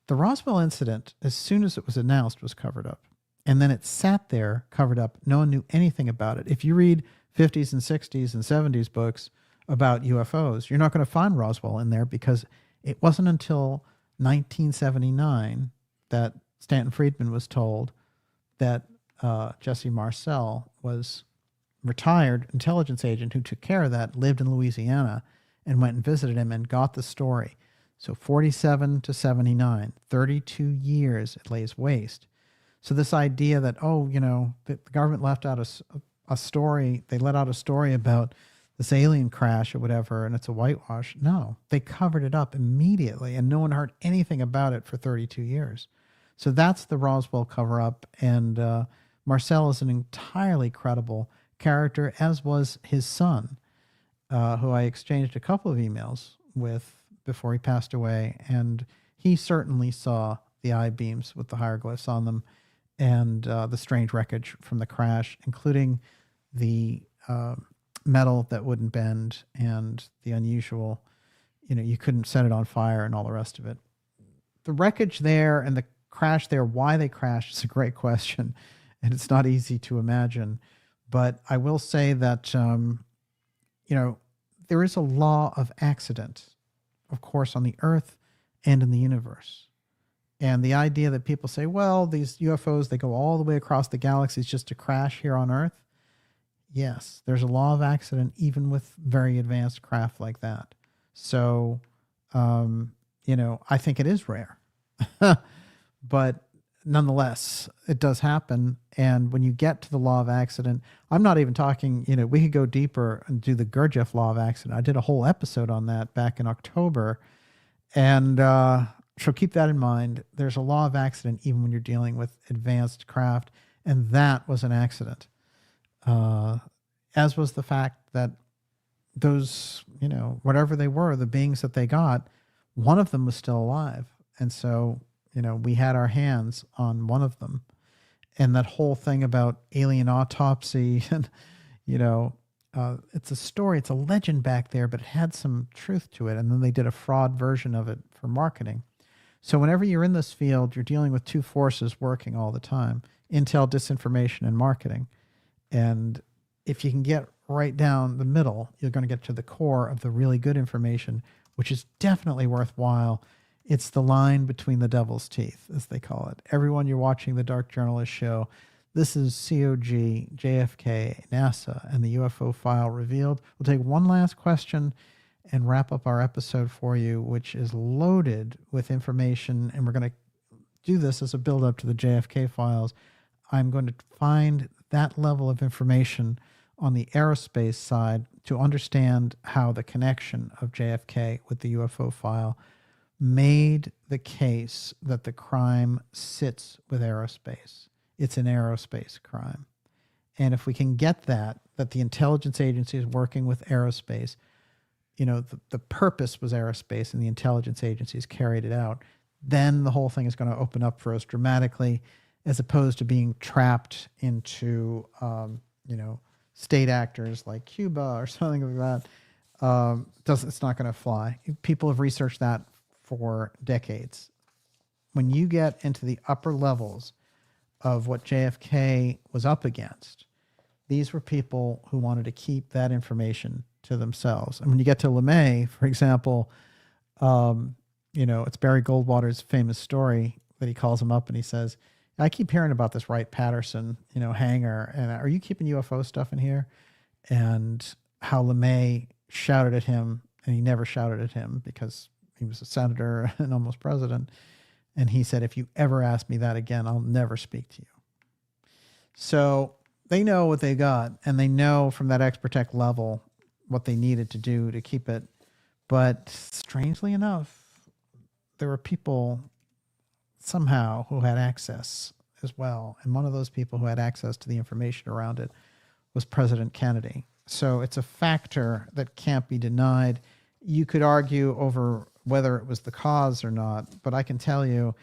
the Roswell incident, as soon as it was announced, was covered up. And then it sat there covered up. No one knew anything about it. If you read 50s and 60s and 70s books about UFOs, you're not going to find Roswell in there because it wasn't until 1979 that Stanton Friedman was told that Jesse Marcel was retired intelligence agent who took care of that, lived in Louisiana, and went and visited him and got the story. So 47 to 79, 32 years it lays waste. So this idea that, the government left out a story, they let out a story about this alien crash or whatever, and it's a whitewash. No, they covered it up immediately, and no one heard anything about it for 32 years. So that's the Roswell cover-up, and Marcel is an entirely credible character, as was his son, who I exchanged a couple of emails with before he passed away, and he certainly saw the I-beams with the hieroglyphs on them and the strange wreckage from the crash, including the metal that wouldn't bend and the unusual, you couldn't set it on fire and all the rest of it. The wreckage there and the crash there, why they crashed, is a great question, and it's not easy to imagine. But I will say that, there is a law of accident, of course, on the Earth and in the universe. And the idea that people say, well, these UFOs, they go all the way across the galaxies just to crash here on Earth. Yes, there's a law of accident even with very advanced craft like that. So, I think it is rare. But nonetheless, it does happen. And when you get to the law of accident, I'm not even talking, we could go deeper and do the Gurdjieff law of accident. I did a whole episode on that back in October. And so keep that in mind. There's a law of accident even when you're dealing with advanced craft. And that was an accident. As was the fact that those, whatever they were, the beings that they got, one of them was still alive. And so, we had our hands on one of them. And that whole thing about alien autopsy and, it's a story, it's a legend back there, but it had some truth to it. And then they did a fraud version of it for marketing. So whenever you're in this field, you're dealing with two forces working all the time: intel, disinformation, and marketing. And if you can get right down the middle, you're going to get to the core of the really good information, which is definitely worthwhile. It's the line between the devil's teeth, as they call it. Everyone, you're watching the Dark Journalist Show. This is COG, JFK, NASA, and the UFO file revealed. We'll take one last question and wrap up our episode for you, which is loaded with information. And we're going to do this as a build-up to the JFK files. I'm going to find that level of information on the aerospace side to understand how the connection of JFK with the UFO file made the case that the crime sits with aerospace. It's an aerospace crime. And if we can get that the intelligence agency is working with aerospace, the purpose was aerospace and the intelligence agencies carried it out, then the whole thing is going to open up for us dramatically, as opposed to being trapped into, state actors like Cuba or something like that. It's not going to fly. People have researched that for decades. When you get into the upper levels of what JFK was up against. These were people who wanted to keep that information to themselves. And when you get to LeMay, for example, it's Barry Goldwater's famous story that he calls him up and he says, I keep hearing about this Wright-Patterson, hangar, and are you keeping UFO stuff in here? And how LeMay shouted at him, and he never shouted at him because he was a senator and almost president. And he said, if you ever ask me that again, I'll never speak to you. So they know what they got, and they know from that Expertech level what they needed to do to keep it. But strangely enough, there were people somehow who had access as well. And one of those people who had access to the information around it was President Kennedy. So it's a factor that can't be denied. You could argue over whether it was the cause or not, but I can tell you,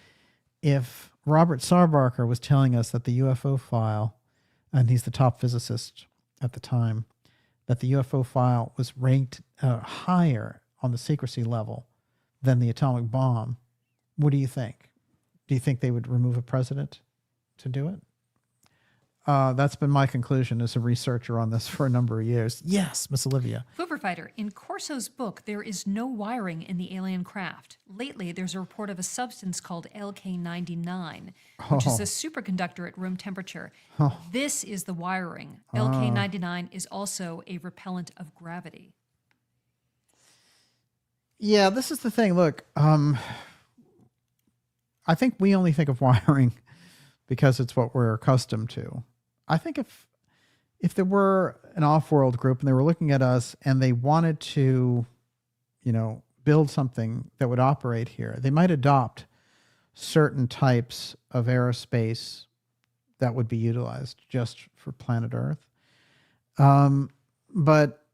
if Robert Sarbarker was telling us that the UFO file, and he's the top physicist at the time, that the UFO file was ranked higher on the secrecy level than the atomic bomb, what do you think? Do you think they would remove a president to do it? That's been my conclusion as a researcher on this for a number of years. Yes, Miss Olivia. Flipper Fighter, in Corso's book, there is no wiring in the alien craft. Lately, there's a report of a substance called LK99, which is a superconductor at room temperature. This is the wiring. LK99 is also a repellent of gravity. Yeah, this is the thing. Look, I think we only think of wiring because it's what we're accustomed to. I think if there were an off-world group and they were looking at us and they wanted to, build something that would operate here, they might adopt certain types of aerospace that would be utilized just for planet Earth. But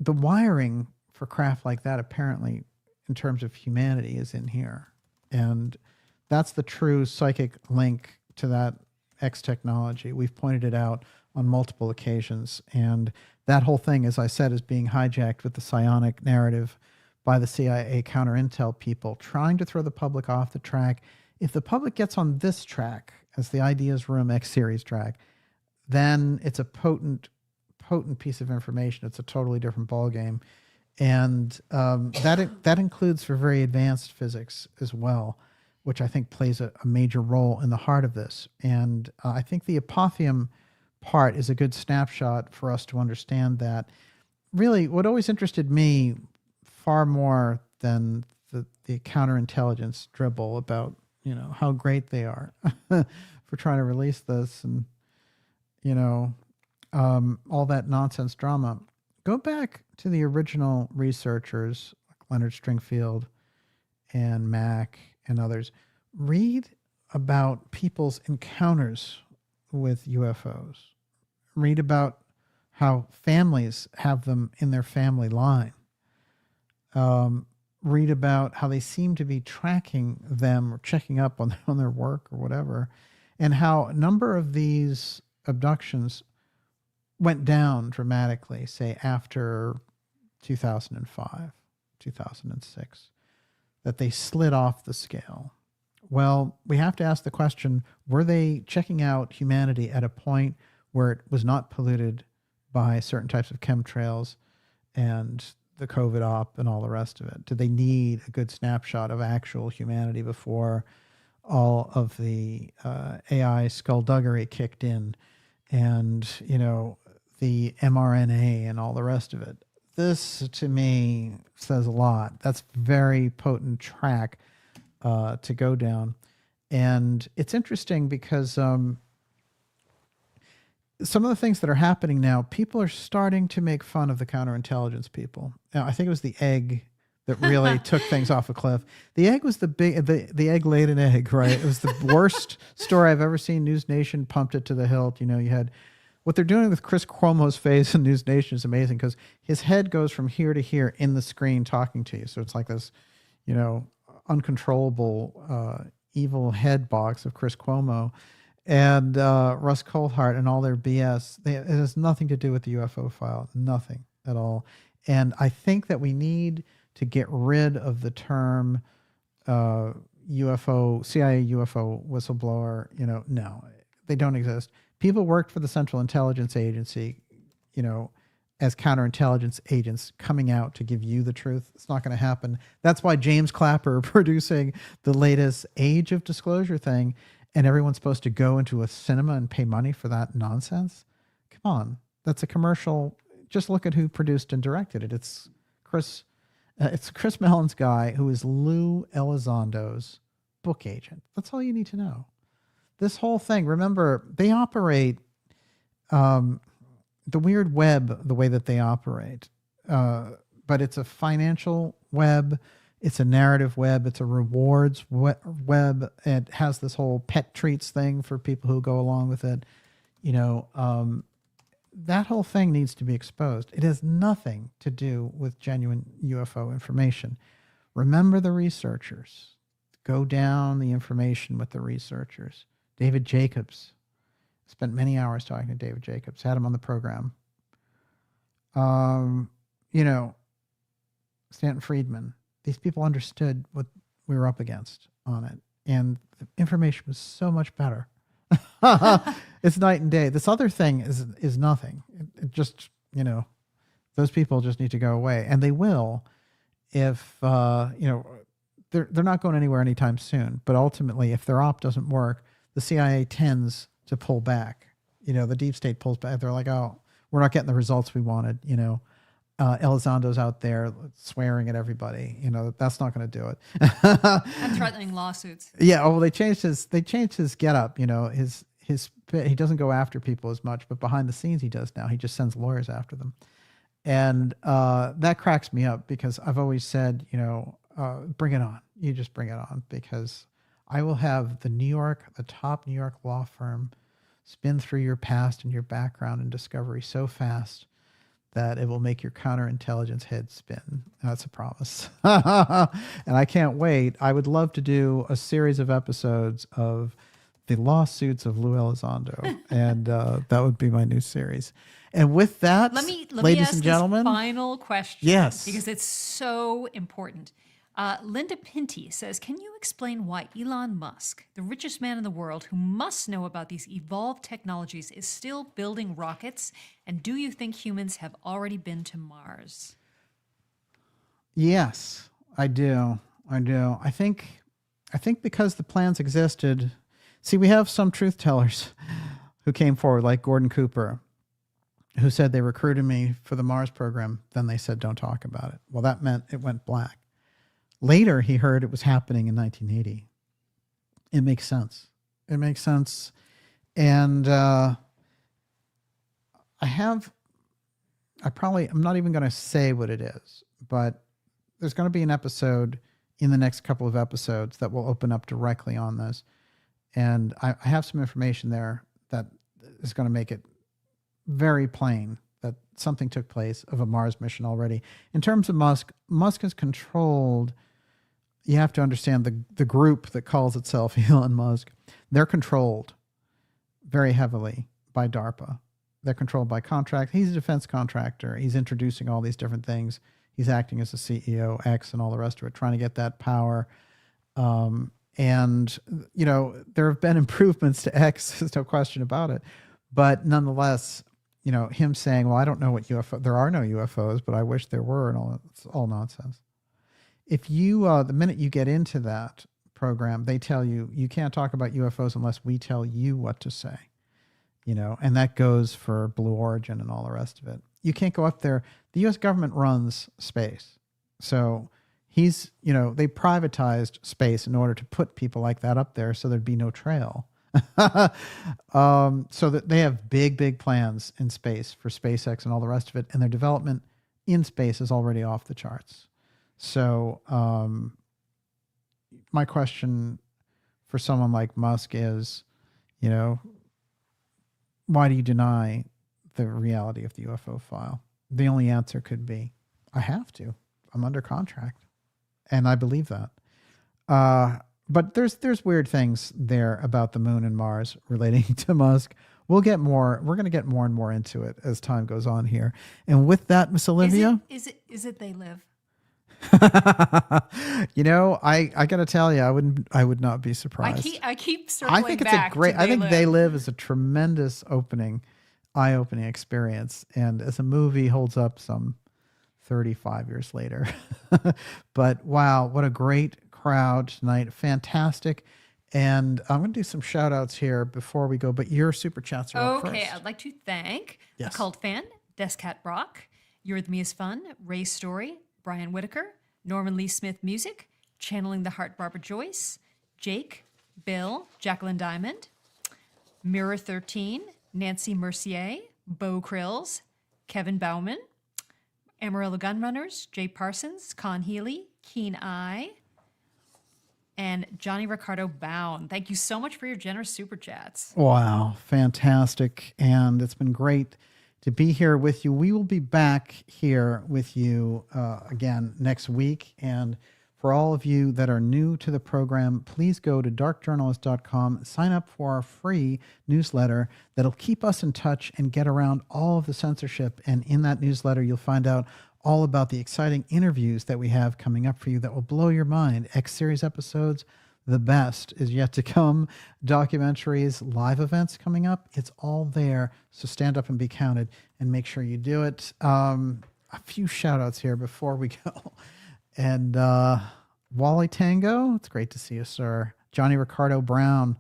the wiring for craft like that, apparently, in terms of humanity, is in here. And that's the true psychic link to that X technology. We've pointed it out on multiple occasions. And that whole thing, as I said, is being hijacked with the psionic narrative by the CIA counter-intel people, trying to throw the public off the track. If the public gets on this track, as the Ideas Room X series track, then it's a potent piece of information. It's a totally different ballgame. And that includes for very advanced physics as well, which I think plays a major role in the heart of this. And I think the apotheum part is a good snapshot for us to understand that. Really, what always interested me far more than the counterintelligence dribble about, how great they are for trying to release this and, all that nonsense drama. Go back to the original researchers, like Leonard Stringfield and Mack and others. Read about people's encounters with UFOs. Read about how families have them in their family line. Read about how they seem to be tracking them or checking up on their work or whatever, and how a number of these abductions went down dramatically, say after 2005, 2006, that they slid off the scale. Well, we have to ask the question, were they checking out humanity at a point where it was not polluted by certain types of chemtrails and the COVID op and all the rest of it? Did they need a good snapshot of actual humanity before all of the AI skullduggery kicked in and, the mRNA and all the rest of it? This, to me, says a lot. That's very potent track to go down. And it's interesting because some of the things that are happening now, people are starting to make fun of the counterintelligence people. Now, I think it was the egg that really took things off a cliff. The egg was the egg laid an egg, right? It was the worst story I've ever seen. News Nation pumped it to the hilt. You had what they're doing with Chris Cuomo's face in News Nation is amazing because his head goes from here to here in the screen talking to you. So it's like this, uncontrollable evil head box of Chris Cuomo and Russ Coulthart and all their BS. It has nothing to do with the UFO file, nothing at all. And I think that we need to get rid of the term UFO, CIA UFO whistleblower. No, They don't exist. People worked for the Central Intelligence Agency, as counterintelligence agents coming out to give you the truth. It's not going to happen. That's why James Clapper producing the latest Age of Disclosure thing, and everyone's supposed to go into a cinema and pay money for that nonsense. Come on. That's a commercial. Just look at who produced and directed it. It's Chris Mellon's guy, who is Lou Elizondo's book agent. That's all you need to know. This whole thing, remember, they operate the weird web the way that they operate. But it's a financial web. It's a narrative web. It's a rewards web. It has this whole pet treats thing for people who go along with it. That whole thing needs to be exposed. It has nothing to do with genuine UFO information. Remember the researchers. Go down the information with the researchers. David Jacobs. Spent many hours talking to David Jacobs. Had him on the program. Stanton Friedman. These people understood what we were up against on it. And the information was so much better. It's night and day. This other thing is nothing. It just, those people just need to go away. And they will if, they're not going anywhere anytime soon. But ultimately, if their op doesn't work, the CIA tends to pull back. The deep state pulls back. They're like, oh, we're not getting the results we wanted. Elizondo's out there swearing at everybody. That's not going to do it. And threatening lawsuits. Yeah. Oh, well, they changed his get up. He doesn't go after people as much, but behind the scenes he does now. He just sends lawyers after them. And that cracks me up because I've always said, bring it on. You just bring it on, because I will have the top New York law firm spin through your past and your background and discovery so fast that it will make your counterintelligence head spin. That's a promise. And I can't wait. I would love to do a series of episodes of the lawsuits of Lou Elizondo. And that would be my new series. And with that, let me ladies ask and gentlemen, this final question. Yes. Because it's so important. Linda Pinty says, can you explain why Elon Musk, the richest man in the world who must know about these evolved technologies, is still building rockets? And do you think humans have already been to Mars? Yes, I do. I think because the plans existed. See, we have some truth tellers who came forward, like Gordon Cooper, who said they recruited me for the Mars program. Then they said, don't talk about it. Well, that meant it went black. Later, he heard it was happening in 1980. It makes sense. And I'm not even going to say what it is, but there's going to be an episode in the next couple of episodes that will open up directly on this. And I have some information there that is going to make it very plain that something took place of a Mars mission already. In terms of Musk has controlled. You have to understand the group that calls itself Elon Musk. They're controlled very heavily by DARPA. They're controlled by contract. He's a defense contractor. He's introducing all these different things. He's acting as a CEO, X, and all the rest of it, trying to get that power. And there have been improvements to X. There's no question about it. But nonetheless, him saying, well, I don't know what UFO, there are no UFOs, but I wish there were, and all, it's all nonsense. If you, the minute you get into that program, they tell you, you can't talk about UFOs unless we tell you what to say, and that goes for Blue Origin and all the rest of it. You can't go up there. The U.S. government runs space. So they privatized space in order to put people like that up there so there'd be no trail. So that they have big plans in space for SpaceX and all the rest of it. And their development in space is already off the charts. So my question for someone like Musk is, why do you deny the reality of the UFO file? The only answer could be, I have to. I'm under contract. And I believe that. But there's weird things there about the moon and Mars relating to Musk. We're going to get more and more into it as time goes on here. And with that, Miss Olivia. Is it they live? I got to tell you, I would not be surprised. I keep circling I think it's back a great, to I think They Live is a tremendous eye-opening experience. And as a movie holds up some 35 years later. But wow, what a great crowd tonight. Fantastic. And I'm going to do some shout outs here before we go, but your super chats are up first. Okay, I'd like to thank Yes. Occult Fan, Descat Brock, Eurythmia's Fun, Ray Story, Brian Whitaker, Norman Lee Smith Music, Channeling the Heart Barbara Joyce, Jake, Bill, Jacqueline Diamond, Mirror 13, Nancy Mercier, Bo Krills, Kevin Bauman, Amarillo Gunrunners, Jay Parsons, Con Healy, Keen Eye, and Johnny Ricardo Bound. Thank you so much for your generous super chats. Wow, fantastic. And it's been great to be here with you. We will be back here with you again next week. And for all of you that are new to the program, please go to darkjournalist.com, sign up for our free newsletter that'll keep us in touch and get around all of the censorship. And in that newsletter, you'll find out all about the exciting interviews that we have coming up for you that will blow your mind. X-Series episodes, the best is yet to come. Documentaries, live events coming up. It's all there. So stand up and be counted and make sure you do it. A few shout outs here before we go. And Wally Tango, it's great to see you, sir. Johnny Ricardo Brown,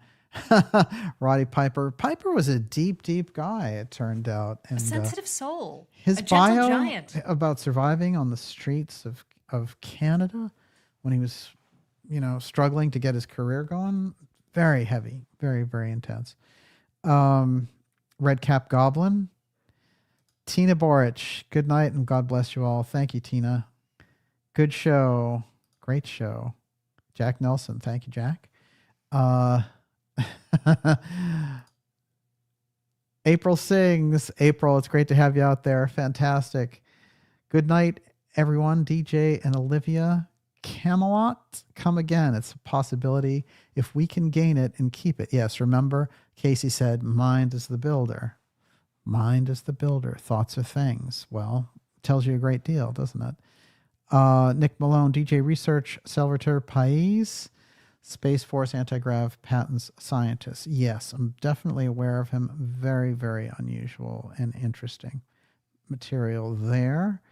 Roddy Piper. Piper was a deep, deep guy, it turned out. And, a sensitive soul. His a gentle bio giant. about surviving on the streets of Canada when he was, struggling to get his career going, very heavy, very, very intense. Red Cap Goblin. Tina Boric, good night and God bless you all. Thank you, Tina. Good show. Great show. Jack Nelson. Thank you, Jack. April sings. April, it's great to have you out there. Fantastic. Good night, everyone. DJ and Olivia. Camelot, come again. It's a possibility if we can gain it and keep it. Yes, remember, Casey said, mind is the builder. Mind is the builder. Thoughts are things. Well, tells you a great deal, doesn't it? Nick Malone, DJ Research, Salvatore Pais, Space Force Anti-Grav Patents Scientist. Yes, I'm definitely aware of him. Very, very unusual and interesting material there.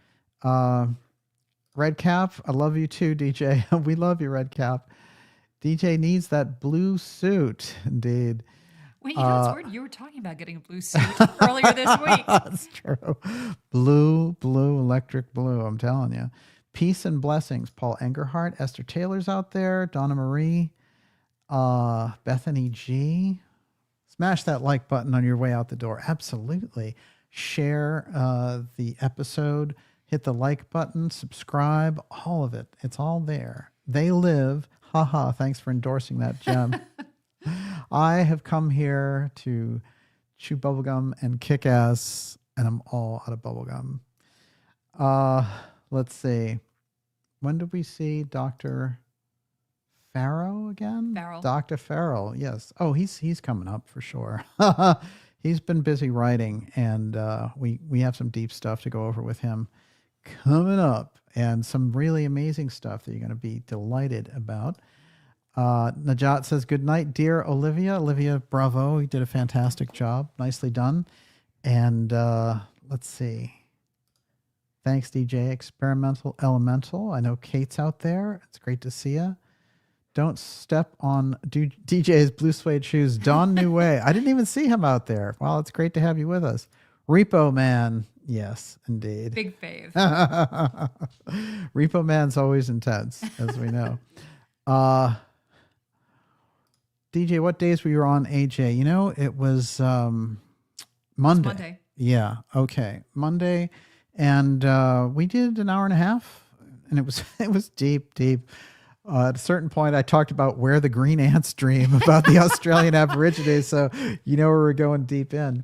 Red Cap, I love you too, DJ. We love you, Red Cap. DJ needs that blue suit, indeed. Wait, it's weird. You were talking about getting a blue suit earlier this week. That's true. Blue, electric blue, I'm telling you. Peace and blessings. Paul Engerhart, Esther Taylor's out there. Donna Marie, Bethany G. Smash that like button on your way out the door. Absolutely. Share the episode. Hit the like button. Subscribe. All of it. It's all there. They live. Haha. Thanks for endorsing that, Gem. I have come here to chew bubblegum and kick ass, and I'm all out of bubblegum. Let's see. When did we see Dr. Farrell again? Farrell. Dr. Farrell, yes. Oh, he's coming up for sure. He's been busy writing, and we have some deep stuff to go over with him coming up, and some really amazing stuff that you're going to be delighted about. Najat says, good night, dear Olivia. Olivia, bravo. You did a fantastic job. Nicely done. And let's see. Thanks, DJ Experimental Elemental. I know Kate's out there. It's great to see you. Don't step on DJ's blue suede shoes. Don New Way. I didn't even see him out there. Well, it's great to have you with us. Repo Man. Yes, indeed. Big fave. Repo Man's always intense, as we know. DJ, what days were you on, AJ? It was Monday. Monday. Yeah, okay. Monday. And we did an hour and a half, and it was deep. At a certain point, I talked about where the green ants dream, about the Australian Aborigines, so we're going deep in.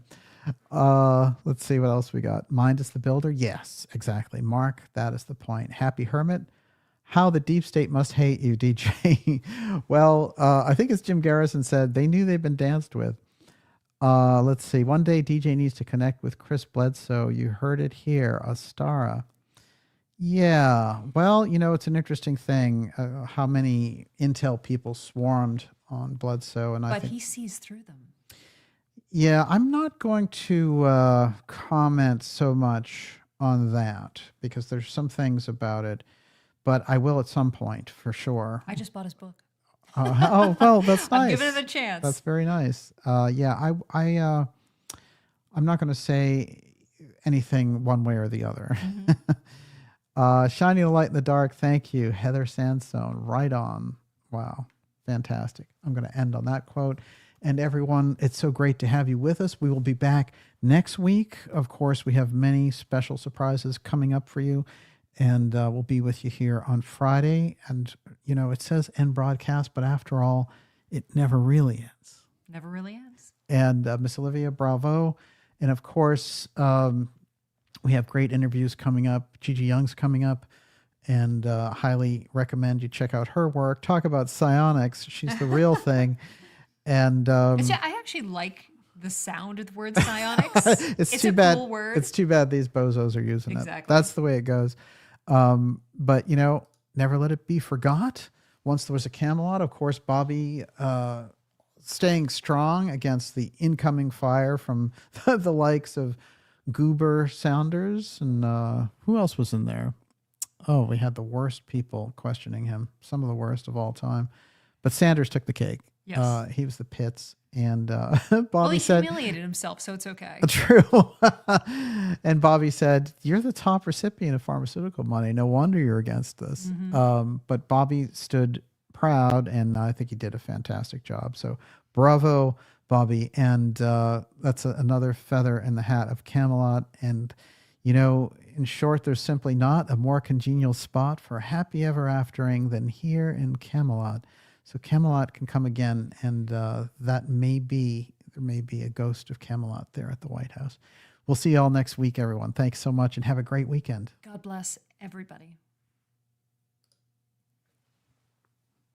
Let's see what else we got. Mind is the builder? Yes, exactly. Mark, that is the point. Happy Hermit. How the deep state must hate you, DJ. Well, I think as Jim Garrison said, they knew they'd been danced with. Let's see. One day DJ needs to connect with Chris Bledsoe. You heard it here. Astara. Yeah. Well, it's an interesting thing how many intel people swarmed on Bledsoe, and I But think he sees through them. yeah, I'm not going to comment so much on that because there's some things about it, but I will at some point for sure. I just bought his book. Oh, well, that's I'm nice. giving it a chance. That's very nice. Yeah, I'm not going to say anything one way or the other. Shining a light in the dark. Thank you, Heather Sandstone. Right on. Wow, fantastic. I'm going to end on that quote. And everyone, it's so great to have you with us. We will be back next week. Of course, we have many special surprises coming up for you. And we'll be with you here on Friday. And, it says end broadcast, but after all, it never really ends. Never really ends. And Miss Olivia, bravo. And of course, we have great interviews coming up. Gigi Young's coming up. And highly recommend you check out her work. Talk about psionics. She's the real thing. And I actually like the sound of the word psionics. it's a too bad. cool word. It's too bad these bozos are using it. That's the way it goes. But never let it be forgot. Once there was a Camelot, of course, Bobby staying strong against the incoming fire from the likes of Goober Sounders and who else was in there? Oh, we had the worst people questioning him, some of the worst of all time. But Sanders took the cake. Yes. He was the pits. And Bobby said, humiliated himself, so it's okay. True. And Bobby said, you're the top recipient of pharmaceutical money. No wonder you're against this. But Bobby stood proud, and I think he did a fantastic job. So bravo, Bobby. And that's another feather in the hat of Camelot. And, in short, there's simply not a more congenial spot for happy ever aftering than here in Camelot. So Camelot can come again, and there may be a ghost of Camelot there at the White House. We'll see you all next week, everyone. Thanks so much, and have a great weekend. God bless everybody.